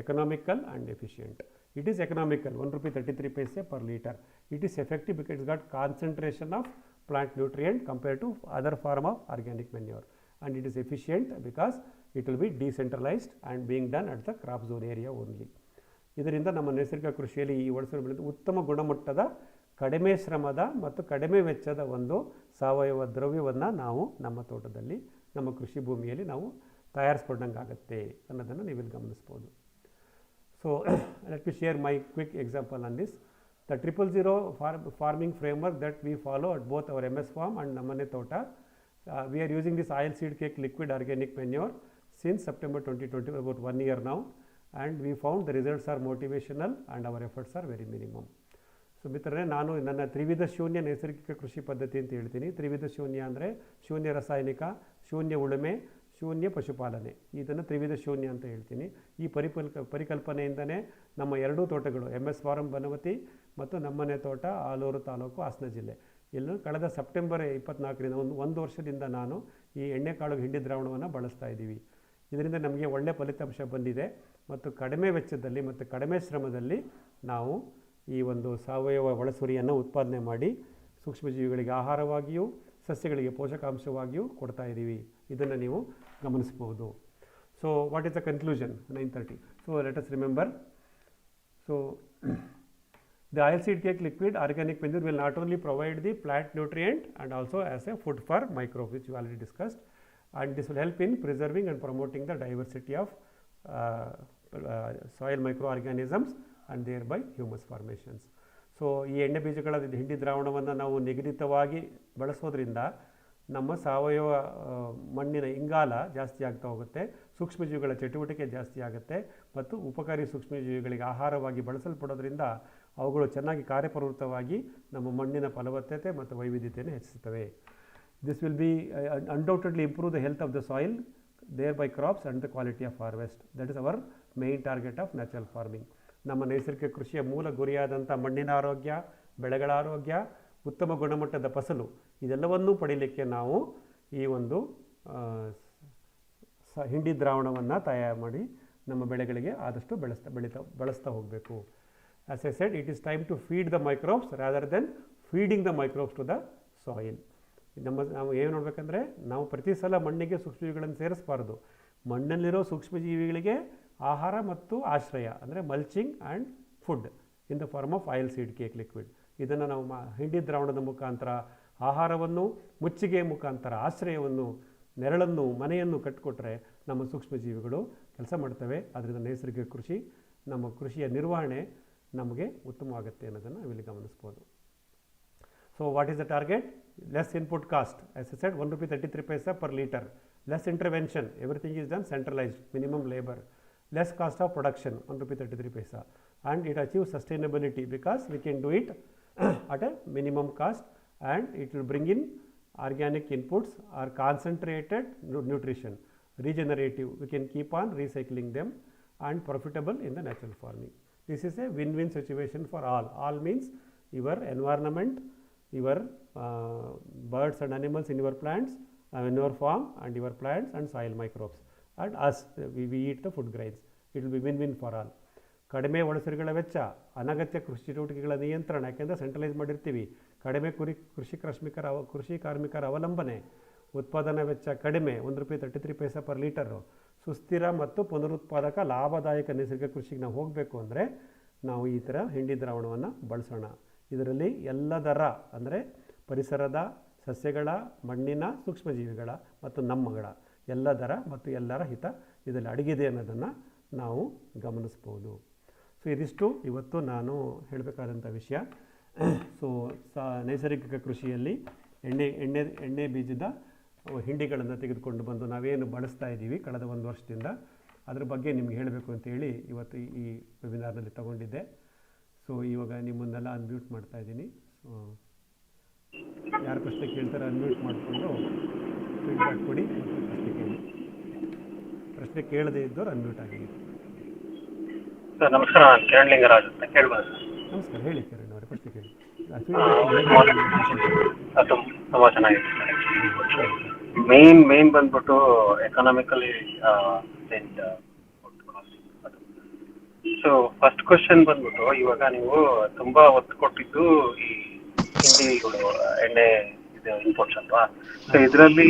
Speaker 1: economical and efficient. It is economical, 1 rupee 33 paise per liter. It is effective because it got concentration of plant nutrient compared to other form of organic manure, and it is efficient because it will be decentralized and being done at the crop zone area only. ಇದರಿಂದ ನಮ್ಮ ನೈಸರ್ಗಿಕ ಕೃಷಿಯಲ್ಲಿ ಈ ಒಳಸುರಿ ಉತ್ತಮ ಗುಣಮಟ್ಟದ ಕಡಿಮೆ ಶ್ರಮದ ಮತ್ತು ಕಡಿಮೆ ವೆಚ್ಚದ ಒಂದು ಸಾವಯವ ದ್ರವ್ಯವನ್ನು ನಾವು ನಮ್ಮ ತೋಟದಲ್ಲಿ ನಮ್ಮ ಕೃಷಿ ಭೂಮಿಯಲ್ಲಿ ನಾವು ತಯಾರಿಸ್ಕೊಂಡಂಗಾಗತ್ತೆ ಅನ್ನೋದನ್ನು ನೀವಿಲ್ಲಿ ಗಮನಿಸ್ಬೋದು. So let me share my quick example on this. The 000 farming framework that we follow at both our MS farm and Namane Tota, we are using this oil seed cake liquid organic manure since September 2020, about 1 year now, and we found the results are motivational and our efforts are very minimum. So ಮಿತ್ರರೇ, ನಾನು ನನ್ನ ತ್ರಿವಿಧ ಶೂನ್ಯ ನೈಸರ್ಗಿಕ ಕೃಷಿ ಪದ್ಧತಿ ಅಂತ ಹೇಳ್ತೀನಿ. ತ್ರಿವಿಧ ಶೂನ್ಯ ಅಂದರೆ ಶೂನ್ಯ ರಾಸಾಯನಿಕ, ಶೂನ್ಯ ಉಳುಮೆ, ಶೂನ್ಯ ಪಶುಪಾಲನೆ. ಇದನ್ನು ತ್ರಿವಿಧ ಶೂನ್ಯ ಅಂತ ಹೇಳ್ತೀನಿ. ಈ ಪರಿಕಲ್ಪನೆಯಿಂದನೇ ನಮ್ಮ ಎರಡೂ ತೋಟಗಳು MS ಫಾರಂ ಬನವತಿ ಮತ್ತು ನಮ್ಮನೆ ತೋಟ ಆಲೂರು ತಾಲೂಕು ಹಾಸನ ಜಿಲ್ಲೆ ಎಲ್ಲೂ ಕಳೆದ ಸೆಪ್ಟೆಂಬರ್ 24ರಿಂದ ಒಂದು ವರ್ಷದಿಂದ ನಾನು ಈ ಎಣ್ಣೆಕಾಳು ಹಿಂಡಿ ದ್ರಾವಣವನ್ನು ಬಳಸ್ತಾ ಇದ್ದೀವಿ. ಇದರಿಂದ ನಮಗೆ ಒಳ್ಳೆಯ ಫಲಿತಾಂಶ ಬಂದಿದೆ ಮತ್ತು ಕಡಿಮೆ ವೆಚ್ಚದಲ್ಲಿ ಮತ್ತು ಕಡಿಮೆ ಶ್ರಮದಲ್ಲಿ ನಾವು ಈ ಒಂದು ಸಾವಯವ ಒಳಸುರಿಯನ್ನು ಉತ್ಪಾದನೆ ಮಾಡಿ ಸೂಕ್ಷ್ಮಜೀವಿಗಳಿಗೆ ಆಹಾರವಾಗಿಯೂ ಸಸ್ಯಗಳಿಗೆ ಪೋಷಕಾಂಶವಾಗಿಯೂ ಕೊಡ್ತಾ ಇದ್ದೀವಿ. ಇದನ್ನು ನೀವು ಗಮನಿಸಬಹುದು. So what is the conclusion? 9:30. So let us remember. So the oil seed cake liquid organic manure will not only provide the plant nutrient and also as a food for microbes, which we already discussed, and this will help in preserving and promoting the diversity of soil microorganisms and thereby humus formations. So ಈ ಎಣ್ಣೆ ಬೀಜಗಳ ಹಿಂಡಿ ದ್ರಾವಣವನ್ನು ನಾವು ನಿಗದಿತವಾಗಿ ಬಳಸೋದ್ರಿಂದ ನಮ್ಮ ಸಾವಯವ ಮಣ್ಣಿನ ಇಂಗಾಲ ಜಾಸ್ತಿ ಆಗ್ತಾ ಹೋಗುತ್ತೆ, ಸೂಕ್ಷ್ಮಜೀವಿಗಳ ಚಟುವಟಿಕೆ ಜಾಸ್ತಿ ಆಗುತ್ತೆ ಮತ್ತು ಉಪಕಾರಿ ಸೂಕ್ಷ್ಮಜೀವಿಗಳಿಗೆ ಆಹಾರವಾಗಿ ಬಳಸಲ್ಪಡೋದ್ರಿಂದ ಅವುಗಳು ಚೆನ್ನಾಗಿ ಕಾರ್ಯಪ್ರವೃತ್ತವಾಗಿ ನಮ್ಮ ಮಣ್ಣಿನ ಫಲವತ್ತತೆ ಮತ್ತು ವೈವಿಧ್ಯತೆಯನ್ನು ಹೆಚ್ಚಿಸುತ್ತವೆ. This will be undoubtedly improve the health of the soil, thereby crops and the quality of harvest. That is our main target of natural farming. ನಮ್ಮ ನೈಸರ್ಗಿಕ ಕೃಷಿಯ ಮೂಲ ಗುರಿಯಾದಂಥ ಮಣ್ಣಿನ ಆರೋಗ್ಯ, ಬೆಳೆಗಳ ಆರೋಗ್ಯ, ಉತ್ತಮ ಗುಣಮಟ್ಟದ ಫಸಲು ಇದೆಲ್ಲವನ್ನೂ ಪಡೀಲಿಕ್ಕೆ ನಾವು ಈ ಒಂದು ಹಿಂಡಿ ದ್ರಾವಣವನ್ನು ತಯಾರು ಮಾಡಿ ನಮ್ಮ ಬೆಳೆಗಳಿಗೆ ಆದಷ್ಟು ಬಳಸ್ತಾ ಹೋಗಬೇಕು. As I said, it is time to feed the microbes rather than feeding the microbes to the soil. ನಾವು ಏನು ನೋಡಬೇಕಂದ್ರೆ, ನಾವು ಪ್ರತಿ ಸಲ ಮಣ್ಣಿಗೆ ಸೂಕ್ಷ್ಮಜೀವಿಗಳನ್ನು ಸೇರಿಸಬಾರ್ದು. ಮಣ್ಣಲ್ಲಿರೋ ಸೂಕ್ಷ್ಮಜೀವಿಗಳಿಗೆ ಆಹಾರ ಮತ್ತು ಆಶ್ರಯ ಅಂದರೆ mulching and food in the form of oil seed cake liquid. ಇದನ್ನು ನಾವು ಹಿಂಡಿ ದ್ರಾವಣದ ಮುಖಾಂತರ ಆಹಾರವನ್ನು, ಮುಚ್ಚಿಗೆ ಮುಖಾಂತರ ಆಶ್ರಯವನ್ನು, ನೆರಳನ್ನು, ಮನೆಯನ್ನು ಕಟ್ಟಿಕೊಟ್ರೆ ನಮ್ಮ ಸೂಕ್ಷ್ಮಜೀವಿಗಳು ಕೆಲಸ ಮಾಡ್ತವೆ. ಅದರಿಂದ ನೈಸರ್ಗಿಕ ಕೃಷಿ, ನಮ್ಮ ಕೃಷಿಯ ನಿರ್ವಹಣೆ ನಮಗೆ ಉತ್ತಮವಾಗುತ್ತೆ ಅನ್ನೋದನ್ನು ನಾವಿಲ್ಲಿ ಗಮನಿಸ್ಬೋದು. So what is the target? Less input cost, as I shed, ₹1.33 per liter. Less intervention, everything is done centralized, minimum labor. Less cost of production, ₹1.33. And it achieves sustainability because we can do it at a minimum cost, and it will bring in organic inputs or concentrated nutrition, regenerative. We can keep on recycling them and profitable in the natural farming. This is a win-win situation for all. All means your environment, your birds and animals in your plants, in your farm, and your plants and soil microbes, and us, we eat the food grains. It will be win-win for all. ಕಡಿಮೆ ಒಳಸರಿಗಳ ವೆಚ್ಚ, ಅನಗತ್ಯ ಕೃಷಿ ಚಟುವಟಿಕೆಗಳ ನಿಯಂತ್ರಣ, ಯಾಕೆಂದರೆ centralise ಮಾಡಿರ್ತೀವಿ. ಕಡಿಮೆ ಕೃಷಿ ಕಾರ್ಮಿಕರ ಅವಲಂಬನೆ, ಉತ್ಪಾದನಾ ವೆಚ್ಚ ಕಡಿಮೆ, ₹1.33 per liter. ಸುಸ್ಥಿರ ಮತ್ತು ಪುನರುತ್ಪಾದಕ ಲಾಭದಾಯಕ ನೈಸರ್ಗಿಕ ಕೃಷಿಗೆ ನಾವು ಹೋಗಬೇಕು ಅಂದರೆ ನಾವು ಈ ಥರ ಹಿಂಡಿ ದ್ರಾವಣವನ್ನು ಬಳಸೋಣ. ಇದರಲ್ಲಿ ಎಲ್ಲದರ ಅಂದರೆ ಪರಿಸರದ, ಸಸ್ಯಗಳ, ಮಣ್ಣಿನ, ಸೂಕ್ಷ್ಮಜೀವಿಗಳ ಮತ್ತು ನಮ್ಮಗಳ ಎಲ್ಲದರ ಮತ್ತು ಎಲ್ಲರ ಹಿತ ಇದರಲ್ಲಿ ಅಡಗಿದೆ ಅನ್ನೋದನ್ನು ನಾವು ಗಮನಿಸ್ಬೋದು. ಸೊ ಇದಿಷ್ಟು ಇವತ್ತು ನಾನು ಹೇಳಬೇಕಾದಂಥ ವಿಷಯ. ಸೊ ನೈಸರ್ಗಿಕ ಕೃಷಿಯಲ್ಲಿ ಎಣ್ಣೆ ಬೀಜದ ಹಿಂಡಿಗಳನ್ನು ತೆಗೆದುಕೊಂಡು ಬಂದು ನಾವೇನು ಬಳಸ್ತಾ ಇದ್ದೀವಿ ಕಳೆದ 1 ವರ್ಷದಿಂದ, ಅದ್ರ ಬಗ್ಗೆ ನಿಮ್ಗೆ ಹೇಳಬೇಕು ಅಂತೇಳಿ ಇವತ್ತು ಈ ವೆಬಿನಾರ್ನಲ್ಲಿ ತಗೊಂಡಿದ್ದೆ. ಸೊ ಇವಾಗ ನಿಮ್ಮನ್ನೆಲ್ಲ ಅನ್ಮ್ಯೂಟ್ ಮಾಡ್ತಾ ಇದ್ದೀನಿ. ಸೊ ಯಾರು ಪ್ರಶ್ನೆ ಕೇಳ್ತಾರೆ ಅನ್ಮ್ಯೂಟ್ ಮಾಡಿಕೊಂಡು ಫೀಡ್ಬ್ಯಾಕ್ ಕೊಡಿ ಮತ್ತು ಪ್ರಶ್ನೆ ಕೇಳಿ. ಪ್ರಶ್ನೆ ಕೇಳದೇ ಇದ್ದವ್ರು ಅನ್ಮ್ಯೂಟ್ ಆಗಿದೆ.
Speaker 2: ಸರ್ ನಮಸ್ಕಾರ, ನಾನು ಕಿರಣ್ ಲಿಂಗರಾಜ್ ಅಂತ ಕೇಳ್ಬೋದು.
Speaker 1: ನಮಸ್ಕಾರ, ಹೇಳಿ ಕಿರಣ್ ಅವರೇ, ಪ್ರಶ್ನೆ ಕೇಳಿ.
Speaker 2: ತುಂಬ ಚೆನ್ನಾಗಿದೆ. ಮೇನ್ ಬಂದ್ಬಿಟ್ಟು ಎಕನಾಮಿಕಲಿ ಸೊ ಫಸ್ಟ್ ಕ್ವಶನ್ ಬಂದ್ಬಿಟ್ಟು, ಇವಾಗ ನೀವು ತುಂಬಾ ಒತ್ತು ಕೊಟ್ಟಿದ್ದು ಈ ಹಿಂಡಿಗಳು ಎಣ್ಣೆ ಇದು ಇಂಪೋರ್ಟ್ಸ್ ಅಲ್ವಾ? ಸೊ ಇದರಲ್ಲಿ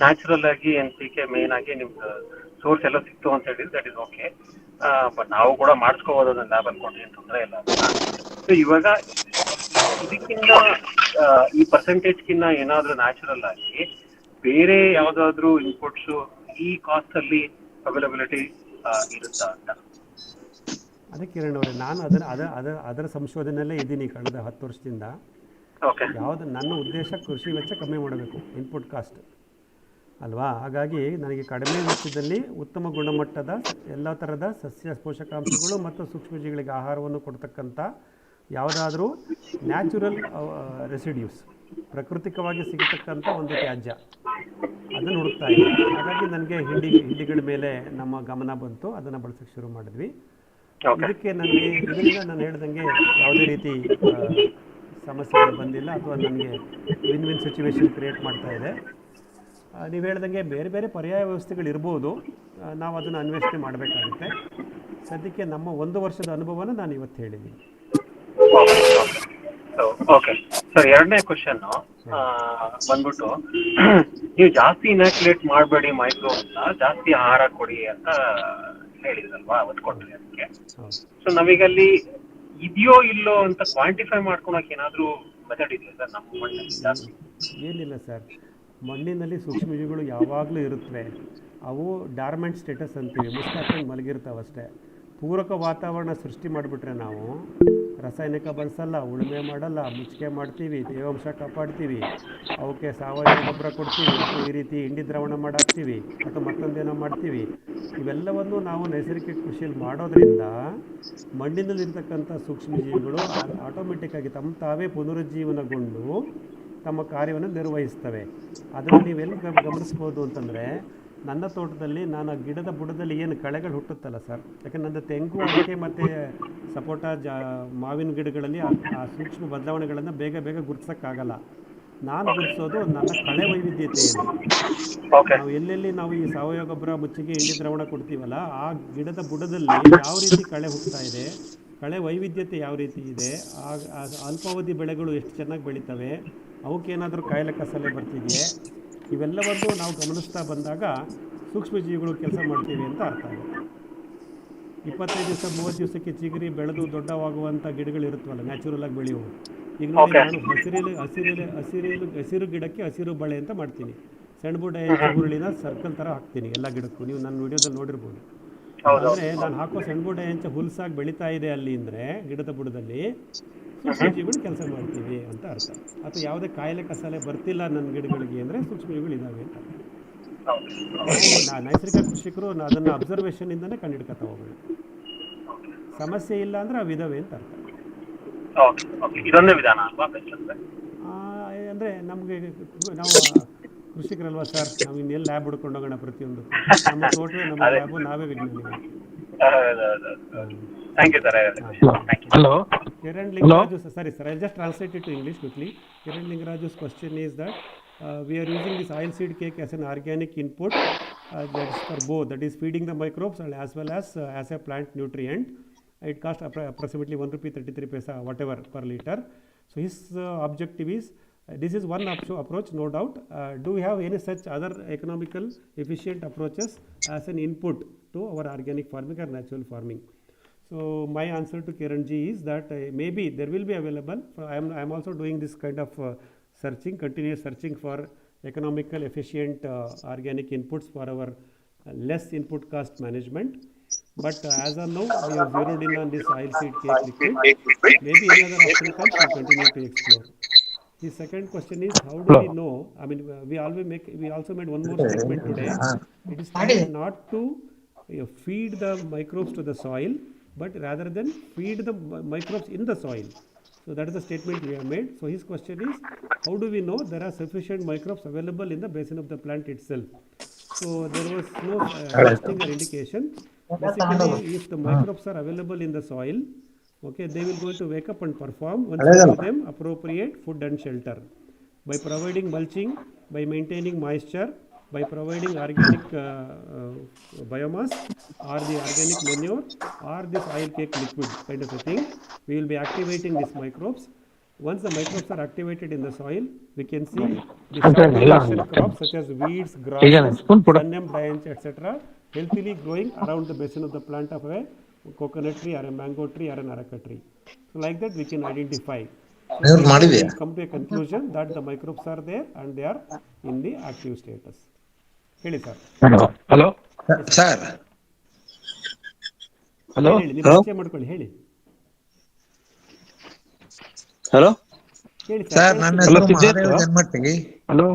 Speaker 2: ನ್ಯಾಚುರಲ್ ಆಗಿ NPK ಮೇನ್ ಆಗಿ ನಿಮ್ದು ಸೋರ್ಸ್ ಎಲ್ಲ ಸಿಕ್ತು ಅಂತ ಹೇಳಿದ್ರೆ ದಟ್ ಇಸ್ ಓಕೆ. ಬಟ್ ನಾವು ಕೂಡ ಮಾಡಿಸ್ಕೋಬೋದು ಅದನ್ನ ಲ್ಯಾಬಲ್ಲಿ ಕೊಟ್ಟು, ಏನು ತೊಂದರೆ ಇಲ್ಲ. ಸೊ ಇವಾಗ ಇದಕ್ಕಿಂತ ಈ ಪರ್ಸೆಂಟೇಜ್ಗಿನ್ನ ಏನಾದರೂ ನ್ಯಾಚುರಲ್ ಆಗಿ ಬೇರೆ ಯಾವುದಾದ್ರೂ ಇನ್ಪುಟ್ಸು ಈ ಕಾಸ್ಟಲ್ಲಿ ಅವೈಲಬಿಲಿಟಿ ಇರುತ್ತಾ ಅಂತ?
Speaker 1: ಅದೇ ಕಿರಣ್ ಅವರೇ, ನಾನು ಅದರ ಸಂಶೋಧನೆಯಲ್ಲೇ ಇದ್ದೀನಿ ಕಳೆದ 10 ವರ್ಷದಿಂದ. ಯಾವುದು ನನ್ನ ಉದ್ದೇಶ, ಕೃಷಿ ವೆಚ್ಚ ಕಮ್ಮಿ ಮಾಡಬೇಕು, ಇನ್ಪುಟ್ ಕಾಸ್ಟ್ ಅಲ್ವಾ? ಹಾಗಾಗಿ ನನಗೆ ಕಡಿಮೆ ವೆಚ್ಚದಲ್ಲಿ ಉತ್ತಮ ಗುಣಮಟ್ಟದ ಎಲ್ಲ ಥರದ ಸಸ್ಯ ಪೋಷಕಾಂಶಗಳು ಮತ್ತು ಸೂಕ್ಷ್ಮಜೀವಿಗಳಿಗೆ ಆಹಾರವನ್ನು ಕೊಡ್ತಕ್ಕಂಥ ಯಾವುದಾದ್ರೂ ನ್ಯಾಚುರಲ್ ರೆಸಿಡ್ಯೂಸ್, ಪ್ರಾಕೃತಿಕವಾಗಿ ಸಿಗತಕ್ಕಂಥ ಒಂದು ತ್ಯಾಜ್ಯ, ಅದನ್ನು ಹುಡುಕ್ತಾ ಇದೆ. ಹಾಗಾಗಿ ನನಗೆ ಹಿಂಡಿಗಳ ಮೇಲೆ ನಮ್ಮ ಗಮನ ಬಂತು, ಅದನ್ನು ಬಳಸೋಕ್ಕೆ ಶುರು ಮಾಡಿದ್ವಿ. ಇದಕ್ಕೆ ಇದರಿಂದ ನಾನು ಹೇಳ್ದಂಗೆ ಯಾವುದೇ ರೀತಿ ಸಮಸ್ಯೆಗಳು ಬಂದಿಲ್ಲ, ಅಥವಾ ನನಗೆ ವಿನ್ ಸಿಚುವೇಶನ್ ಕ್ರಿಯೇಟ್ ಮಾಡ್ತಾ ಇದೆ. ನೀವು ಹೇಳ್ದಂಗೆ ಬೇರೆ ಬೇರೆ ಪರ್ಯಾಯ ವ್ಯವಸ್ಥೆಗಳಿರ್ಬೋದು, ನಾವು ಅದನ್ನು ಅನ್ವೇಷಣೆ ಮಾಡಬೇಕಾಗುತ್ತೆ. ಸದ್ಯಕ್ಕೆ ನಮ್ಮ 1 ವರ್ಷದ ಅನುಭವನ ನಾನು ಇವತ್ತು ಹೇಳಿದ್ದೀನಿ.
Speaker 2: ಓಕೆ ಸರ್, ಎರಡನೇ ಕ್ವಶನ್ ಬಂದ್ಬಿಟ್ಟು, ನೀವು ಜಾಸ್ತಿ ಇನಾಕ್ಯುಲೇಟ್ ಮಾಡಬೇಡಿ ಮೈಕ್ರೋಬ್ನ, ಜಾಸ್ತಿ ಆಹಾರ ಕೊಡಿ ಅಂತ ಹೇಳಿದ್ರಲ್ವಾ, ಅವತ್ತು ಕೊಟ್ರಿ ಅದಕ್ಕೆ. ಸೊ ನಮಗಲ್ಲಿ ಇದೆಯೋ ಇಲ್ಲೋ ಅಂತ ಕ್ವಾಂಟಿಫೈ ಮಾಡ್ಕೊಳಕ್ಕೆ ಏನಾದರೂ ಮೆಥಡ್ ಇದೆಯಾ ಸರ್ ನಮ್ಮ ಮಣ್ಣಲ್ಲಿ ಜಾಸ್ತಿ?
Speaker 1: ಏನಿಲ್ಲ ಸರ್, ಮಣ್ಣಿನಲ್ಲಿ ಸೂಕ್ಷ್ಮಜೀವಿಗಳು ಯಾವಾಗಲೂ ಇರುತ್ತವೆ. ಅವು ಡಾರ್ಮೆಂಟ್ ಸ್ಟೇಟಸ್ ಅಂತೀವಿ, ಮುಸ್ಕಾಕೊಂಡು ಮಲಗಿರ್ತಾವೆ ಅಷ್ಟೇ. ಪೂರಕ ವಾತಾವರಣ ಸೃಷ್ಟಿ ಮಾಡಿಬಿಟ್ರೆ ನಾವು ರಾಸಾಯನಿಕ ಬಳಸಲ್ಲ, ಉಳುಮೆ ಮಾಡಲ್ಲ, ಮುಚ್ಚಿಗೆ ಮಾಡ್ತೀವಿ, ತೇವಾಂಶ ಕಾಪಾಡ್ತೀವಿ, ಅವಕ್ಕೆ ಸಾವಯವ ಗೊಬ್ಬರ ಕೊಡ್ತೀವಿ, ಅಥವಾ ಈ ರೀತಿ ಹಿಂಡಿ ದ್ರಾವಣ ಮಾಡಾಕ್ತೀವಿ, ಅಥವಾ ಮತ್ತೊಂದೇನೋ ಮಾಡ್ತೀವಿ. ಇವೆಲ್ಲವನ್ನು ನಾವು ನೈಸರ್ಗಿಕ ಕೃಷಿಯಲ್ಲಿ ಮಾಡೋದ್ರಿಂದ ಮಣ್ಣಿನಲ್ಲಿರ್ತಕ್ಕಂಥ ಸೂಕ್ಷ್ಮಜೀವಿಗಳು ಆಟೋಮೆಟಿಕ್ಕಾಗಿ ತಮ್ಮ ತಾವೇ ಪುನರುಜ್ಜೀವನಗೊಂಡು ತಮ್ಮ ಕಾರ್ಯವನ್ನು ನಿರ್ವಹಿಸ್ತವೆ. ಅದನ್ನು ನೀವೆಲ್ಲಿ ಗಮನಿಸ್ಬೋದು ಅಂತಂದರೆ, ನನ್ನ ತೋಟದಲ್ಲಿ ನಾನು ಆ ಗಿಡದ ಬುಡದಲ್ಲಿ ಏನು ಕಳೆಗಳು ಹುಟ್ಟುತ್ತಲ್ಲ ಸರ್, ಯಾಕಂದ್ರೆ ನನ್ನ ತೆಂಗು, ಅಡಿಕೆ ಮತ್ತು ಸಪೋಟ, ಮಾವಿನ ಗಿಡಗಳಲ್ಲಿ ಆ ಸೂಕ್ಷ್ಮ ಬದಲಾವಣೆಗಳನ್ನು ಬೇಗ ಬೇಗ ಗುರುತಿಸೋಕ್ಕಾಗಲ್ಲ. ನಾನು ಗುರುತಿಸೋದು ನನ್ನ ಕಳೆ ವೈವಿಧ್ಯತೆಯಲ್ಲಿ. ನಾವು ಎಲ್ಲೆಲ್ಲಿ ನಾವು ಈ ಸಾವಯವ ಗೊಬ್ಬರ, ಮುಚ್ಚಿಗೆ, ಹಿಂಡಿ ದ್ರಾವಣ ಕೊಡ್ತೀವಲ್ಲ, ಆ ಗಿಡದ ಬುಡದಲ್ಲಿ ಯಾವ ರೀತಿ ಕಳೆ ಹುಟ್ಟುತ್ತಾ ಇದೆ, ಕಳೆ ವೈವಿಧ್ಯತೆ ಯಾವ ರೀತಿ ಇದೆ, ಆ ಅಲ್ಪಾವಧಿ ಬೆಳೆಗಳು ಎಷ್ಟು ಚೆನ್ನಾಗಿ ಬೆಳೀತವೆ, ಅವಕ್ಕೇನಾದರೂ ಕಾಯಿಲೆ ಕಸಲೆ ಬರ್ತಿದೆಯೇ, ಇವೆಲ್ಲವನ್ನು ನಾವು ಗಮನಿಸ್ತಾ ಬಂದಾಗ ಸೂಕ್ಷ್ಮಜೀವಿಗಳು ಕೆಲಸ ಮಾಡ್ತೀವಿ ಅಂತ ಅರ್ಥ ಆಗುತ್ತೆ. 25 ದಿವಸ 30 ದಿವಸಕ್ಕೆ ಚಿಗುರಿ ಬೆಳೆದು ದೊಡ್ಡವಾಗುವಂಥ ಗಿಡಗಳಿರುತ್ತವಲ್ಲ, ನ್ಯಾಚುರಲಾಗಿ ಬೆಳೆಯುವು. ಈಗ ನೋಡಿ, ನಾನು ಹಸಿರು ಗಿಡಕ್ಕೆ ಹಸಿರು ಬಳೆ ಅಂತ ಮಾಡ್ತೀನಿ. ಸೆಣಬು ಡೈಂಚ ಹುರುಳಿನ ಸರ್ಕಲ್ ಥರ ಹಾಕ್ತೀನಿ ಎಲ್ಲ ಗಿಡಕ್ಕೂ. ನೀವು ನನ್ನ ವಿಡಿಯೋದಲ್ಲಿ ನೋಡಿರ್ಬೋದು. ಅಂದರೆ ನಾನು ಹಾಕೋ ಸೆಣಬು ಡೈಂಚ ಹುಲ್ಸಾಗಿ ಬೆಳೀತಾ ಇದೆ ಅಲ್ಲಿ ಅಂದರೆ ಗಿಡದ ಬುಡದಲ್ಲಿ ಸೂಕ್ಷ್ಮಜೀವಿಗಳು ಕೆಲಸ ಮಾಡ್ತೀವಿ ಅಂತ ಅರ್ಥ. ಅಥವಾ ಯಾವುದೇ ಕಾಯಿಲೆ ಕಸಾಲೆ ಬರ್ತಿಲ್ಲ ನನ್ನ ಗಿಡಗಳಿಗೆ ಅಂದರೆ ಸೂಕ್ಷ್ಮಜೀವಿಗಳು ಇದ್ದಾವೆ ಅಂತ ಅರ್ಥ. ನೈಸರ್ಗಿಕ ಕೃಷಿಕರು ಅದನ್ನು ಅಬ್ಸರ್ವೇಷನಿಂದನೇ ಕಂಡುಹಿಡ್ಕೊತಾ ಹೋಗೋಣ. ಸಮಸ್ಯೆ ಇಲ್ಲ ಅಂದರೆ ಅವು ಇದಾವೆ ಅಂತ ಅರ್ಥ.
Speaker 2: ಇದೊಂದೇ ವಿಧಾನ ಅಲ್ವಾ
Speaker 1: ಅಂದರೆ ನಮಗೆ ನಾವು ಕೃಷಿಕರಲ್ವಾ ಸರ್, ನಾವು ಇನ್ನೆಲ್ಲಿ ಲ್ಯಾಬ್ ಹುಡ್ಕೊಂಡು ಹೋಗೋಣ ಪ್ರತಿಯೊಂದು. ನಮ್ಮ ತೋಟವೇ ನಮ್ಮ ಲ್ಯಾಬು, ನಾವೇ ವಿಜ್ಞಾನಿಗಳು.
Speaker 3: Hello.
Speaker 1: Kiran Lingaraju, sorry sir, I'll just translate it to English quickly. Kiran Lingaraju's question is that we are using this oil seed cake as an organic input that is for both, that is feeding the microbes and as well as a plant nutrient. It costs approximately 1 rupee 33 paisa whatever per liter. So his objective is this is one approach, no doubt. Do we have any such other economical efficient approaches as an input to our organic farming or natural farming? So my answer to Kiran ji is that maybe there will be available. I am also doing this kind of continuous searching for economical efficient organic inputs for our less input cost management. But as of now, we have zeroed in on this oil seed cake liquid. Maybe any other option comes, we continue to explore. The second question is, how do we know? I mean, we also made one more statement today. It is time not to feed the microbes to the soil, but rather than feed the microbes in the soil. So that is the statement we have made. So his question is, how do we know there are sufficient microbes available in the basin of the plant itself? So there was no testing or indication. Basically, if the microbes are available in the soil, okay, they will go to wake up and perform once you give them appropriate food and shelter. By providing mulching, by maintaining moisture, by providing organic biomass or the organic manure or this oil cake liquid kind of a thing, we will be activating these microbes. Once the microbes are activated in the soil, we can see the short crops such as weeds, grasses, Sunnyam branch, etc. healthily growing around the basin of the plant of a coconut tree or a mango tree or an areca tree. So like that we can identify. So we come to a conclusion that the microbes are there and they are in the active status. ಹೇಳಿ sir.
Speaker 3: Hello sir. Hello
Speaker 1: ಪರಿಚಯ ಮಾಡ್ಕೊಳ್ಳಿ, ಹೇಳಿ.
Speaker 3: Hello
Speaker 1: ಹೇಳಿ
Speaker 4: sir, ನನ್ನ ಹೆಸರು Mahadev ಜನ್ಮಟ್ಟಿ.
Speaker 1: Hello,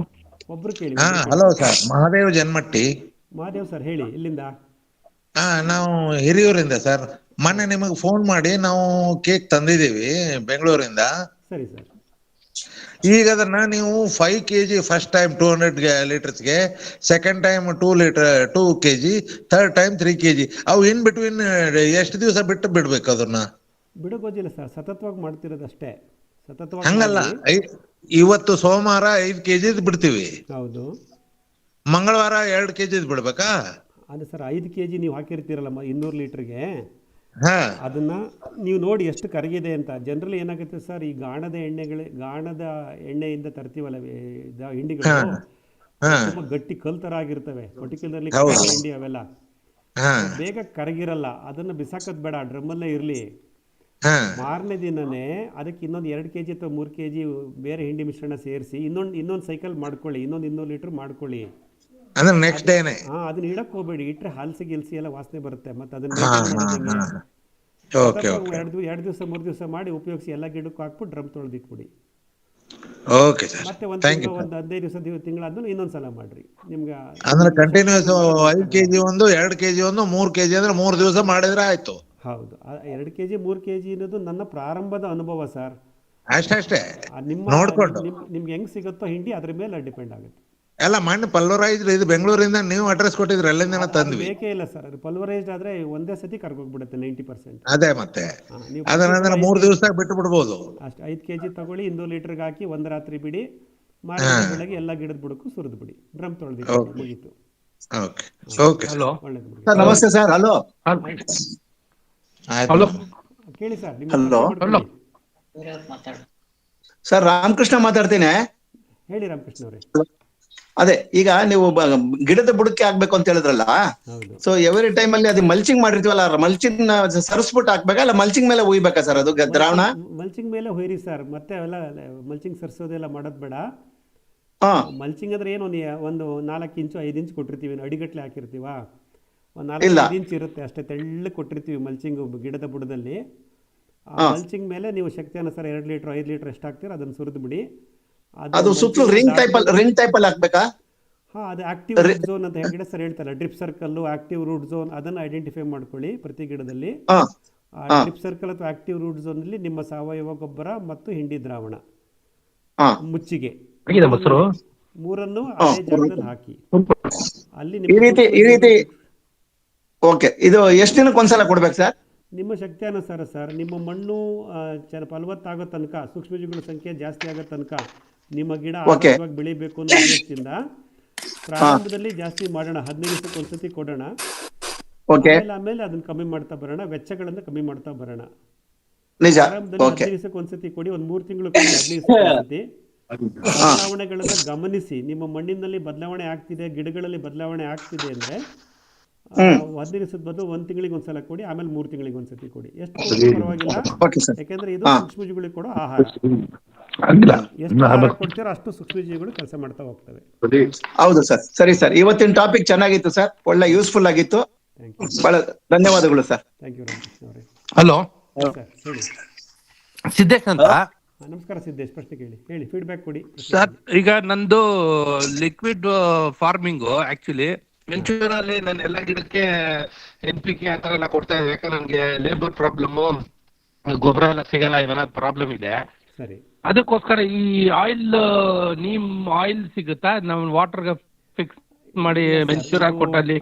Speaker 1: ಒಬ್ರು ಕೇಳಿ.
Speaker 4: Hello sir, Mahadev Janmatti.
Speaker 1: Mahadev sir, ಹೇಳಿ, ಎಲ್ಲಿಂದ?
Speaker 4: ನಾವು ಹಿರಿಯೂರಿಂದ ಸರ್. ಮೊನ್ನೆ ನಿಮಗೆ ಫೋನ್ ಮಾಡಿ ನಾವು ಕೇಕ್ ತಂದಿದ್ದೀವಿ ಬೆಂಗಳೂರಿಂದ.
Speaker 1: ಸರಿ ಸರ್.
Speaker 4: ಈಗ ಅದನ್ನ ನೀವು 5 kg ಫಸ್ಟ್ ಟೈಮ್ 200 ಲೀಟರ್ಸ್ಗೆ, second time 2 kg, third time 3 kg. ಅವು ಇನ್ ಬಿಟ್ವೀನ್ ಎಷ್ಟು ದಿವಸ ಬಿಟ್ಟು ಬಿಡ್ಬೇಕು ಅದನ್ನ?
Speaker 1: ಬಿಡೋಗೋದಿಲ್ಲ ಸರ್, ಸತತವಾಗಿ ಮಾಡ್ತಿರೋದಷ್ಟೇ. ಸತತವಾಗಿ
Speaker 4: ಹಂಗಲ್ಲ, ಇವತ್ತು ಸೋಮವಾರ 5 kg ಬಿಡ್ತೀವಿ.
Speaker 1: ಹೌದು.
Speaker 4: ಮಂಗಳವಾರ 2 kg ಬಿಡ್ಬೇಕಾ?
Speaker 1: ಅದೇ ಸರ್, 5 kg ನೀವು ಹಾಕಿರ್ತೀರಲ್ಲ 200 ಲೀಟರ್ಗೆ, ಅದನ್ನ ನೀವು ನೋಡಿ ಎಷ್ಟು ಕರಗಿದೆ ಅಂತ. ಜನರಲಿ ಏನಾಗುತ್ತೆ ಸರ್, ಈ ಗಾಣದ ಎಣ್ಣೆಯಿಂದ ತರ್ತೀವಲ್ಲ ಹಿಂಡಿಗಳು, ತುಂಬ ಗಟ್ಟಿ ಕಲ್ ತರ ಆಗಿರ್ತವೆ, ಪರ್ಟಿಕ್ಯುಲರ್ಲಿ ಹಿಂಡಿ ಅವೆಲ್ಲ ಬೇಗ ಕರಗಿರಲ್ಲ. ಅದನ್ನ ಬಿಸಾಕೋದ್ ಬೇಡ, ಡ್ರಮ್ಮಲ್ಲೇ ಇರಲಿ. ಮಾರನೇ ದಿನನೇ ಅದಕ್ಕೆ ಇನ್ನೊಂದು 2 kg ಅಥವಾ 3 kg ಬೇರೆ ಹಿಂಡಿ ಮಿಶ್ರಣ ಸೇರಿಸಿ ಇನ್ನೊಂದು ಸೈಕಲ್ ಮಾಡ್ಕೊಳ್ಳಿ, ಇನ್ನೊಂದು 200 ಲೀಟರ್ ಮಾಡ್ಕೊಳ್ಳಿ.
Speaker 4: ಅಂದ್ರೆ ನೆಕ್ಸ್ಟ್ ಡೇನೆ.
Speaker 1: ಅದನ್ನ ಇಡಕ್ಕೆ ಹೋಗಬೇಡಿ. ಇಟ್ಟರೆ ಹಾಲ್ಸಿ ಗಿಲ್ಸಿ ಎಲ್ಲ ವಾಸನೆ ಬರುತ್ತೆ. ಮತ್ತು ಅದನ್ನ
Speaker 4: ಹಾ
Speaker 1: ಮೇಂಟೈನ್
Speaker 4: ಹಾ
Speaker 1: ಮಾಡೋದು ಹೆಂಗೆ?
Speaker 4: ಹಾ ಓಕೆ
Speaker 1: ಸತತ
Speaker 4: ಓಕೆ
Speaker 1: 2 ದಿವಸ 3 ದಿವಸ ಮಾಡಿ ಉಪಯೋಗಿಸಿ, ಎಲ್ಲ ಗಿಡಕ್ಕೂ ಹಾಕ್ಬಿಟ್ಟು ಡ್ರಮ್ ತೊಳೆದಿಟ್ಬಿಡಿ.
Speaker 4: ಓಕೆ ಸರ್,
Speaker 1: ಮತ್ತೆ ಒಂದು
Speaker 4: ಥ್ಯಾಂಕ್
Speaker 1: ತಿಂಗಳು,
Speaker 4: ಯು ಸರ್.
Speaker 1: ಒಂದು 15 ದಿವಸ ತಿಂಗಳಾದ್ಮೇಲೆ ಇನ್ನೊಂದು ಸಲ ಮಾಡಿರಿ. ನಿಮ್ಗೆ
Speaker 4: ಅಂದ್ರೆ
Speaker 1: ನಿಮ್ಮ
Speaker 4: ಕಂಟಿನ್ಯೂಸ್
Speaker 1: ಶಕ್ತಿ
Speaker 4: 5 kg ಒಂದು 2 kg ಒಂದು 3 kg ಅಂದ್ರೆ 3 ದಿವಸ ಮಾಡಿದ್ರೆ ಆಯ್ತು.
Speaker 1: ಹೌದು. 2 kg 3 kg ಅನ್ನೋದು ನನ್ನ ಪ್ರಾರಂಭದ ಅನುಭವ ಸರ್.
Speaker 4: ಅಷ್ಟೇ
Speaker 1: ನಿಮ್ಮ
Speaker 4: ನೋಡ್ಕೊಂಡು.
Speaker 1: ನಿಮ್ಗೆ ಹೆಂಗೆ ಸಿಗುತ್ತೋ ಹಿಂಡಿ ಅದ್ರ ಮೇಲೆ ಡಿಪೆಂಡ್ ಆಗುತ್ತೆ.
Speaker 4: ಎಲ್ಲ ಮಣ್ಣು ಪಲ್ವರೈಸ್ಡ್ ಇದು ಬೆಂಗಳೂರಿಂದ ನೀವು ಅಡ್ರೆಸ್ ಕೊಟ್ಟಿದ್ರಿ, ಅಲ್ಲಿಂದ
Speaker 1: ಅದು
Speaker 4: ತಂದ್ವಿ.
Speaker 1: ಬೇಕೇ ಇಲ್ಲ ಸರ್. ಅದು ಪಲ್ವರೈಸ್ಡ್ ಆದರೆ ಒಂದೇ ಸತಿ ಕರ್ಕೋಗ್ಬಿಡುತ್ತೆ 90%.
Speaker 4: ಅದೇ ಮತ್ತೆ
Speaker 1: ನೀವು
Speaker 4: ಅದನ್ನ 3 ದಿವಸ ಬಿಟ್ಟು ಬಿಡ್ಬೋದು.
Speaker 1: ಅಷ್ಟು 5 kg ತಗೊಳ್ಳಿ, 200 ಲೀಟ್ರಿಗೆ ಹಾಕಿ ಒಂದು ರಾತ್ರಿ ಬಿಡಿ, ಮಾರನೇ ಬೆಳಗ್ಗೆ ಎಲ್ಲ ಗಿಡದ ಬುಡಕ್ಕೂ ಸುರಿದು ಬಿಡಿ, ಡ್ರಮ್ ತೊಳೆದಿಟ್ಟು ಮುಗೀತು.
Speaker 4: ಓಕೆ ಓಕೆ
Speaker 3: ಹಲೋ
Speaker 1: ಒಳ್ಳೇದು ಬಿಡಿ.
Speaker 5: ಸರ್ ನಮಸ್ತೆ ಸರ್. ಹಲೋ
Speaker 4: ಆಯ್ತು.
Speaker 1: ಕೇಳಿ ಸರ್, ನಿಮ್ಮ
Speaker 5: ಹಲೋ.
Speaker 1: ಪ್ರಶ್ನೆ ಮಾಡ್ಕೊಳ್ಳಿ.
Speaker 5: ಸರ್ ರಾಮಕೃಷ್ಣ ಮಾತಾಡ್ತೀನಿ.
Speaker 1: ಹೇಳಿ ರಾಮಕೃಷ್ಣ ಅವರೇ.
Speaker 5: ಅದೇ ಈಗ ನೀವು ಗಿಡದ ಬುಡಕ್ಕೆ ಹಾಕ್ಬೇಕು ಅಂತ ಹೇಳಿದ್ರಲ್ಲ,
Speaker 1: ಹೌದು.
Speaker 5: ಸೊ ಎವರಿ ಟೈಮ್ ಅಲ್ಲಿ ಅದು ಮಲ್ಚಿಂಗ್ ಮಾಡಿರ್ತೀವಲ್ಲ, ಮಲ್ಚಿಂಗ್ ಸರಿಸ್ಬಿಟ್ಟು ಹಾಕ್ಬೇಕಾ ಇಲ್ಲ ಮಲ್ಚಿಂಗ್ ಮೇಲೆ ಉಯ್ಬೇಕಾ ಸರ್ ಅದು ದ್ರಾವಣ?
Speaker 1: ಮಲ್ಚಿಂಗ್ ಮೇಲೆ ಹೊಯ್ರಿ ಸರ್. ಮತ್ತೆ ಅವೆಲ್ಲ ಮಲ್ಚಿಂಗ್ ಸರ್ಸೋದೆಲ್ಲ ಮಾಡೋದು ಬೇಡ.
Speaker 5: ಹಾ
Speaker 1: ಮಲ್ಚಿಂಗ್ ಅಂದ್ರೆ ಏನು, ಒಂದು 4 ಇಂಚು 5 ಇಂಚು ಕೊಟ್ಟಿರ್ತೀವಿ, ಅಡಿಗಟ್ಲೆ ಹಾಕಿರ್ತೀವ. ಒಂದು
Speaker 5: ಇಲ್ಲ.
Speaker 1: 4-5 ಇಂಚ್ ಇರುತ್ತೆ ಅಷ್ಟೇ, ತೆಳ್ಳಗೆ ಕೊಟ್ಟಿರ್ತೀವಿ ಮಲ್ಚಿಂಗ್ ಗಿಡದ ಬುಡದಲ್ಲಿ. ಆ ಮಲ್ಚಿಂಗ್ ಮೇಲೆ ನೀವು ಶಕ್ತಿ ಅನುಸಾರ 2 ಲೀಟ್ರ್ 5 ಲೀಟ್ರ್ ಎಷ್ಟು ಹಾಕ್ತೀರ ಅದನ್ನು ಸುರಿದು ಬಿಡಿ.
Speaker 5: ಅದು ಸುತ್ತಲೂ ರಿಂಗ್ ಟೈಪ್ ಅಲ್ಲಿ ಹಾಕ್ಬೇಕಾ?
Speaker 1: ಹಾಂ, ಅದು ಆಕ್ಟಿವ್ ರೂಟ್ ಝೋನ್ ಅಂತ ಗಿಡ ಸರ್ ಹೇಳ್ತಾರೆ. Drip circle, active root zone, ಅದನ್ನು ಐಡೆಂಟಿಫೈ ಮಾಡ್ಕೊಳ್ಳಿ ಪ್ರತಿ ಗಿಡದಲ್ಲಿ.
Speaker 5: ಹಾ
Speaker 1: ಆ ಡ್ರಿಪ್ ಸರ್ಕಲ್ ಅಥವಾ ಆಕ್ಟಿವ್ ರೂಟ್ ಝೋನಲ್ಲಿ ನಿಮ್ಮ ಸಾವಯವ ಗೊಬ್ಬರ ಮತ್ತು ಹಿಂಡಿ ದ್ರಾವಣ,
Speaker 5: ಹಾ
Speaker 1: ಮುಚ್ಚಿಗೆ,
Speaker 3: ಮೊಸರು
Speaker 1: ಮೂರನ್ನು ಅದೇ ಜಾಗದಲ್ಲಿ ಹಾಕಿ. ಅಲ್ಲಿ
Speaker 5: ಈ ರೀತಿ ಓಕೆ. ಇದು ಎಷ್ಟು ದಿನಕ್ಕೆ ಒಂದ್ಸಲ ಕೊಡ್ಬೇಕು ಸರ್?
Speaker 1: ನಿಮ್ಮ ಶಕ್ತಿ ಅನುಸಾರ ಸರ್. ನಿಮ್ಮ ಮಣ್ಣು ಫಲವತ್ತಾಗೋ ತನಕ, ಸೂಕ್ಷ್ಮಜೀವಿಗಳ ಸಂಖ್ಯೆ ಜಾಸ್ತಿ ಆಗೋ ತನಕ, ನಿಮ್ಮ ಗಿಡ ಆರೋಗ್ಯವಾಗಿ ಬೆಳಿಬೇಕು ಅನ್ನೋ ಉದ್ದೇಶದಿಂದ ಪ್ರಾರಂಭದಲ್ಲಿ ಜಾಸ್ತಿ ಮಾಡೋಣ. 15 ದಿವಸಕ್ಕೆ ಒಂದ್ಸತಿ ಕೊಡೋಣ. ಆಮೇಲೆ ಅದನ್ನ ಕಮ್ಮಿ ಮಾಡ್ತಾ ಬರೋಣ, ವೆಚ್ಚಗಳನ್ನು ಕಮ್ಮಿ ಮಾಡ್ತಾ ಬರೋಣ.
Speaker 5: ನಿಜ.
Speaker 1: ಪ್ರಾರಂಭದಲ್ಲಿ 15 ದಿವಸಕ್ಕೆ ಒಂದ್ಸತಿ ಕೊಡಿ, ಒಂದು 3 ತಿಂಗಳು ಕೊಡಿ, 15 ದಿವಸಕ್ಕೆ ಒಂದ್ಸತಿ. ಬದಲಾವಣೆಗಳನ್ನು ಗಮನಿಸಿ. ನಿಮ್ಮ ಮಣ್ಣಿನಲ್ಲಿ ಬದಲಾವಣೆ ಆಗ್ತಿದೆ, ಗಿಡಗಳಲ್ಲಿ ಬದಲಾವಣೆ ಆಗ್ತಿದೆ ಅಂದರೆ 15 ದಿವಸದ ಬದಲು 1 ತಿಂಗಳಿಗೆ ಒಂದ್ಸಲ ಕೊಡಿ, ಆಮೇಲೆ 3 ತಿಂಗಳಿಗೆ ಒಂದ್ಸತಿ ಕೊಡಿ. ಎಷ್ಟು ಕೊಡಿ ಪರವಾಗಿಲ್ಲ, ಯಾಕೆಂದ್ರೆ ಇದು ಸೂಕ್ಷ್ಮಜೀವಿಗಳಿಗೆ ಕೊಡೋ ಆಹಾರ. ಎಷ್ಟು ಆಹಾರ ಕೊಡ್ತೀರೋ ಅಷ್ಟು ಸೂಕ್ಷ್ಮಜೀವಿಗಳು ಕೆಲಸ ಮಾಡ್ತಾ ಹೋಗ್ತವೆ.
Speaker 5: ಹೌದು ಸರ್. ಸರಿ ಸರ್, ಇವತ್ತಿನ ಟಾಪಿಕ್ ಚೆನ್ನಾಗಿತ್ತು ಸರ್, ಒಳ್ಳೆ ಯೂಸ್ಫುಲ್ ಆಗಿತ್ತು. ಬಹಳ ಧನ್ಯವಾದಗಳು ಸರ್.
Speaker 1: ಥ್ಯಾಂಕ್ ಯು ರಾಮಕೃಷ್ಣ ಅವರೇ.
Speaker 3: ಹಲೋ
Speaker 1: ಸರ್ ಹೇಳಿ.
Speaker 3: ಸಿದ್ದೇಶ್ ಅಂತ.
Speaker 1: ನಮಸ್ಕಾರ ಸಿದ್ದೇಶ್, ಪ್ರಶ್ನೆ ಕೇಳಿ, ಹೇಳಿ, ಫೀಡ್ಬ್ಯಾಕ್ ಕೊಡಿ
Speaker 3: ಸರ್. ಈಗ ನಂದು ಲಿಕ್ವಿಡ್ ಫಾರ್ಮಿಂಗು ಆಕ್ಚುಲಿ ವೆಂಚೂರಲ್ಲಿ ನಾನು ಎಲ್ಲ ಗಿಡಕ್ಕೆ NPK ಆ ಥರ ಎಲ್ಲ ಕೊಡ್ತಾ ಇದ್ದೆ. ಯಾಕಂದ್ರೆ ನನಗೆ ಲೇಬರ್ ಪ್ರಾಬ್ಲಮ್ಮು, ಗೊಬ್ಬರ ಎಲ್ಲ ಸಿಗಲ್ಲ, ಇವೆಲ್ಲ ಪ್ರಾಬ್ಲಮ್ ಇದೆ.
Speaker 1: ಸರಿ.
Speaker 3: ಅದಕ್ಕೋಸ್ಕರ ಈ ಆಯಿಲ್, ನೀಮ್ ಆಯಿಲ್ ಸಿಗುತ್ತಾ ನಾವು ವಾಟರ್ಗೆ ಫಿಕ್ಸ್ ಮಾಡಿ ವೆಂಚೂರ್ ಕೊಟ್ಟಲ್ಲಿ?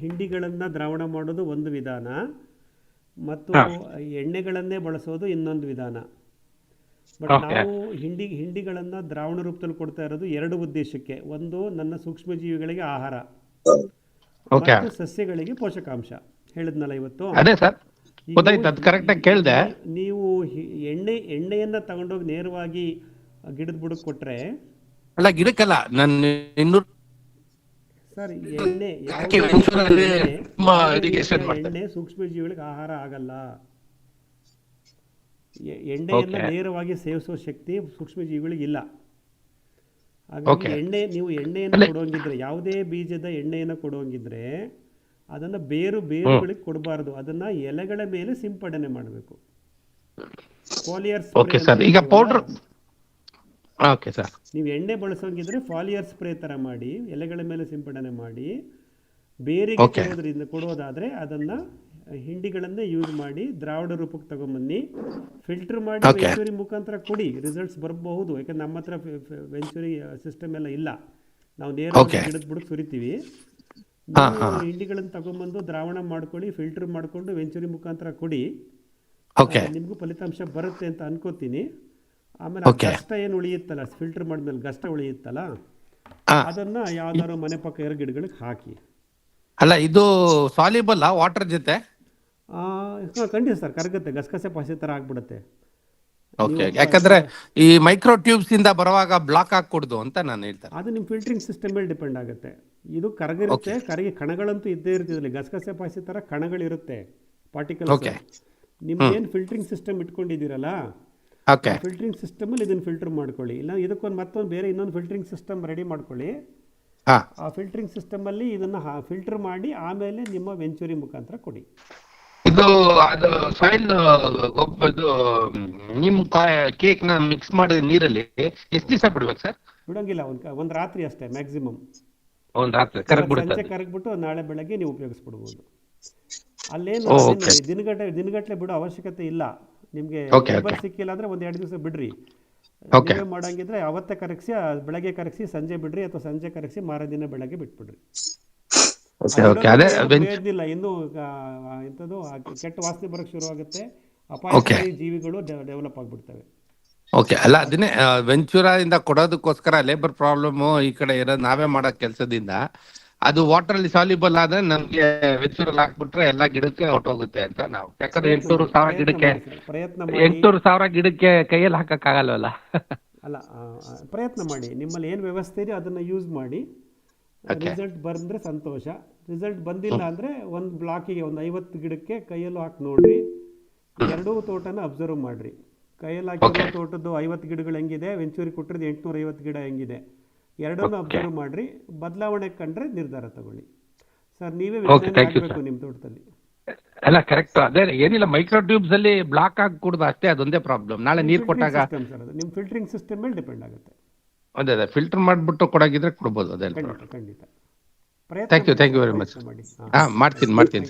Speaker 1: ಹಿಂಡಿಗಳನ್ನ ದ್ರಾವಣ ಮಾಡೋದು ಒಂದು ವಿಧಾನ, ಮತ್ತು ಎಣ್ಣೆಗಳನ್ನೇ ಬಳಸೋದು ಇನ್ನೊಂದು ವಿಧಾನ. ಬಟ್ ನಾವು ಹಿಂಡಿಗಳನ್ನ ದ್ರಾವಣ ರೂಪದಲ್ಲಿ ಕೊಡ್ತಾ ಇರೋದು 2 ಉದ್ದೇಶಕ್ಕೆ. ಒಂದು, ನನ್ನ ಸೂಕ್ಷ್ಮಜೀವಿಗಳಿಗೆ ಆಹಾರ, ಮತ್ತು ಸಸ್ಯಗಳಿಗೆ ಪೋಷಕಾಂಶ. ಹೇಳಿದ್ನಲ್ಲ ಇವತ್ತು.
Speaker 3: ಅದೇ ಸರ್, ಗೊತ್ತಾಯ್ತು, ಅದು ಕರೆಕ್ಟಾಗಿ ಕೇಳಿದೆ.
Speaker 1: ನೀವು ಎಣ್ಣೆಯನ್ನ ತಗೊಂಡೋಗಿ ನೇರವಾಗಿ ಗಿಡದ ಬುಡಕ್ಕೆ ಕೊಟ್ರೆ,
Speaker 3: ಅಲ್ಲ ಗಿಡಕ್ಕಲ್ಲ, ನಾನು 200
Speaker 1: ಸರ್, ಎಣ್ಣೆ ಸೂಕ್ಷ್ಮಜೀವಿಗಳಿಗೆ ಆಹಾರ ಆಗಲ್ಲ. ಎಣ್ಣೆಯನ್ನ ನೇರವಾಗಿ ಸೇವಿಸೋ ಶಕ್ತಿ ಸೂಕ್ಷ್ಮಜೀವಿಗಳಿಗೆ ಇಲ್ಲ. ಹಾಗಾಗಿ ನೀವು ಎಣ್ಣೆಯನ್ನು ಕೊಡುವಂಗಿದ್ರೆ, ಯಾವುದೇ ಬೀಜದ ಎಣ್ಣೆಯನ್ನು ಕೊಡುವಂಗಿದ್ರೆ ಅದನ್ನ ಬೇರುಗಳಿಗೆ ಕೊಡಬಾರ್ದು, ಅದನ್ನ ಎಲೆಗಳ ಮೇಲೆ ಸಿಂಪಡಣೆ ಮಾಡಬೇಕು. ಫಾಲಿಯರ್ ನೀವು ಎಣ್ಣೆ ಬಳಸೋಂಗಿದ್ರೆ ಫಾಲಿಯರ್ ಸ್ಪ್ರೇ ತರ ಮಾಡಿ ಎಲೆಗಳ ಮೇಲೆ ಸಿಂಪಡಣೆ ಮಾಡಿ, ಬೇರಿಗೆ ಕೊಡೋದಾದ್ರೆ ಅದನ್ನ ಹಿಂಡಿಗಳನ್ನೇ ಯೂಸ್ ಮಾಡಿ ದ್ರಾವಣ ರೂಪಕ್ಕೆ ತಗೊಂಬನ್ನಿ, ಫಿಲ್ಟರ್ ಮಾಡಿ ವೆಂಚೂರಿ ಮುಖಾಂತರ ಕೊಡಿ. ರಿಸಲ್ಟ್ಸ್ ಬರಬಹುದು, ಯಾಕಂದ್ರೆ ನಮ್ಮ ಹತ್ರ ವೆಂಚೂರಿ ಸಿಸ್ಟಮ್ ಎಲ್ಲ ಇಲ್ಲ. ನಾವು ನೇರವಾಗಿ ಗಿಡದ ಬುಡಕ್ಕೆ ಸುರಿತೀವಿ. ಹಿಂಡಿಗಳನ್ನು ತಗೊಂಬಂದು ದ್ರಾವಣ ಮಾಡ್ಕೊಳ್ಳಿ, ಫಿಲ್ಟರ್ ಮಾಡ್ಕೊಂಡು ವೆಂಚೂರಿ ಮುಖಾಂತರ ಕೊಡಿ. ನಿಮಗೂ ಫಲಿತಾಂಶ ಬರುತ್ತೆ ಅಂತ ಅನ್ಕೋತೀನಿ. ಆಮೇಲೆ ಗಷ್ಟ ಏನು ಉಳಿಯುತ್ತಲ್ಲ, ಫಿಲ್ಟರ್ ಮಾಡಿದ್ಮೇಲೆ ಗಷ್ಟ ಉಳಿಯುತ್ತಲ್ಲ, ಅದನ್ನ ಯಾವ್ದಾದ್ರು ಮನೆ ಪಕ್ಕ ಇರೋ ಗಿಡಗಳಿಗೆ ಹಾಕಿ.
Speaker 3: ಅಲ್ಲ, ಇದು ಸಾಲ್ಯುಬಲ್ ವಾಟರ್ ಜೊತೆ?
Speaker 1: ಖಂಡಿತ ಸರ್, ಕರಗುತ್ತೆ, ಗಸಗಸೆ ಪಾಸಿ ತರ ಆಗ್ಬಿಡುತ್ತೆ.
Speaker 3: ಯಾಕಂದ್ರೆ ಈ ಮೈಕ್ರೋ ಟ್ಯೂಬ್ಸ್ ಇಂದ ಬರುವಾಗ ಬ್ಲಾಕ್ ಹಾಕೂಡ್ದು ಅಂತ ನಾನು ಹೇಳ್ತೇನೆ.
Speaker 1: ಅದು ನಿಮ್ಮ ಫಿಲ್ಟರಿಂಗ್ ಸಿಸ್ಟಮ್ ಮೇಲೆ ಡಿಪೆಂಡ್ ಆಗುತ್ತೆ. ಇದು ಕರಗಿರುತ್ತೆ, ಕರಗಿ ಕಣಗಳಂತೂ ಇದ್ದೇ ಇರ್ತಿದ್ರಲ್ಲಿ, ಗಸಗಸೆ ಪಾಸಿ ತರ ಕಣಗಳಿರುತ್ತೆ, ಪಾರ್ಟಿಕಲ್ಸ್. ನಿಮ್ಗೆ ಏನು ಫಿಲ್ಟರಿಂಗ್ ಸಿಸ್ಟಮ್ ಇಟ್ಕೊಂಡಿದ್ದೀರಲ್ಲ, ಫಿಲ್ಟರಿಂಗ್ ಸಿಸ್ಟಮ್ ಅಲ್ಲಿ ಇದನ್ನ ಫಿಲ್ಟರ್ ಮಾಡ್ಕೊಳ್ಳಿ. ಇಲ್ಲ ಇದಕ್ಕೊಂದು ಮತ್ತೊಂದು ಬೇರೆ ಇನ್ನೊಂದು ಫಿಲ್ಟರಿಂಗ್ ಸಿಸ್ಟಮ್ ರೆಡಿ ಮಾಡ್ಕೊಳ್ಳಿ.
Speaker 3: ಹಾ
Speaker 1: ಆ ಫಿಲ್ಟ್ರಿಂಗ್ ಸಿಸ್ಟಮಲ್ಲಿ ಇದನ್ನು ಫಿಲ್ಟರ್ ಮಾಡಿ ಆಮೇಲೆ ನಿಮ್ಮ ವೆಂಚೂರಿ ಮುಖಾಂತರ ಕೊಡಿ.
Speaker 3: ಇದು ಅದು ಸಾಯಿಲ್ ಇದು ನಿಮ್ ಕೇಕ್ ನ ಮಿಕ್ಸ್ ಮಾಡಿದ ನೀರಲ್ಲಿ ಎಷ್ಟು ದಿವಸ ಬಿಡ್ಬೇಕು ಸರ್?
Speaker 1: ಬಿಡೋಂಗಿಲ್ಲ, ಒಂದು ರಾತ್ರಿ ಅಷ್ಟೇ ಮ್ಯಾಕ್ಸಿಮಮ್.
Speaker 3: ಒಂದ್ ರಾತ್ರಿ ಕರೆಕ್ಟ್
Speaker 1: ಸಂಜೆ
Speaker 3: ಬಿಡುತ್ತೆ.
Speaker 1: ಕರಗ್ಬಿಟ್ಟು ನಾಳೆ ಬೆಳಗ್ಗೆ ನೀವು ಉಪಯೋಗಿಸ್ಬಿಡ್ಬೋದು. ಅಲ್ಲೇನು
Speaker 3: Okay.
Speaker 1: ದಿನಗಟ್ಟಲೆ ಬಿಡೋ ಅವಶ್ಯಕತೆ ಇಲ್ಲ. ನಿಮಗೆ
Speaker 3: Okay,
Speaker 1: ಲೇಬರ್
Speaker 3: okay.
Speaker 1: ಸಿಕ್ಕಿಲ್ಲ ಅಂದರೆ ಒಂದು 2 ದಿವಸ ಬಿಡ್ರಿ.
Speaker 3: Okay.
Speaker 1: ನೀವೇ ಮಾಡಂಗಿದ್ರೆ ಅವತ್ತೇ ಕರಗಿಸಿ ಬೆಳಗ್ಗೆ ಕರಗಿಸಿ ಸಂಜೆ ಬಿಡ್ರಿ, ಅಥವಾ ಸಂಜೆ ಕರಗಿಸಿ ಮಾರದಿನ ಬೆಳಗ್ಗೆ ಬಿಟ್ಬಿಡ್ರಿ.
Speaker 3: ಓಕೆ ಓಕೆ ಅದೇ
Speaker 1: ಪ್ರಯೋಜನ ಇನ್ನು ಇಂಥದ್ದು ಕೆಟ್ಟ ವಾಸನೆ ಬರೋಕ್ಕೆ ಶುರು ಆಗುತ್ತೆ, ಅಪಾಯಕಾರಿ ಜೀವಿಗಳು ಡೆವಲಪ್ ಆಗಿಬಿಡ್ತವೆ.
Speaker 3: ಓಕೆ ಅಲ್ಲ ಅದನ್ನೇ ವೆಂಚೂರಾದಿಂದ ಕೊಡೋದಕ್ಕೋಸ್ಕರ ಲೇಬರ್ ಪ್ರಾಬ್ಲಮ್ ಈ ಕಡೆ ಇರೋದು ನಾವೇ ಮಾಡೋ ಕೆಲಸದಿಂದ ಅದು ವಾಟರ್ ಅಲ್ಲಿ ಸಾಲ್ಯುಬಲ್ ಆದ್ರೆ ನಮ್ಗೆ ವೆಂಚೂರಲ್ಲಿ ಹಾಕ್ಬಿಟ್ರೆ ಎಲ್ಲ ಗಿಡಕ್ಕೆ ಹೊಟ್ಟೋಗುತ್ತೆ ಅಂತ ನಾವು. ಯಾಕಂದ್ರೆ 800,000 ಗಿಡಕ್ಕೆ
Speaker 1: ಪ್ರಯತ್ನ
Speaker 3: 800,000 ಗಿಡಕ್ಕೆ ಕೈಯಲ್ಲಿ ಹಾಕಕ್ ಆಗಲ್ವಲ್ಲ.
Speaker 1: ಅಲ್ಲ, ಪ್ರಯತ್ನ ಮಾಡಿ. ನಿಮ್ಮಲ್ಲಿ ಏನು ವ್ಯವಸ್ಥೆ ಇದೆ ಅದನ್ನು ಯೂಸ್ ಮಾಡಿ. ರಿಸಲ್ಟ್ ಬಂದರೆ ಸಂತೋಷ. ರಿಸಲ್ಟ್ ಬಂದಿಲ್ಲ ಅಂದರೆ ಒಂದು ಬ್ಲಾಕಿಗೆ ಒಂದು 50 ಗಿಡಕ್ಕೆ ಕೈಯಲ್ಲೂ ಹಾಕಿ ನೋಡ್ರಿ. ಎರಡೂ ತೋಟನ ಅಬ್ಸರ್ವ್ ಮಾಡಿರಿ. ಕೈಯಲ್ಲಿ ಹಾಕಿರೋ ತೋಟದ್ದು 50 ಗಿಡಗಳು ಹೆಂಗಿದೆ, ವೆಂಚೂರಿ ಕೊಟ್ಟಿರೋದು 850 ಗಿಡ ಹೆಂಗಿದೆ, ಎರಡನ್ನೂ ಅಬ್ಸರ್ವ್ ಮಾಡಿರಿ. ಬದಲಾವಣೆ ಕಂಡ್ರೆ ನಿರ್ಧಾರ ತಗೊಳ್ಳಿ. ಸರ್ ನೀವೇ ವಿಜ್ಞಾನಿ ಆಗಬೇಕು ನಿಮ್ಮ ತೋಟದಲ್ಲಿ.
Speaker 3: ಅಲ್ಲ ಕರೆಕ್ಟ್, ಅದೇ ಏನಿಲ್ಲ ಮೈಕ್ರೋ ಟ್ಯೂಬ್ಸ್ ಅಲ್ಲಿ ಬ್ಲಾಕ್ ಆಗಿ ಕುಡ್ದು ಅಷ್ಟೇ, ಅದೊಂದೇ ಪ್ರಾಬ್ಲಮ್. ನಾಳೆ ನೀರು ಕೊಟ್ಟಾಗ
Speaker 1: ಸರ್ ಅದು ನಿಮ್ಮ ಫಿಲ್ಟರಿಂಗ್ ಸಿಸ್ಟಮ್ ಮೇಲೆ ಡಿಪೆಂಡ್ ಆಗುತ್ತೆ.
Speaker 3: ಅದೇ ಫಿಲ್ಟರ್ ಮಾಡಿಬಿಟ್ಟು ಕೊಡಾಗಿದ್ರೆ ಕೊಡ್ಬೋದು. ಅದೇ
Speaker 1: ಖಂಡಿತ.
Speaker 3: Thank you very much. ಮಾಡ್ತೀನಿ.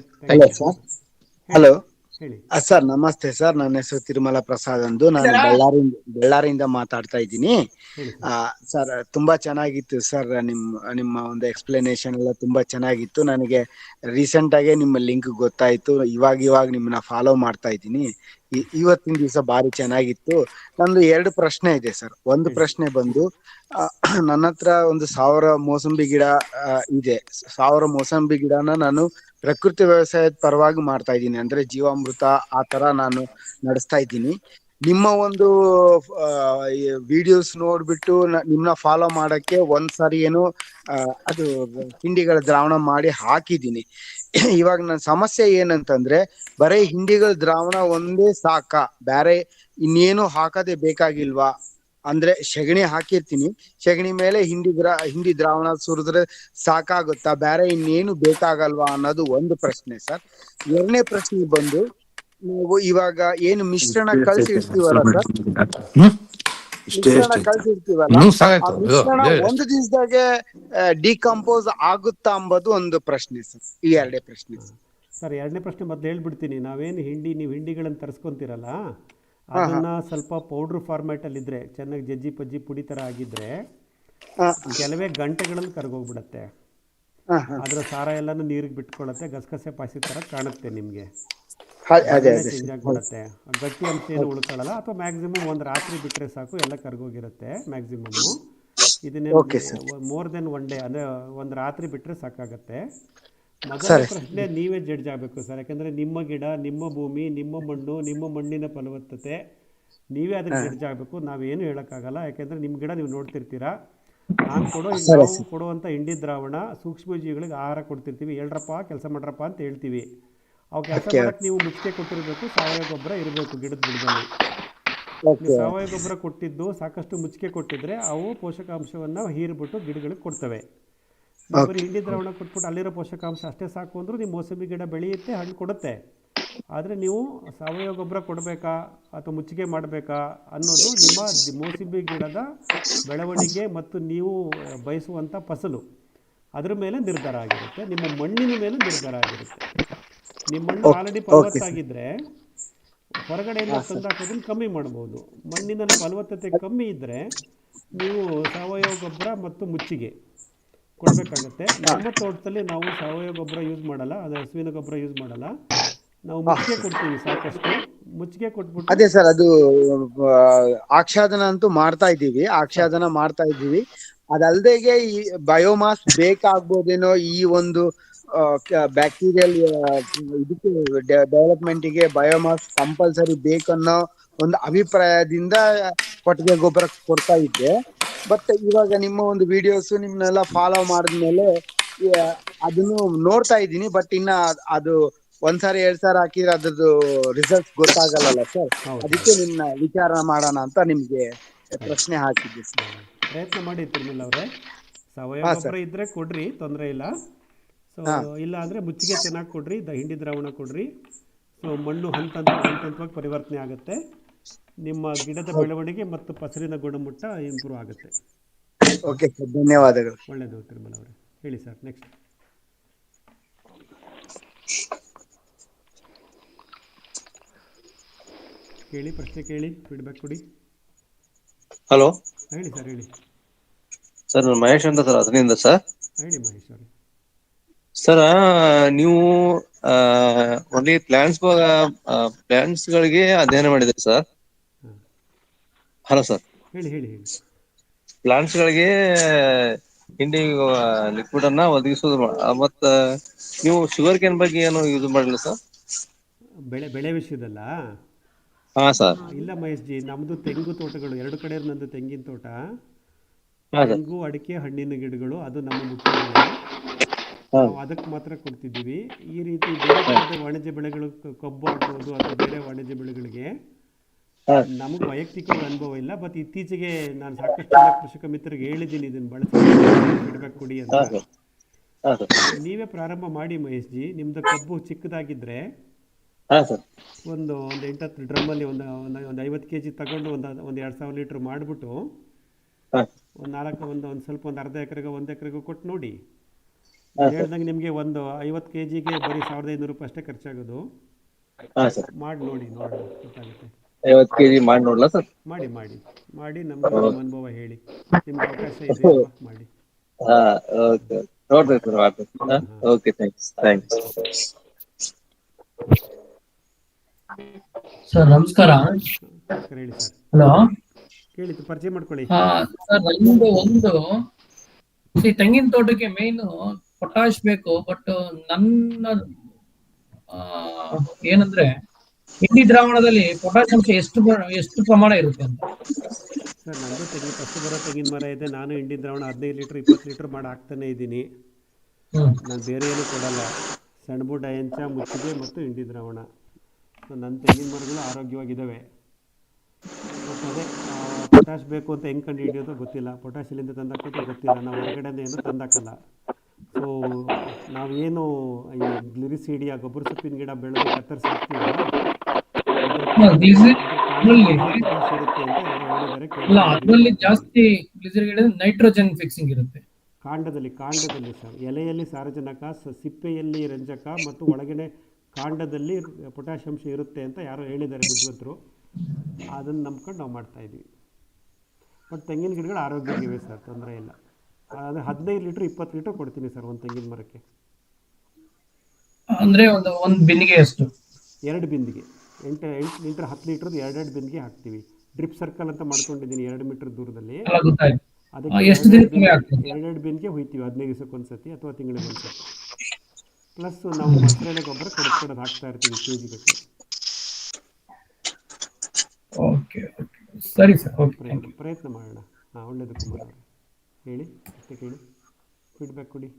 Speaker 6: ಹಲೋ
Speaker 1: ಹೇಳಿ
Speaker 6: ಸರ್, ನಮಸ್ತೆ ಸರ್. ನನ್ನ ಹೆಸರು ತಿರುಮಲ ಪ್ರಸಾದ್ ಅಂದು. ನಾನು ಬಳ್ಳಾರಿಯಿಂದ ಮಾತಾಡ್ತಾ ಇದ್ದೀನಿ. ಸರ್ ತುಂಬಾ ಚೆನ್ನಾಗಿತ್ತು ಸರ್, ನಿಮ್ಮ ಒಂದು ಎಕ್ಸ್ಪ್ಲನೇಷನ್ ಎಲ್ಲ ತುಂಬಾ ಚೆನ್ನಾಗಿತ್ತು. ನನಗೆ ರೀಸೆಂಟ್ ಆಗಿ ನಿಮ್ಮ ಲಿಂಕ್ ಗೊತ್ತಾಯ್ತು. ಇವಾಗ ನಿಮ್ಮನ್ನ ಫಾಲೋ ಮಾಡ್ತಾ ಇದ್ದೀನಿ. ಇವತ್ತಿನ ದಿವಸ ಭಾರಿ ಚೆನ್ನಾಗಿತ್ತು. ನಂದು 2 ಪ್ರಶ್ನೆ ಇದೆ ಸರ್. ಒಂದು ಪ್ರಶ್ನೆ ಬಂದು, ನನ್ನ ಹತ್ರ ಒಂದು 1000 ಮೋಸಂಬಿ ಗಿಡ ಇದೆ. 1000 ಮೋಸಂಬಿ ಗಿಡನ ನಾನು ಪ್ರಕೃತಿ ವ್ಯವಸಾಯದ ಪರವಾಗಿ ಮಾಡ್ತಾ ಇದ್ದೀನಿ, ಅಂದ್ರೆ ಜೀವಾಮೃತ ಆ ತರ ನಾನು ನಡೆಸ್ತಾ ಇದ್ದೀನಿ. ನಿಮ್ಮ ಒಂದು ವಿಡಿಯೋಸ್ ನೋಡ್ಬಿಟ್ಟು ನಿಮ್ನ ಫಾಲೋ ಮಾಡಕ್ಕೆ ಒಂದ್ಸಾರಿ ಏನು ಅದು ಹಿಂಡಿಗಳ ದ್ರಾವಣ ಮಾಡಿ ಹಾಕಿದ್ದೀನಿ. ಇವಾಗ ನನ್ನ ಸಮಸ್ಯೆ ಏನಂತಂದ್ರೆ, ಬರೀ ಹಿಂಡಿಗಳ ದ್ರಾವಣ ಒಂದೇ ಸಾಕ, ಬೇರೆ ಇನ್ನೇನು ಹಾಕದೆ ಬೇಕಾಗಿಲ್ವಾ? ಅಂದ್ರೆ ಸೆಗಣಿ ಹಾಕಿರ್ತೀನಿ, ಸೆಗಣಿ ಮೇಲೆ ಹಿಂಡಿ ದ್ರಾವಣ ಸುರಿದ್ರೆ ಸಾಕಾಗುತ್ತಾ, ಬೇರೆ ಇನ್ನೇನು ಬೇಕಾಗಲ್ವಾ ಅನ್ನೋದು ಒಂದು ಪ್ರಶ್ನೆ ಸರ್. 2ನೇ ಪ್ರಶ್ನೆ ಬಂದು, ನಾವು ಇವಾಗ ಏನು ಮಿಶ್ರಣ ಕಳ್ಸಿರ್ತೀವಲ್ಲ ಸರ್, ಮಿಶ್ರಣ ಕಳ್ಸಿರ್ತೀವಲ್ಲ, ಆ ಮಿಶ್ರಣ ಒಂದು ದಿವಸದಾಗೆ ಡಿಕಂಪೋಸ್ ಆಗುತ್ತಾ ಅಂಬೋದು ಒಂದು ಪ್ರಶ್ನೆ ಸರ್. ಈ 2 ಪ್ರಶ್ನೆ
Speaker 1: ಸರ್. 2ನೇ ಪ್ರಶ್ನೆ ಮೊದಲು ಹೇಳ್ಬಿಡ್ತೀನಿ. ನೀವು ಹಿಂಡಿಗಳನ್ನು ತರಿಸ್ಕೊಂತೀರಲ್ಲ, ಅದನ್ನ ಸ್ವಲ್ಪ ಪೌಡ್ರ್ ಫಾರ್ಮ್ಯಾಟಲ್ಲಿ ಇದ್ರೆ, ಚೆನ್ನಾಗಿ ಜಜ್ಜಿ ಪಜ್ಜಿ ಪುಡಿ ಥರ ಆಗಿದ್ರೆ ಕೆಲವೇ ಗಂಟೆಗಳಲ್ಲಿ ಕರ್ಗೋಗ್ಬಿಡತ್ತೆ. ಅದರ ಸಾರ ಎಲ್ಲನೂ ನೀರಿಗೆ ಬಿಟ್ಕೊಳ್ಳುತ್ತೆ, ಗಸಗಸೆ ಪಾಯಸ ಥರ ಕಾಣುತ್ತೆ ನಿಮಗೆ, ಚೇಂಜ್ ಆಗಿಬಿಡುತ್ತೆ. ಗಟ್ಟಿ ಅಂಶ ಏನು ಉಳ್ಕೊಳ್ಳಲ್ಲ. ಅಥವಾ ಮ್ಯಾಕ್ಸಿಮಮ್ ಒಂದು ರಾತ್ರಿ ಬಿಟ್ಟರೆ ಸಾಕು, ಎಲ್ಲ ಕರ್ಗೋಗಿರುತ್ತೆ ಮ್ಯಾಕ್ಸಿಮಮ್ಮು. ಇದನ್ನೇ ಮೋರ್ ದೆನ್ 1 ಡೇ, ಅಂದರೆ ಒಂದು ರಾತ್ರಿ ಬಿಟ್ಟರೆ ಸಾಕಾಗತ್ತೆ. ಮೊದಲನೇ ಪ್ರಶ್ನೆ ನೀವೇ ಜಡ್ಜ್ ಆಗಬೇಕು ಸರ್. ಯಾಕಂದರೆ ನಿಮ್ಮ ಗಿಡ, ನಿಮ್ಮ ಭೂಮಿ, ನಿಮ್ಮ ಮಣ್ಣು, ನಿಮ್ಮ ಮಣ್ಣಿನ ಫಲವತ್ತತೆ ನೀವೇ ಅದನ್ನು ಜಡ್ಜ್ ಆಗಬೇಕು. ನಾವೇನು ಹೇಳೋಕ್ಕಾಗಲ್ಲ. ಯಾಕೆಂದರೆ ನಿಮ್ಮ ಗಿಡ ನೀವು ನೋಡ್ತಿರ್ತೀರಾ. ನಾವು ಕೊಡುವಂಥ ಹಿಂಡಿ ದ್ರಾವಣ ಸೂಕ್ಷ್ಮಜೀವಿಗಳಿಗೆ ಆಹಾರ ಕೊಡ್ತಿರ್ತೀವಿ. ಹೇಳ್ರಪ್ಪ ಕೆಲಸ ಮಾಡ್ರಪ್ಪ ಅಂತ ಹೇಳ್ತೀವಿ. ಅವು ಕೆಲಸ ಮಾಡೋಕ್ಕೆ ನೀವು ಮುಚ್ಚಿಗೆ ಕೊಟ್ಟಿರಬೇಕು, ಸಾವಯವ ಗೊಬ್ಬರ ಇರಬೇಕು ಗಿಡದ ಬುಡದಲ್ಲಿ. ನೀವು ಸಾವಯವ ಗೊಬ್ಬರ ಕೊಟ್ಟಿದ್ದು ಸಾಕಷ್ಟು ಮುಚ್ಚಿಗೆ ಕೊಟ್ಟಿದ್ರೆ ಅವು ಪೋಷಕಾಂಶವನ್ನು ಹೀರಿಬಿಟ್ಟು ಗಿಡಗಳಿಗೆ ಕೊಡ್ತವೆ. ಬರೀ ಹಿಂಡಿ ದ್ರಾವಣ ಕೊಟ್ಬಿಟ್ಟು ಅಲ್ಲಿರೋ ಪೋಷಕಾಂಶ ಅಷ್ಟೇ ಸಾಕು ಅಂದರೂ ನಿಮ್ಮ ಮೋಸಂಬಿ ಗಿಡ ಬೆಳೆಯುತ್ತೆ, ಹಣ್ಣು ಕೊಡುತ್ತೆ. ಆದರೆ ನೀವು ಸಾವಯವ ಗೊಬ್ಬರ ಕೊಡಬೇಕಾ ಅಥವಾ ಮುಚ್ಚಿಗೆ ಮಾಡಬೇಕಾ ಅನ್ನೋದು ನಿಮ್ಮ ಮೋಸಂಬಿ ಗಿಡದ ಬೆಳವಣಿಗೆ ಮತ್ತು ನೀವು ಬಯಸುವಂಥ ಫಸಲು ಅದ್ರ ಮೇಲೆ ನಿರ್ಧಾರ ಆಗಿರುತ್ತೆ. ನಿಮ್ಮ ಮಣ್ಣಿನ ಮೇಲೆ ನಿರ್ಧಾರ ಆಗಿರುತ್ತೆ. ನಿಮ್ಮ ಮಣ್ಣು ಆಲ್ರೆಡಿ ಫಲವತ್ತಾಗಿದ್ದರೆ ಹೊರಗಡೆಯಿಂದ ತಂದಾಕೋದನ್ನು ಕಮ್ಮಿ ಮಾಡ್ಬೋದು. ಮಣ್ಣಿನಲ್ಲಿ ಫಲವತ್ತತೆ ಕಮ್ಮಿ ಇದ್ದರೆ ನೀವು ಸಾವಯವ ಗೊಬ್ಬರ ಮತ್ತು ಮುಚ್ಚಿಗೆ ಕೊಡಬೇಕಾಗತ್ತೆ. ನಮ್ಮ ತೋಟದಲ್ಲಿ ನಾವು ಸಾವಯವ ಗೊಬ್ಬರ ಯೂಸ್ ಮಾಡಲ್ಲ, ಅದು ಹಸುವಿನ ಗೊಬ್ಬರ ಯೂಸ್ ಮಾಡಲ್ಲ. ನಾವು ಮುಚ್ಚಿಗೆ ಕೊಡ್ತೀವಿ, ಸಾಕಷ್ಟು ಮುಚ್ಚಿಗೆ ಕೊಟ್ಬಿಟ್ಟು.
Speaker 6: ಅದೇ ಸರ್, ಅದು ಆಚ್ಛಾದನ ಅಂತೂ ಮಾಡ್ತಾ ಇದ್ದೀವಿ. ಅದಲ್ದೇಗೆ ಈ ಬಯೋಮಾಸ್ ಬೇಕಾಗ್ಬೋದೇನೋ, ಈ ಒಂದು ಬ್ಯಾಕ್ಟೀರಿಯಲ್ ಇದಕ್ಕೆ ಡೆವಲಪ್ಮೆಂಟಿಗೆ ಬಯೋಮಾಸ್ ಕಂಪಲ್ಸರಿ ಬೇಕನ್ನೋ ಒಂದು ಅಭಿಪ್ರಾಯದಿಂದ ಕೊಟ್ಟಿಗೆ ಗೊಬ್ಬರ ಕೊಡ್ತಾ ಇದ್ದೆ. ಬಟ್ ಇವಾಗ ನಿಮ್ಮ ಒಂದು ವಿಡಿಯೋಸ್ ನಿಮ್ಮನ್ನೆಲ್ಲ ಫಾಲೋ ಮಾಡಿದ್ಮೇಲೆ ಅದನ್ನು ನೋಡ್ತಾ ಇದ್ದೀನಿ. ಬಟ್ ಇನ್ನ ಅದು 1 ಸಾರಿ 2 ಸಾರಿ ಹಾಕಿದ್ರೆ ಅದ್ರದ್ದು ರಿಸಲ್ಟ್ ಗೊತ್ತಾಗಲ್ಲ ಸರ್. ಅದಕ್ಕೆ ನಿಮ್ನ ವಿಚಾರ ಮಾಡೋಣ ಅಂತ ನಿಮ್ಗೆ ಪ್ರಶ್ನೆ ಹಾಕಿದ್ದೆ ಸರ್.
Speaker 1: ಪ್ರಯತ್ನ ಮಾಡಿ ತಿರುಮಲ ಅವರೇ. ಸಾವಯವ
Speaker 6: ಹಾ,
Speaker 1: ಗೊಬ್ಬರ ಇದ್ದರೆ ಕೊಡ್ರಿ, ತೊಂದರೆ ಇಲ್ಲ. ಸೊ
Speaker 6: ಹಾ.
Speaker 1: ಇಲ್ಲ ಅಂದರೆ ಮುಚ್ಚಿಗೆ ಚೆನ್ನಾಗಿ ಕೊಡ್ರಿ, ಹಿಂಡಿ ದ್ರಾವಣ ಕೊಡ್ರಿ. ಸೊ ಮಣ್ಣು ಹಂತವಾಗಿ ಪರಿವರ್ತನೆ ಆಗುತ್ತೆ. ನಿಮ್ಮ ಗಿಡದ ಬೆಳವಣಿಗೆ ಮತ್ತು ಫಸಲಿನ ಗುಣಮಟ್ಟ ಇಂಪ್ರೂವ್ ಆಗುತ್ತೆ.
Speaker 6: ಓಕೆ ಸರ್, ಧನ್ಯವಾದಗಳು.
Speaker 1: ಒಳ್ಳೆಯದು ತಿರುಮಲ ಅವರೇ. ಹೇಳಿ ಸರ್, ನೆಕ್ಸ್ಟ್. ಕೇಳಿ, ಪ್ರಶ್ನೆ ಕೇಳಿ, ಫೀಡ್ಬ್ಯಾಕ್ ಕೊಡಿ.
Speaker 7: ಹಲೋ
Speaker 1: ಹೇಳಿ ಸರ್, ಹೇಳಿ.
Speaker 7: ಸರ್, ನಾನು ಮಹೇಶ್ ಅಂತ ಸರ್, ಅದರಿಂದ ಸರ್.
Speaker 1: ಹೇಳಿ ಮಹೇಶ್ ಅವರೇ.
Speaker 7: ಸರ್, ನೀವು ಓನ್ಲಿ ಪ್ಲಾಂಟ್ಸ್ ಗಳಿಗೆ ಅಧ್ಯಯನ ಮಾಡಿದ್ರಿ ಸರ್.
Speaker 1: ಹಾಂ,
Speaker 7: ಹಲೋ ಸರ್.
Speaker 1: ಹೇಳಿ ಹೇಳಿ ಹೇಳಿ.
Speaker 7: ಪ್ಲಾಂಟ್ಸ್ ಗಳಿಗೆ ಹಿಂಡಿ ಲಿಕ್ವಿಡ್ ಅನ್ನ ಒದಗಿಸೋದು ಮತ್ತ ನೀವು ಶುಗರ್ ಕೇನ್ ಬಗ್ಗೆ ಏನು ಯೂಸ್ ಮಾಡಿಲ್ಲ ಸರ್?
Speaker 1: ಬೆಳೆ ವಿಷಯದಲ್ಲ?
Speaker 7: ಹಾ ಸರ್.
Speaker 1: ಇಲ್ಲ ಮಹೇಶ್ ಜಿ, ನಮ್ಮದು ತೆಂಗು ತೋಟಗಳು, ಎರಡು ಕಡೆ ನಂದು ತೆಂಗಿನ ತೋಟ.
Speaker 7: ಹಾ ಸರ್.
Speaker 1: ತೆಂಗು, ಅಡಿಕೆ, ಹಣ್ಣಿನ ಗಿಡಗಳು, ಅದು ನಮ್ಮ ಮುಖ್ಯ ಬೆಳೆ.
Speaker 7: ಹಾ.
Speaker 1: ನಾವು ಅದಕ್ಕೆ ಮಾತ್ರ ಕೊಡ್ತಿದ್ದೀವಿ. ಈ ರೀತಿ ಬೇರೆ ಥರದ ವಾಣಿಜ್ಯ ಬೆಳೆಗಳು, ಕಬ್ಬು ಆಗ್ಬೋದು ಅಥವಾ ಬೇರೆ ವಾಣಿಜ್ಯ ಬೆಳೆಗಳಿಗೆ ನಮಗೆ ವೈಯಕ್ತಿಕವಾಗಿ ಅನುಭವ ಇಲ್ಲ. ಬಟ್ ಇತ್ತೀಚೆಗೆ ನಾನು ಸಾಕಷ್ಟು ಜನ ಕೃಷಿಕ ಮಿತ್ರರಿಗೆ ಹೇಳಿದ್ದೀನಿ, ಇದನ್ನು ಬಳಸಿ ಫೀಡ್ಬ್ಯಾಕ್ ಕೊಡಿ ಅಂತ.
Speaker 7: ಹಾ ಸರ್.
Speaker 1: ನೀವೇ ಪ್ರಾರಂಭ ಮಾಡಿ ಮಹೇಶ್ ಜಿ. ನಿಮ್ಮದು ಕಬ್ಬು ಚಿಕ್ಕದಾಗಿದ್ದರೆ
Speaker 7: ಹಾ ಸರ್.
Speaker 1: ಒಂದು 8-10 ಡ್ರಮ್ಮಲ್ಲಿ ಒಂದು 50 kg ತಗೊಂಡು ಒಂದು 2,000 ಲೀಟ್ರ್ ಮಾಡಿಬಿಟ್ಟು
Speaker 7: ಹಾ.
Speaker 1: ಒಂದು ಸ್ವಲ್ಪ ಒಂದು ಅರ್ಧ ಎಕರೆಗೆ 1 ಎಕರೆಗೂ ಕೊಟ್ಟು ನೋಡಿ. ಹೇಳ್ದಂಗೆ ನಿಮಗೆ ಒಂದು 50 kgಗೆ ಬರೀ 1,500 ರೂಪಾಯಿ ಅಷ್ಟೇ ಖರ್ಚಾಗೋದು.
Speaker 7: ಹಾ ಸರ್.
Speaker 1: ಮಾಡಿ ನೋಡಿ, ನೋಡೋಣ ಗೊತ್ತಾಗುತ್ತೆ.
Speaker 7: 50 kg ಮಾಡಿ ನೋಡ್ಲಾ ಸರ್?
Speaker 1: ಮಾಡಿ ನಮಗೆ ನಿಮ್ಮ ಅನುಭವ ಹೇಳಿ. ನಿಮ್ಗೆ ಅವಕಾಶ ಇದೆ ಅಲ್ವಾ, ಮಾಡಿ.
Speaker 7: ಹಾ, ಓಕೆ. ನೋಡ್ತೇವೆ ಸರ್, ಮಾಡ್ತೇವೆ. Okay, thanks.
Speaker 8: ಸರ್ ನಮಸ್ಕಾರ.
Speaker 1: ನಮಸ್ಕಾರ, ಹೇಳಿ ಸರ್.
Speaker 8: ಹಲೋ,
Speaker 1: ಕೇಳಿ, ಪರಿಚಯ ಮಾಡ್ಕೊಳ್ಳಿ.
Speaker 8: ಸರ್ ನಮ್ದು ತೆಂಗಿನ ತೋಟಕ್ಕೆ ಮೇನ್ ಪೊಟಾಶ್ ಬೇಕು. ಬಟ್ ನನ್ನ ಏನಂದ್ರೆ ಹಿಂಡಿ ದ್ರಾವಣದಲ್ಲಿ ಪೊಟಾಶ್ ಅಂಶ ಎಷ್ಟು ಪ್ರಮಾಣ ಇರುತ್ತೆ ಅಂತ?
Speaker 1: ಸರ್, ನಂದು ಫಸ್ಟ್ ಬರೋ ತೆಂಗಿನ ಮರ ಇದೆ. ನಾನು ಹಿಂಡಿ ದ್ರಾವಣ 15 ಲೀಟ್ರ್ 20 ಲೀಟ್ರ್ ಮಾಡಿ ಹಾಕ್ತಾನೆ ಇದ್ದೀನಿ. ನಾನು ಬೇರೆ ಏನು ಕೊಡಲ್ಲ. ಸೆಣಬು, ಡಯಂಚ, ಮುಚ್ಚಿಗೆ ಮತ್ತು ಹಿಂಡಿ ದ್ರಾವಣ. ಸೊ ನನ್ನ ತೆಂಗಿನ ಮರಗಳು ಆರೋಗ್ಯವಾಗಿದ್ದಾವೆ. ಬಟ್ ಅದೇ ಪೊಟ್ಯಾಶ್ ಬೇಕು ಅಂತ ಹೆಂಗೆ ಕಂಡು ಹಿಡಿಯೋದು ಗೊತ್ತಿಲ್ಲ. ಪೊಟ್ಯಾಶ್ ಎಲ್ಲಿಂದ ತಂದಾಕೋದು ಗೊತ್ತಿಲ್ಲ. ನಾವು ಹೊರಗಡೆಯಿಂದ ಏನು ತಂದಾಕಲ್ಲ. ಸೊ ನಾವೇನು ಈ ಗ್ಲಿರಿಸೀಡಿಯಾ ಗೊಬ್ಬರ ಸೊಪ್ಪಿನ ಗಿಡ ಬೆಳೆದು ಕತ್ತರಿಸಿ ಹಾಕ್ತೀವಲ್ಲ,
Speaker 8: ಅದರಲ್ಲಿ ಜಾಸ್ತಿ ನೈಟ್ರೋಜನ್ ಫಿಕ್ಸಿಂಗ್ ಇರುತ್ತೆ.
Speaker 1: ಕಾಂಡದಲ್ಲಿ ಸರ್, ಎಲೆಯಲ್ಲಿ ಸಾರಜನಕ, ಸಿಪ್ಪೆಯಲ್ಲಿ ರಂಜಕ ಮತ್ತು ಒಳಗಡೆ ಕಾಂಡದಲ್ಲಿ ಪೊಟ್ಯಾಶ್ ಅಂಶ ಇರುತ್ತೆ ಅಂತ ಯಾರೋ ಹೇಳಿದ್ದಾರೆ ಬುದ್ಧಿವಂತರು. ಅದನ್ನು ನಂಬ್ಕೊಂಡು ನಾವು ಮಾಡ್ತಾ ಇದ್ದೀವಿ. ಬಟ್ ತೆಂಗಿನ ಗಿಡಗಳು ಆರೋಗ್ಯವಾಗಿವೆ ಸರ್, ತೊಂದರೆ ಇಲ್ಲ. ಅಂದರೆ 15 ಲೀಟ್ರ್ 20 ಲೀಟ್ರ್ ಕೊಡ್ತೀನಿ ಸರ್ ಒಂದು ತೆಂಗಿನ ಮರಕ್ಕೆ.
Speaker 8: ಅಂದ್ರೆ ಒಂದು ಬಿನ್ನಿಗೆ ಎಷ್ಟು?
Speaker 1: 2 ಬಿಂದಿಗೆ 8 ಲೀಟ್ರ್ 10 ಲೀಟ್ರದ್ದು 2 ಬಿಂದಿಗೆ ಹಾಕ್ತೀವಿ. ಡ್ರಿಪ್ ಸರ್ಕಲ್ ಅಂತ ಮಾಡ್ಕೊಂಡಿದ್ದೀನಿ 2 ಮೀಟರ್ ದೂರದಲ್ಲಿ. ಅದಕ್ಕೆ 2 ಬಿಂದಿಗೆ ಹುಯ್ತೀವಿ 15 ದಿವಸಕ್ಕೊಂದ್ಸತಿ ಅಥವಾ ತಿಂಗಳಿಗೊಂದ್ಸತಿ. ಪ್ಲಸ್ ನಾವು ಹಸಿರೆಲೆ ಗೊಬ್ಬರ ಕೊಡೋದು ಹಾಕ್ತಾ ಇರ್ತೀವಿ ಕೆಜಿ ಗಟ್ಟಲೆ.
Speaker 8: ಓಕೆ, ಸರಿ ಸರ್,
Speaker 1: ಪ್ರಯತ್ನ ಮಾಡೋಣ. ಹಾಂ, ಒಳ್ಳೆಯದು ಕುಮಾರ್ ಅವರೇ. ಹೇಳಿ, ಮತ್ತೆ ಕೇಳಿ, ಫೀಡ್ಬ್ಯಾಕ್ ಕೊಡಿ.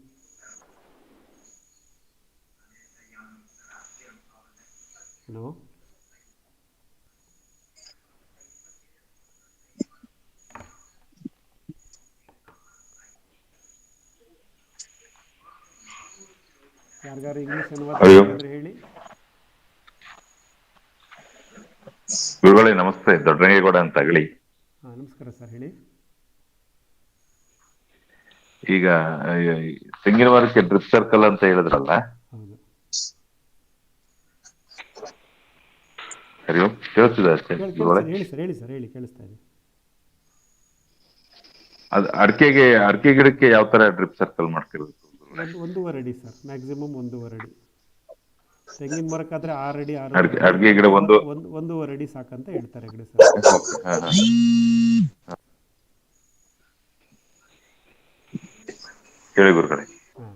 Speaker 1: ಹಲೋ, ಯಾರಿಗಾರು ಇಂಗ್ಲೀಷ್ ಅನುವಾದ ಹೇಳಿ.
Speaker 9: ಗುರುಗಳೇ ನಮಸ್ತೆ, ದೊಡ್ಡರಂಗೇಗೌಡ ಅಂತ ಹೇಳಿ.
Speaker 1: ಹಾಂ, ನಮಸ್ಕಾರ ಸರ್, ಹೇಳಿ.
Speaker 9: ಈಗ ತೆಂಗಿನ ಮರಕ್ಕೆ ಡ್ರಿಪ್ ಸರ್ಕಲ್ ಅಂತ ಹೇಳಿದ್ರಲ್ಲ?
Speaker 1: ಹೌದು.
Speaker 9: ಹರಿ ಓಂ, ಕೇಳಿಸ್ತಿದೆ ಅಷ್ಟೇ ಗುರುಗಳೇ?
Speaker 1: ಹೇಳಿ ಸರ್, ಹೇಳಿ, ಕೇಳಿಸ್ತಾ ಇದೆ.
Speaker 9: ಅದು ಅಡಿಕೆ ಗಿಡಕ್ಕೆ ಯಾವ ತರ ಡ್ರಿಪ್ ಸರ್ಕಲ್ ಮಾಡ್ತಿರೋದು?
Speaker 1: 1.5 ಅಡಿ ಸರ್, ಮ್ಯಾಕ್ಸಿಮಮ್ 1.5 ಅಡಿ. ತೆಂಗಿನ ಮರಕ್ಕಾದ್ರೆ 6 ಅಡಿ,
Speaker 9: ಅಡಿಕೆ ಗಿಡ
Speaker 1: 1.5 ಅಡಿ ಸಾಕಂತ ಹೇಳ್ತಾರೆ ಗಿಡ ಸರ್.
Speaker 9: ಹೇಳಿ ಗುರುಗಳೇ.
Speaker 1: ಹಾಂ,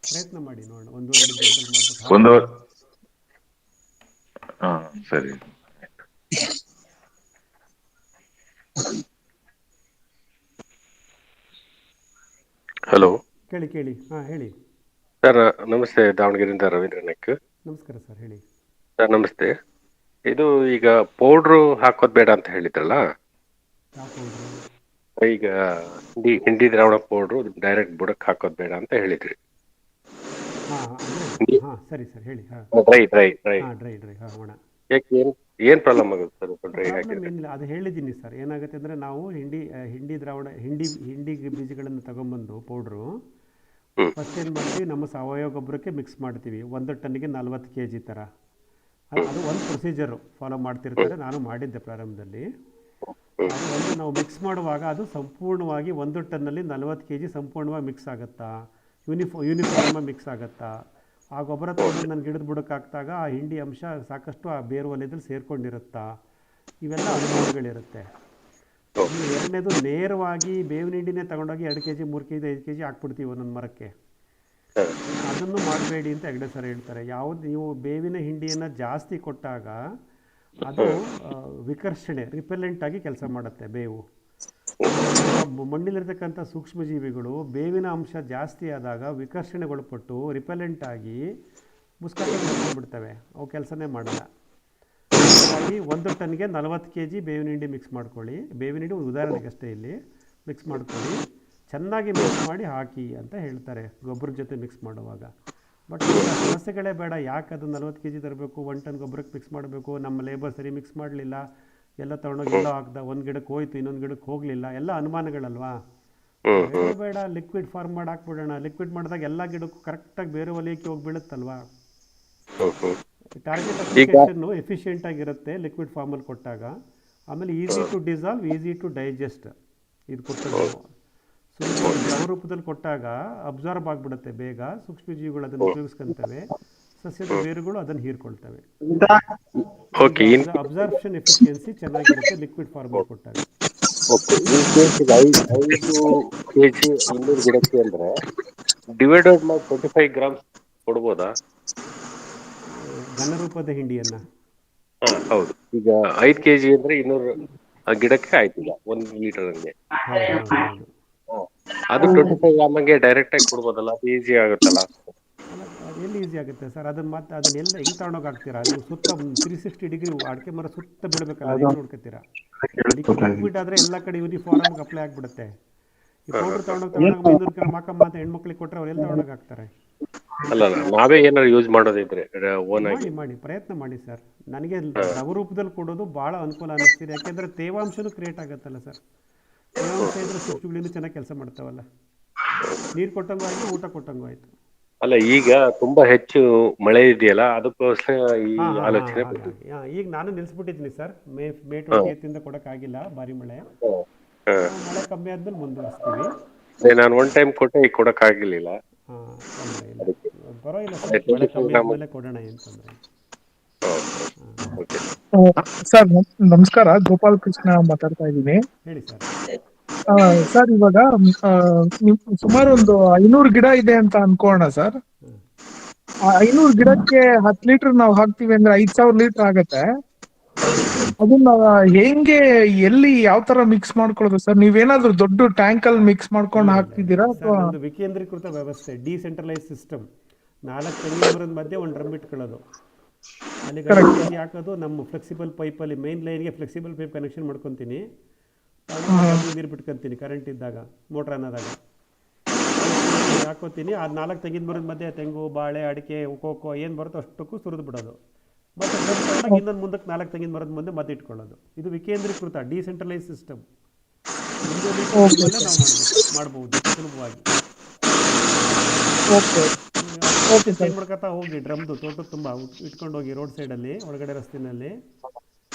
Speaker 1: ಪ್ರಯತ್ನ ಮಾಡಿ ನೋಡೋಣ. 1.5 ಅಡಿ ಮಾಡ್ಬೇಕು.
Speaker 9: ಸರಿ.
Speaker 10: ಹಲೋ,
Speaker 1: ಕೇಳಿ. ಹಾಂ, ಹೇಳಿ
Speaker 10: ಸರ್. ನಮಸ್ತೆ, ದಾವಣಗೆರೆಯಿಂದ ರವೀಂದ್ರ ನಾಯ್ಕ್.
Speaker 1: ನಮಸ್ಕಾರ ಸರ್, ಹೇಳಿ.
Speaker 10: ಸರ್ ನಮಸ್ತೆ. ಇದು ಈಗ ಪೌಡ್ರು ಹಾಕೋದ್ ಬೇಡ ಅಂತ ಹೇಳಿದ್ರಲ್ಲ?
Speaker 1: ಯಾವ ಪೌಡ್ರು?
Speaker 10: ಈಗ ಹಿಂಡಿ ದ್ರಾವಣ ಪೌಡ್ರು ಡೈರೆಕ್ಟ್ ಬುಡಕ್ಕೆ ಹಾಕೋದು ಬೇಡ ಅಂತ ಹೇಳಿದ್ರಿ.
Speaker 1: ಹಾಂ ಅಂದರೆ ಹಾಂ ಸರಿ ಸರ್ ಹೇಳಿ. ಹಾಂ
Speaker 10: ಡ್ರೈ ಡ್ರೈ ಡ್ರೈ
Speaker 1: ಹಾಂ ಡ್ರೈ ಹಾಂ ಒಣ.
Speaker 10: ಯಾಕೆ ಏನ್ ಪ್ರಾಬ್ಲಮ್ ಆಗುತ್ತೆ ಸರ್ ಡ್ರೈ
Speaker 1: ಪ್ರಾಬ್ಲಮ್
Speaker 10: ಹಾಕಿದ್ರೆ?
Speaker 1: ಏನಿಲ್ಲ, ಅದು ಹೇಳಿದ್ದೀನಿ ಸರ್. ಏನಾಗುತ್ತೆ ಅಂದರೆ ನಾವು ಹಿಂಡಿ ದ್ರಾವಣ ಹಿಂಡಿ ಬೀಜಗಳನ್ನು ತಗೊಂಬಂದು ಪೌಡ್ರು ಫಸ್ಟ್ ಏನು ಮಾಡ್ತೀವಿ, ನಮ್ಮ ಸಾವಯವ ಗೊಬ್ಬರಕ್ಕೆ ಮಿಕ್ಸ್ ಮಾಡ್ತೀವಿ. 1 ಟನ್ನಿಗೆ 40 kg ಥರ. ಅದು ಒಂದು ಪ್ರೊಸೀಜರು ಫಾಲೋ ಮಾಡ್ತಿರ್ತಾರೆ, ನಾನು ಮಾಡಿದ್ದೆ ಪ್ರಾರಂಭದಲ್ಲಿ. ಅದು ಒಂದು ನಾವು ಮಿಕ್ಸ್ ಮಾಡುವಾಗ ಅದು ಸಂಪೂರ್ಣವಾಗಿ 1 ಟನ್ನಲ್ಲಿ 40 kg ಸಂಪೂರ್ಣವಾಗಿ ಮಿಕ್ಸ್ ಆಗುತ್ತಾ, ಯೂನಿಫಾರ್ಮಾಗಿ ಮಿಕ್ಸ್ ಆಗುತ್ತಾ, ಆ ಗೊಬ್ಬರ ತಗೊಂಡು ನನ್ನ ಗಿಡದ ಬುಡಕ್ಕೆ ಹಾಕಿದಾಗ ಆ ಹಿಂಡಿ ಅಂಶ ಸಾಕಷ್ಟು ಆ ಬೇರು ವಲಯದಲ್ಲಿ ಸೇರ್ಕೊಂಡಿರುತ್ತಾ, ಇವೆಲ್ಲ ಅನುಮಾನಗಳಿರುತ್ತೆ. ಎರಡನೇದು, ನೇರವಾಗಿ ಬೇವಿನ ಹಿಂಡಿನೇ ತಗೊಂಡೋಗಿ 2 kg 3 kg 5 kg ಹಾಕ್ಬಿಡ್ತೀವಿ ಒಂದೊಂದು ಮರಕ್ಕೆ. ಅದನ್ನು ಮಾಡಬೇಡಿ ಅಂತ ಹೆಗ್ಡೆ ಸರ್ ಹೇಳ್ತಾರೆ. ಯಾವುದು ನೀವು ಬೇವಿನ ಹಿಂಡಿಯನ್ನು ಜಾಸ್ತಿ ಕೊಟ್ಟಾಗ ಅದು ವಿಕರ್ಷಣೆ ರಿಪೆಲೆಂಟ್ ಆಗಿ ಕೆಲಸ ಮಾಡುತ್ತೆ. ಬೇವು ಮಣ್ಣಿಲಿರ್ತಕ್ಕಂಥ ಸೂಕ್ಷ್ಮಜೀವಿಗಳು ಬೇವಿನ ಅಂಶ ಜಾಸ್ತಿ ಆದಾಗ ವಿಕರ್ಷಣೆಗೊಳಪಟ್ಟು ರಿಪೆಲೆಂಟ್ ಆಗಿ ಮುಸ್ಕಾಕೊಂಡ್ಬಿಡ್ತವೆ, ಅವು ಕೆಲಸನೇ ಮಾಡಲ್ಲ. ಹಾಗಾಗಿ 1 ಟನ್ಗೆ 40 kg ಬೇವಿನ ಹಿಂಡಿ ಮಿಕ್ಸ್ ಮಾಡ್ಕೊಳ್ಳಿ. ಬೇವಿನ ಹಿಂಡಿ ಉದಾಹರಣೆಗಷ್ಟೇ ಇಲ್ಲಿ ಮಿಕ್ಸ್ ಮಾಡ್ಕೊಳ್ಳಿ, ಚೆನ್ನಾಗಿ ಮಿಕ್ಸ್ ಮಾಡಿ ಹಾಕಿ ಅಂತ ಹೇಳ್ತಾರೆ ಗೊಬ್ಬರದ ಜೊತೆ ಮಿಕ್ಸ್ ಮಾಡುವಾಗ. ಬಟ್ ಸಮಸ್ಯೆಗಳೇ ಬೇಡ, ಯಾಕೆ ಅದು 40 kg ತರಬೇಕು, 1 ಟನ್ ಗೊಬ್ಬರಕ್ಕೆ ಮಿಕ್ಸ್ ಮಾಡಬೇಕು, ನಮ್ಮ ಲೇಬರ್ ಸರಿ ಮಿಕ್ಸ್ ಮಾಡಲಿಲ್ಲ, ಎಲ್ಲ ತೊಗೊಂಡೋಗಿ ಎಲ್ಲ ಹಾಕ್ದ, ಒಂದು ಗಿಡಕ್ಕೆ ಹೋಯ್ತು ಇನ್ನೊಂದು ಗಿಡಕ್ಕೆ ಹೋಗಲಿಲ್ಲ, ಎಲ್ಲ ಅನುಮಾನಗಳಲ್ವಾ. ಬೇಡ, ಲಿಕ್ವಿಡ್ ಫಾರ್ಮ್ ಮಾಡಿ ಹಾಕ್ಬಿಡೋಣ. ಲಿಕ್ವಿಡ್ ಮಾಡಿದಾಗ ಎಲ್ಲ ಗಿಡಕ್ಕೂ ಕರೆಕ್ಟಾಗಿ ಬೇರೆ ವಲಯಕ್ಕೆ ಹೋಗಿ ಬೀಳುತ್ತಲ್ವಾ. ಟಾರ್ಗೆಟ್ ಅಪ್ಲಿಕೇಶನ್ನು ಎಫಿಷಿಯೆಂಟ್ ಆಗಿರುತ್ತೆ ಲಿಕ್ವಿಡ್ ಫಾರ್ಮಲ್ಲಿ ಕೊಟ್ಟಾಗ. ಆಮೇಲೆ easy to dissolve, easy to digest. ಇದು ಕೊಟ್ಟದ್ದು ದ್ರವ ರೂಪದಲ್ಲಿ ಕೊಟ್ಟಾಗ ಅಬ್ಸಾರ್ಬ್ ಆಗಿಬಿಡುತ್ತೆ ಬೇಗ, ಸೂಕ್ಷ್ಮಜೀವಿಗಳು ಅದನ್ನು ಉಪಯೋಗಿಸ್ಕೊಂತವೆ, ಸಸ್ಯದ ಬೇರುಗಳು ಅದನ್ನು ಹೀರ್ಕೊಳ್ತವೆ. ಅಬ್ಸಾರ್ಪ್ಷನ್ ಎಫಿಷಿಯನ್ಸಿ ಚೆನ್ನಾಗಿರುತ್ತೆ ಲಿಕ್ವಿಡ್ ಫಾರ್ಮಲ್ಲಿ ಕೊಟ್ಟಾಗ.
Speaker 10: 5 kg 200 ಗಿಡಕ್ಕೆ ಅಂದ್ರೆ ಡಿವೈಡೆಡ್ ಮಾಡಿ 25 ಗ್ರಾಮ್ಸ್ ಕೊಡ್ಬೋದಾ
Speaker 1: ಘನರೂಪದ ಹಿಂಡಿಯನ್ನ?
Speaker 10: ಹೌದು. ಈಗ 5 kg ಅಂದ್ರೆ 200 ಗಿಡಕ್ಕೆ ಆಯ್ತಿಲ್ಲ 1 ಲೀಟರ್ಗೆ. ಅದು 25 ಗ್ರಾಮ್ಗೆ ಡೈರೆಕ್ಟ್ ಆಗಿ ಕೊಡ್ಬೋದಲ್ಲ, ಅದು ಈಸಿ ಆಗುತ್ತಲ್ಲ?
Speaker 1: ಎಲ್ಲಿ ಈಸಿ ಆಗುತ್ತೆ ಸರ್, ಅದನ್ನೆಲ್ಲ ಹೆಂಗೆ ತಗೊಂಡೋಗಿ ಹಾಕ್ತೀರಾ ನೀವು? ಸುತ್ತ 360 ಡಿಗ್ರಿ ಅಡಿಕೆ ಮರ ಸುತ್ತ ಬೀಳ್ಬೇಕಲ್ಲ, ಅದು ಹೆಂಗೆ ನೋಡ್ಕೊತೀರಾ? ಲಿಕ್ವಿಡ್ ಆದರೆ ಎಲ್ಲ ಕಡೆ ಯೂನಿಫಾರ್ಮ್ ಅಪ್ಲೈ ಆಗಿಬಿಡುತ್ತೆ. ಈ ಪೌಡರ್ ತಗೊಂಡೋಗಿ 500 ಗ್ರಾಮ್ ಹಾಕಮ್ಮ ಅಂತ ಹೆಣ್ಮಕ್ಳಿಗೆ ಕೊಟ್ಟರೆ ಅವ್ರು ಎಲ್ಲಿ ತಗೊಂಡೋಗಿ ಹಾಕ್ತಾರೆ?
Speaker 10: ಅಲ್ಲ, ನಾವೇ ಏನಾದ್ರು ಯೂಸ್ ಮಾಡೋದಿದ್ರೆ
Speaker 1: ಮಾಡಿ ಪ್ರಯತ್ನ ಮಾಡಿ ಸರ್. ನನಗೆ ದ್ರವ ರೂಪದಲ್ಲಿ ಕೊಡೋದು ಭಾಳ ಅನುಕೂಲ ಅನ್ನಿಸ್ತಿದೆ. ಯಾಕೆಂದರೆ ತೇವಾಂಶನೂ ಕ್ರಿಯೇಟ್ ಆಗುತ್ತಲ್ಲ ಸರ್. ತೇವಾಂಶ ಇದ್ರೆ ಸೂಕ್ಷ್ಮಗಳಿಂದ ಚೆನ್ನಾಗಿ ಕೆಲಸ ಮಾಡ್ತಾವಲ್ಲ. ನೀರು ಕೊಟ್ಟಂಗೂ ಆಯಿತು, ಊಟ ಕೊಟ್ಟಂಗೂ ಆಯಿತು.
Speaker 10: ಅಲ್ಲ, ಈಗ ತುಂಬಾ ಹೆಚ್ಚು ಮಳೆ ಇದೆಯಲ್ಲ, ಅದಕ್ಕೋಸ್ಕರ ಈ ಆಲೋಚನೆ.
Speaker 1: ಈಗ ನಾನು ನಿಲ್ಲಿಸ್ಬಿಟ್ಟಿದ್ದೀನಿ ಸರ್. ಮೇ 28 ಕೊಡೋಕ್ಕಾಗಿಲ್ಲ, ಭಾರಿ ಮಳೆ ಕಮ್ಮಿ ಆದ್ಮೇಲೆ ಮುಂದುವರಿಸ್ತೀವಿ.
Speaker 10: ನಾನು 1 ಟೈಮ್ ಕೊಟ್ಟೆ, ಈಗ ಕೊಡೋಕ್ಕಾಗಿರ್ಲಿಲ್ಲ.
Speaker 1: ಪರವಾಗಿಲ್ಲ ಸರ್, ಮಳೆ ಕಮ್ಮಿ ಆದ್ಮೇಲೆ ಕೊಡೋಣ ಅಂತಂದ್ರೆ.
Speaker 11: ಸರ್ ನಮಸ್ಕಾರ, ಗೋಪಾಲ್ ಕೃಷ್ಣ ಮಾತಾಡ್ತಾ ಇದ್ದೀನಿ.
Speaker 1: ಹೇಳಿ ಸರ್.
Speaker 11: ಸರ್ ಇವಾಗ ಸುಮಾರು ಒಂದು 500 ಗಿಡ ಇದೆ ಅಂತ ಅನ್ಕೋಣ ಸರ್. 500 ಗಿಡಕ್ಕೆ 10 ಲೀಟರ್ ನಾವು ಹಾಕ್ತಿವಿ ಅಂದ್ರೆ 5000 ಲೀಟರ್ ಆಗತ್ತೆ. ಅದನ್ನ ಹೆಂಗೆ, ಎಲ್ಲಿ, ಯಾವ ತರ ಮಿಕ್ಸ್ ಮಾಡ್ಕೊಳ್ಳೋದು ಸರ್? ನೀವೇನಾದ್ರೂ ದೊಡ್ಡ ಟ್ಯಾಂಕ್ ಅಲ್ಲಿ ಮಿಕ್ಸ್ ಮಾಡ್ಕೊಂಡು ಹಾಕ್ತಿದ್ದೀರಾ ಅಥವಾ?
Speaker 1: ವಿಕೇಂದ್ರೀಕೃತ ವ್ಯವಸ್ಥೆ, ಡಿಸೆಂಟ್ರಲೈಸ್ ಸಿಸ್ಟಮ್. 4 ತೆಂಗಿನ ಮರದ ಮಧ್ಯೆ ಒಂದು ಡ್ರಮ್ ಇಟ್ಕೊಳ್ಳೋದು, ಅಲ್ಲಿಗೆ 5 kg ಹಾಕೋದು. ನಮ್ಮ ಫ್ಲೆಕ್ಸಿಬಲ್ ಪೈಪಲ್ಲಿ ಮೈನ್ ಲೈನ್ಗೆ ಫ್ಲೆಕ್ಸಿಬಲ್ ಪೈಪ್ ಕನೆಕ್ಷನ್ ಮಾಡ್ಕೊತೀನಿ, ನೀರು ಬಿಟ್ಕೊತೀನಿ ಕರೆಂಟ್ ಇದ್ದಾಗ, ಮೋಟ್ರ್ ಅನ್ನೋದಾಗ ಹಾಕೋತೀನಿ. ಅದು 4 ತೆಂಗಿನ ಮರದ ಮಧ್ಯೆ ತೆಂಗು, ಬಾಳೆ, ಅಡಿಕೆ, ಕೋಕೋ ಏನು ಬರುತ್ತೋ ಅಷ್ಟಕ್ಕೂ ಸುರಿದು ಬಿಡೋದು. ಮತ್ತು ಇನ್ನೊಂದು ಮುಂದಕ್ಕೆ 4 ತೆಂಗಿನ ಮರದ ಮುಂದೆ ಮತ್ತೆ ಇಟ್ಕೊಳ್ಳೋದು. ಇದು ವಿಕೇಂದ್ರೀಕೃತ ಡಿಸೆಂಟ್ರಲೈಸ್ ಸಿಸ್ಟಮ್. ನಾವು ಮಾಡ್ಬೋದು ಸುಲಭವಾಗಿ. ಏನು ಮಾಡ್ಕೊತಾ ಹೋಗಿ ಡ್ರಮ್ದು ತೋಟದ ತುಂಬ ಇಟ್ಕೊಂಡು ಹೋಗಿ, ರೋಡ್ ಸೈಡಲ್ಲಿ ಒಳಗಡೆ ರಸ್ತೆಯಲ್ಲಿ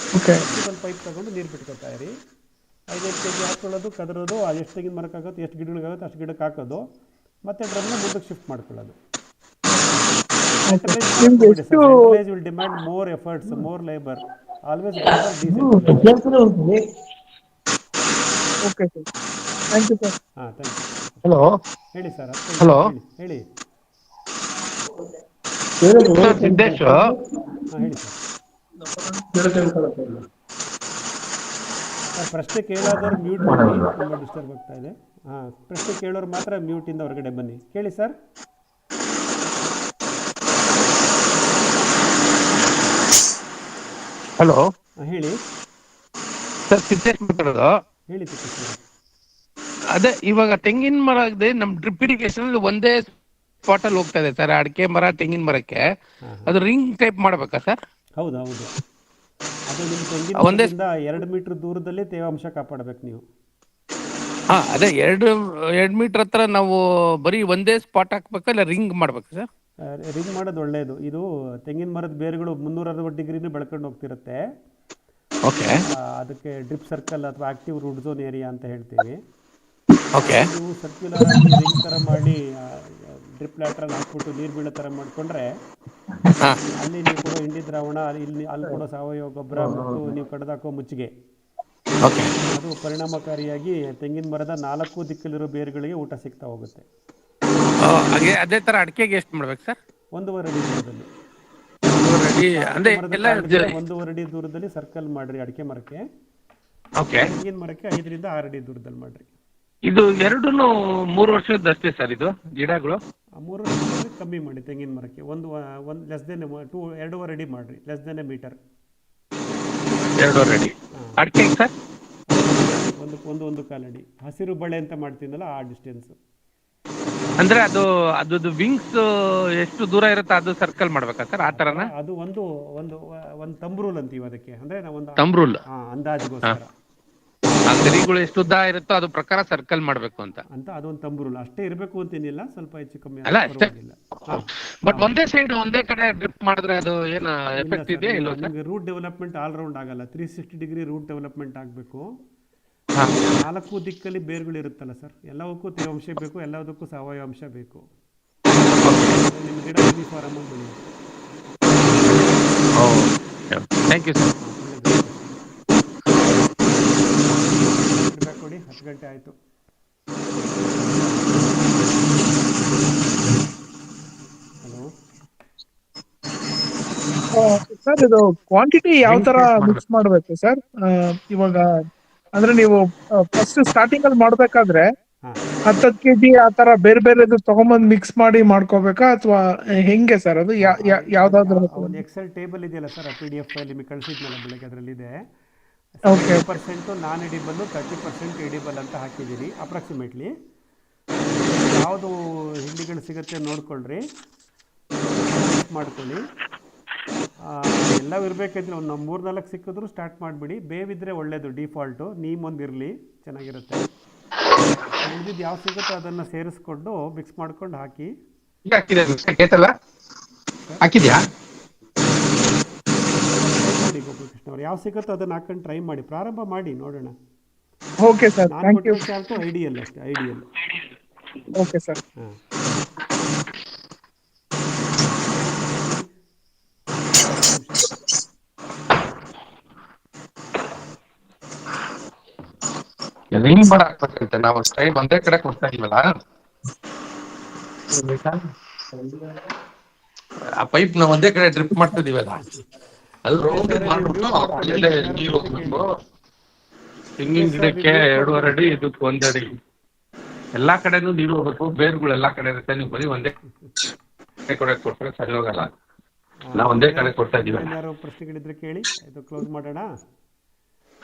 Speaker 1: ಪೈಪ್ ತಗೊಂಡು ನೀರು ಬಿಟ್ಕೊತಾ ಇರಿ. 5 kg ಹಾಕ್ಕೊಳ್ಳೋದು, ಕದರೋದು, ಎಷ್ಟು ತೆಂಗಿನ ಮರಕ್ಕಾಗುತ್ತೆ, ಎಷ್ಟು ಗಿಡಗಳಿಗಾಗುತ್ತೆ ಅಷ್ಟು ಗಿಡಕ್ಕೆ ಹಾಕೋದು, ಮತ್ತೆ ಡ್ರಮ್ನ ಮುಂದಕ್ಕೆ ಶಿಫ್ಟ್ ಮಾಡ್ಕೊಳ್ಳೋದು. Centralized will demand more efforts, more labor. Always decentralized.
Speaker 11: Okay sir. Thank you sir.
Speaker 1: Thank you.
Speaker 11: Hello.
Speaker 1: ಹೇಳಿ ಸರ್.
Speaker 11: Hello.
Speaker 1: ಹೇಳಿ.
Speaker 3: ಸಿದ್ದೇಶ್.
Speaker 1: ಹೇಳಿ ಸರ್. ಪ್ರಶ್ನೆ ಕೇಳೋದವ್ರು ಮ್ಯೂಟ್ ಮಾಡಿ, ತುಂಬ ಡಿಸ್ಟರ್ಬ್ ಆಗ್ತಾ ಇದೆ. ಪ್ರಶ್ನೆ ಕೇಳೋರು ಮಾತ್ರ ಮ್ಯೂಟಿಂದ ಹೊರಗಡೆ ಬನ್ನಿ. ಕೇಳಿ ಸರ್.
Speaker 3: ಹಲೋ,
Speaker 1: ಹೇಳಿ
Speaker 3: ಸರ್. ಸಿದ್ದೇಶ್ ಮಾತಾಡೋದು.
Speaker 1: ಹೇಳಿ ಸರ್.
Speaker 3: ಅದೇ ಇವಾಗ ತೆಂಗಿನ ಮರ ಇದೆ ನಮ್ ಡ್ರಿಪ್ ಇರಿಗೇಷನ್ ಒಂದೇ ಸ್ಪಾಟ್ ಅಲ್ಲಿ ಹೋಗ್ತಾ ಇದೆ ಸರ್, ಅಡಿಕೆ ಮರ ತೆಂಗಿನ ಮರಕ್ಕೆ. ಅದು ರಿಂಗ್ ಟೈಪ್ ಮಾಡ್ಬೇಕಾ ಸರ್?
Speaker 1: ಹೌದು ಹೌದು, ಅದು ನಿಮ್ಮ ತೆಂಗಿನ
Speaker 3: ಒಂದೇ
Speaker 1: ಮರದಿಂದ 2 ಮೀಟರ್ ದೂರದಲ್ಲಿ ತೇವಾಂಶ ಕಾಪಾಡಬೇಕು ನೀವು.
Speaker 3: ಅದೇ 2 ಮೀಟರ್ ಹತ್ರ ನಾವು ಬರೀ ಒಂದೇ ಸ್ಪಾಟ್ ಹಾಕ್ಬೇಕಾ ಇಲ್ಲ ರಿಂಗ್ ಮಾಡ್ಬೇಕಾ ಸರ್?
Speaker 1: ರಿಂಗ್ ಮಾಡೋದು ಒಳ್ಳೆಯದು. ಇದು ತೆಂಗಿನ ಮರದ ಬೇರುಗಳು 360 ಡಿಗ್ರಿನೂ ಬೆಳ್ಕೊಂಡು ಹೋಗ್ತಿರುತ್ತೆ.
Speaker 3: ಓಕೆ,
Speaker 1: ಅದಕ್ಕೆ ಡ್ರಿಪ್ ಸರ್ಕಲ್ ಅಥವಾ ಆಕ್ಟಿವ್ ರೂಟ್ ಝೋನ್ ಏರಿಯಾ ಅಂತ ಹೇಳ್ತೀವಿ.
Speaker 3: ಓಕೆ,
Speaker 1: ನೀವು ಸರ್ಕ್ಯುಲರ್ ಆಗಿ ರಿಂಗ್ ಥರ ಮಾಡಿ ಡ್ರಿಪ್ ಲ್ಯಾಟ್ರಲ್ ಹಾಕ್ಬಿಟ್ಟು ನೀರು ಬೀಳೋ ಥರ ಮಾಡಿಕೊಂಡ್ರೆ ಅಲ್ಲಿ ನೀವು ಕೊಡೋ ಹಿಂಡಿ ದ್ರಾವಣ, ಅಲ್ಲಿ ಕೊಡೋ ಸಾವಯವ ಗೊಬ್ಬರ ಮತ್ತು ನೀವು ಕಡ್ದಾಕೋ ಮುಚ್ಚಿಗೆ, ಅದು ಪರಿಣಾಮಕಾರಿಯಾಗಿ ತೆಂಗಿನ ಮರದ 4 ದಿಕ್ಕಲ್ಲಿರೋ ಬೇರುಗಳಿಗೆ ಊಟ ಸಿಗ್ತಾ ಹೋಗುತ್ತೆ.
Speaker 3: ಅದೇ ತರ ಅಡಿಕೆಗೆ ಎಷ್ಟು ಮಾಡ್ಬೇಕು ಸರ್?
Speaker 1: 1.5 ಅಡಿ ದೂರದಲ್ಲಿ, 1.5 ಅಡಿ ದೂರದಲ್ಲಿ ಸರ್ಕಲ್ ಮಾಡ್ರಿ ಅಡಿಕೆ ಮರಕ್ಕೆ. ತೆಂಗಿನ ಮರಕ್ಕೆ 5 ರಿಂದ 6 ಅಡಿ ದೂರದಲ್ಲಿ ಮಾಡ್ರಿ.
Speaker 3: ಇದು 2-3 ವರ್ಷದಷ್ಟೇ ಸರ್ ಇದು ಗಿಡಗಳು?
Speaker 1: 3 ವರ್ಷದಲ್ಲಿ ಕಮ್ಮಿ ಮಾಡಿ. ತೆಂಗಿನ ಮರಕ್ಕೆ ಒಂದು ಲೆಸ್ ದೆನ್ 2.5 ಅಡಿ ಮಾಡ್ರಿ, ಲೆಸ್ ದೆನ್ ಮೀಟರ್.
Speaker 3: 2.5 ಅಡಿ. ಅಡಿಕೆ ಸರ್?
Speaker 1: 1.25 ಅಡಿ. ಹಸಿರು ಬಳೆ ಅಂತ ಮಾಡ್ತೀನಲ್ಲ ಆ ಡಿಸ್ಟೆನ್ಸ್.
Speaker 3: ಅಂದ್ರೆ ಅದು ವಿಂಗ್ಸ್ ಎಷ್ಟು ದೂರ ಇರುತ್ತೆ ಅದು ಸರ್ಕಲ್ ಮಾಡ್ಬೇಕಾ ಸರ್, ಆ ತರನ?
Speaker 1: ಅದು ಒಂದು ತಂಬ್ ರೂಲ್ ಅಂತೀವಿ ಅದಕ್ಕೆ. ಅಂದ್ರೆ ಒಂದು
Speaker 3: ತಂಬ್ ರೂಲ್
Speaker 1: ಅಂದಾಜಿಗೋಸ್ಕರ
Speaker 3: ಗರಿಗಳು ಎಷ್ಟು ಉದ್ದ ಇರುತ್ತೋ ಅದು ಪ್ರಕಾರ ಸರ್ಕಲ್ ಮಾಡ್ಬೇಕು ಅಂತ
Speaker 1: ಅದೊಂದು ತಂಬ್ ರೂಲ್. ಅಷ್ಟೇ ಇರಬೇಕು ಅಂತೇನಿಲ್ಲ, ಸ್ವಲ್ಪ ಹೆಚ್ಚು ಕಮ್ಮಿ
Speaker 3: ಅಲ್ಲ ಅಷ್ಟೇ. ಬಟ್ ಒಂದೇ ಸೈಡ್ ಒಂದೇ ಕಡೆ ಡ್ರಿಪ್ ಮಾಡಿದ್ರೆ ಅದು ಏನು ಎಫೆಕ್ಟ್ ಇದೆಯಾ ಇಲ್ಲ?
Speaker 1: ನಿಮಗೆ ರೂಟ್ ಡೆವಲಪ್ಮೆಂಟ್ ಆಲ್ ರೌಂಡ್ ಆಗಲ್ಲ, 360 ಡಿಗ್ರಿ ರೂಟ್ ಡೆವಲಪ್ಮೆಂಟ್ ಆಗಬೇಕು. 4 ದಿಕ್ಕಲ್ಲಿ ಬೇರುಗಳು ಇರುತ್ತಲ್ಲ ಸರ್, ಎಲ್ಲವಕ್ಕೂ ತೇವಾಂಶ ಬೇಕು, ಎಲ್ಲದಕ್ಕೂ ಸಾವಯವ ಅಂಶ ಬೇಕು. ನಿಮ್ಮ ಗಿಡ ಯೂನಿಫಾರ್ಮ್ ಆಗಿ ಬೆಳೆಯುತ್ತೆ.
Speaker 3: Thank you sir.
Speaker 1: ಕೊಡಿ, 10 ಗಂಟೆ ಆಯಿತು. ಹಲೋ
Speaker 11: ಸರ್, ಇದು ಕ್ವಾಂಟಿಟಿ ಯಾವ ತರ ಮಿಕ್ಸ್ ಮಾಡಬೇಕು ಸರ್? ಇವಾಗ ಅಂದ್ರೆ ನೀವು ಫಸ್ಟ್ ಸ್ಟಾರ್ಟಿಂಗ್ ಅಲ್ಲಿ ಮಾಡ್ಬೇಕಾದ್ರೆ 10 kg ಆ ತರ ಬೇರೆ ಬೇರೆದು ತಗೊಂಬಂದ್ ಮಿಕ್ಸ್ ಮಾಡಿ ಮಾಡ್ಕೋಬೇಕಾ ಅಥವಾ ಹೆಂಗೆ ಸರ್? ಅದು ಯಾವ್ದಾದ್ರು
Speaker 1: ಒಂದು ಎಕ್ಸೆಲ್ ಟೇಬಲ್ ಇದೆಯಲ್ಲ ಸರ್, PDF ಫೈಲ್ ನಿಮಗೆ ಕಳಿಸಿದ್ನಲ್ಲ ಬೆಳಗ್ಗೆ, ಅದರಲ್ಲಿ ಇದೆ 70% ನಾನ್ ಎಡಿಬಲ್, 30% ಎಡಿಬಲ್ ಅಂತ ಹಾಕಿದ್ದೀರಿ ಅಪ್ರಾಕ್ಸಿಮೇಟ್ಲಿ. ಯಾವುದು ಹಿಂಡಿಗಳು ಸಿಗುತ್ತೆ ನೋಡ್ಕೊಳ್ರಿ, ಮಾಡ್ಕೊಳ್ಳಿ. ಎಲ್ಲವೂ ಇರಬೇಕಿದ್ರೆ ಒಂದು 3-4 ಸಿಕ್ಕಿದ್ರು ಸ್ಟಾರ್ಟ್ ಮಾಡಿಬಿಡಿ. ಬೇವಿದ್ರೆ ಒಳ್ಳೆಯದು, ಡಿಫಾಲ್ಟು. ನೀಮೊಂದು ಇರಲಿ, ಚೆನ್ನಾಗಿರುತ್ತೆ. ಉಳಿದಿದ್ದು ಯಾವ ಸಿಗುತ್ತೋ ಅದನ್ನು ಸೇರಿಸ್ಕೊಂಡು ಮಿಕ್ಸ್ ಮಾಡ್ಕೊಂಡು ಹಾಕಿ.
Speaker 3: ಹಾಕಿದ್ಯಾ
Speaker 1: ನೋಡಿ ಗೋಪಾಲಕೃಷ್ಣ ಅವರು, ಯಾವ ಸಿಗುತ್ತೋ ಅದನ್ನು ಹಾಕೊಂಡು ಟ್ರೈ ಮಾಡಿ, ಪ್ರಾರಂಭ ಮಾಡಿ ನೋಡೋಣ.
Speaker 11: Okay sir, thank you.
Speaker 1: Ideal ಅಷ್ಟೇ, ಐಡಿಯಲ್.
Speaker 11: Okay sir.
Speaker 3: ರಿಂಗ್ ಮಾಡಾಕ್ಬೇಕಂತೆ ನಾವು ಸ್ಟೈಲ್ ಒಂದೇ ಕಡೆ ಕೊಡ್ತಾ ಇದೀವಲ್ಲ, ಆ ಪೈಪ್ ನಾವು ಒಂದೇ ಕಡೆ ಡ್ರಿಪ್ ಮಾಡ್ತಾ ಇದೀವಲ್ಲ, ಅದು ರೌಂಡ್ ಮಾಡ್ಬಿಟ್ಟು ಆಮೇಲೆ ನೀರು ಹೋಗ್ಬೇಕು. ತೆಂಗಿನ ಗಿಡಕ್ಕೆ 2.5 ಅಡಿ, ಇದಕ್ಕೆ 1 ಅಡಿ, ಎಲ್ಲಾ ಕಡೆನೂ ನೀರು ಹೋಗ್ಬೇಕು. ಬೇರುಗಳು ಎಲ್ಲಾ ಕಡೆ ಇರುತ್ತೆ. ನೀವು ಬರೀ ಒಂದೇ ಕಡೆ ಕೊಟ್ಟರೆ ಸರಿ ಹೋಗಲ್ಲ. ನಾವು ಒಂದೇ ಕಡೆ ಕೊಡ್ತಾ ಇದೀವಿ.
Speaker 1: ಯಾರು ಪ್ರಶ್ನೆಗಳಿದ್ರೆ ಕೇಳಿ, ಇದು ಕ್ಲೋಸ್ ಮಾಡೋಣ.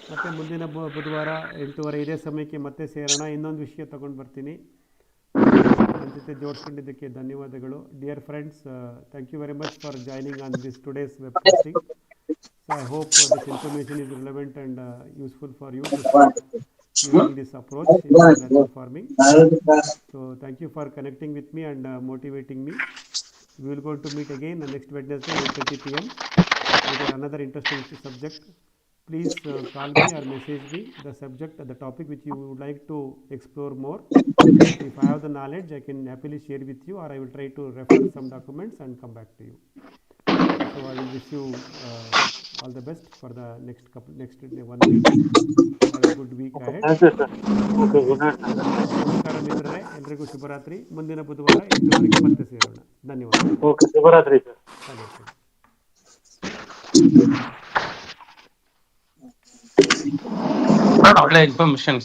Speaker 1: ಮತ್ತೆ ಮುಂದಿನ ಬುಧವಾರ 8:30 ಇದೇ ಸಮಯಕ್ಕೆ ಮತ್ತೆ ಸೇರೋಣ. ಇನ್ನೊಂದು ವಿಷಯ ತಗೊಂಡು ಬರ್ತೀನಿ. ನನ್ನ ಜೊತೆ ಜೋಡಿಸ್ಕೊಂಡಿದ್ದಕ್ಕೆ ಧನ್ಯವಾದಗಳು. Dear friends, thank you very much for joining on this today's webcasting. So I hope this information is relevant and useful for you to start using this approach in natural farming. So thank you for connecting with me and motivating me. We will go to meet again next Wednesday 8:30 p.m. with another interesting subject. Please call me or message me the subject, the topic which you would like to explore more. If I have the knowledge, I can happily share with you, or I will try to refer some documents and come back to you. So I will wish you all the best for the next 1 week. Have a good week ahead.
Speaker 10: Okay, good night.
Speaker 1: ನಮಸ್ಕಾರ ಮಿತ್ರರೇ, ಎಲ್ರಿಗೂ ಶುಭರಾತ್ರಿ. ಮುಂದಿನ ಬುಧವಾರ 8:30 ಮತ್ತೆ ಸೇರೋಣ. ಧನ್ಯವಾದ.
Speaker 10: Okay, ಶುಭರಾತ್ರಿ sir.
Speaker 3: ಒಳ್ಳೆ ಇನ್ಫಾರ್ಮೇಶನ್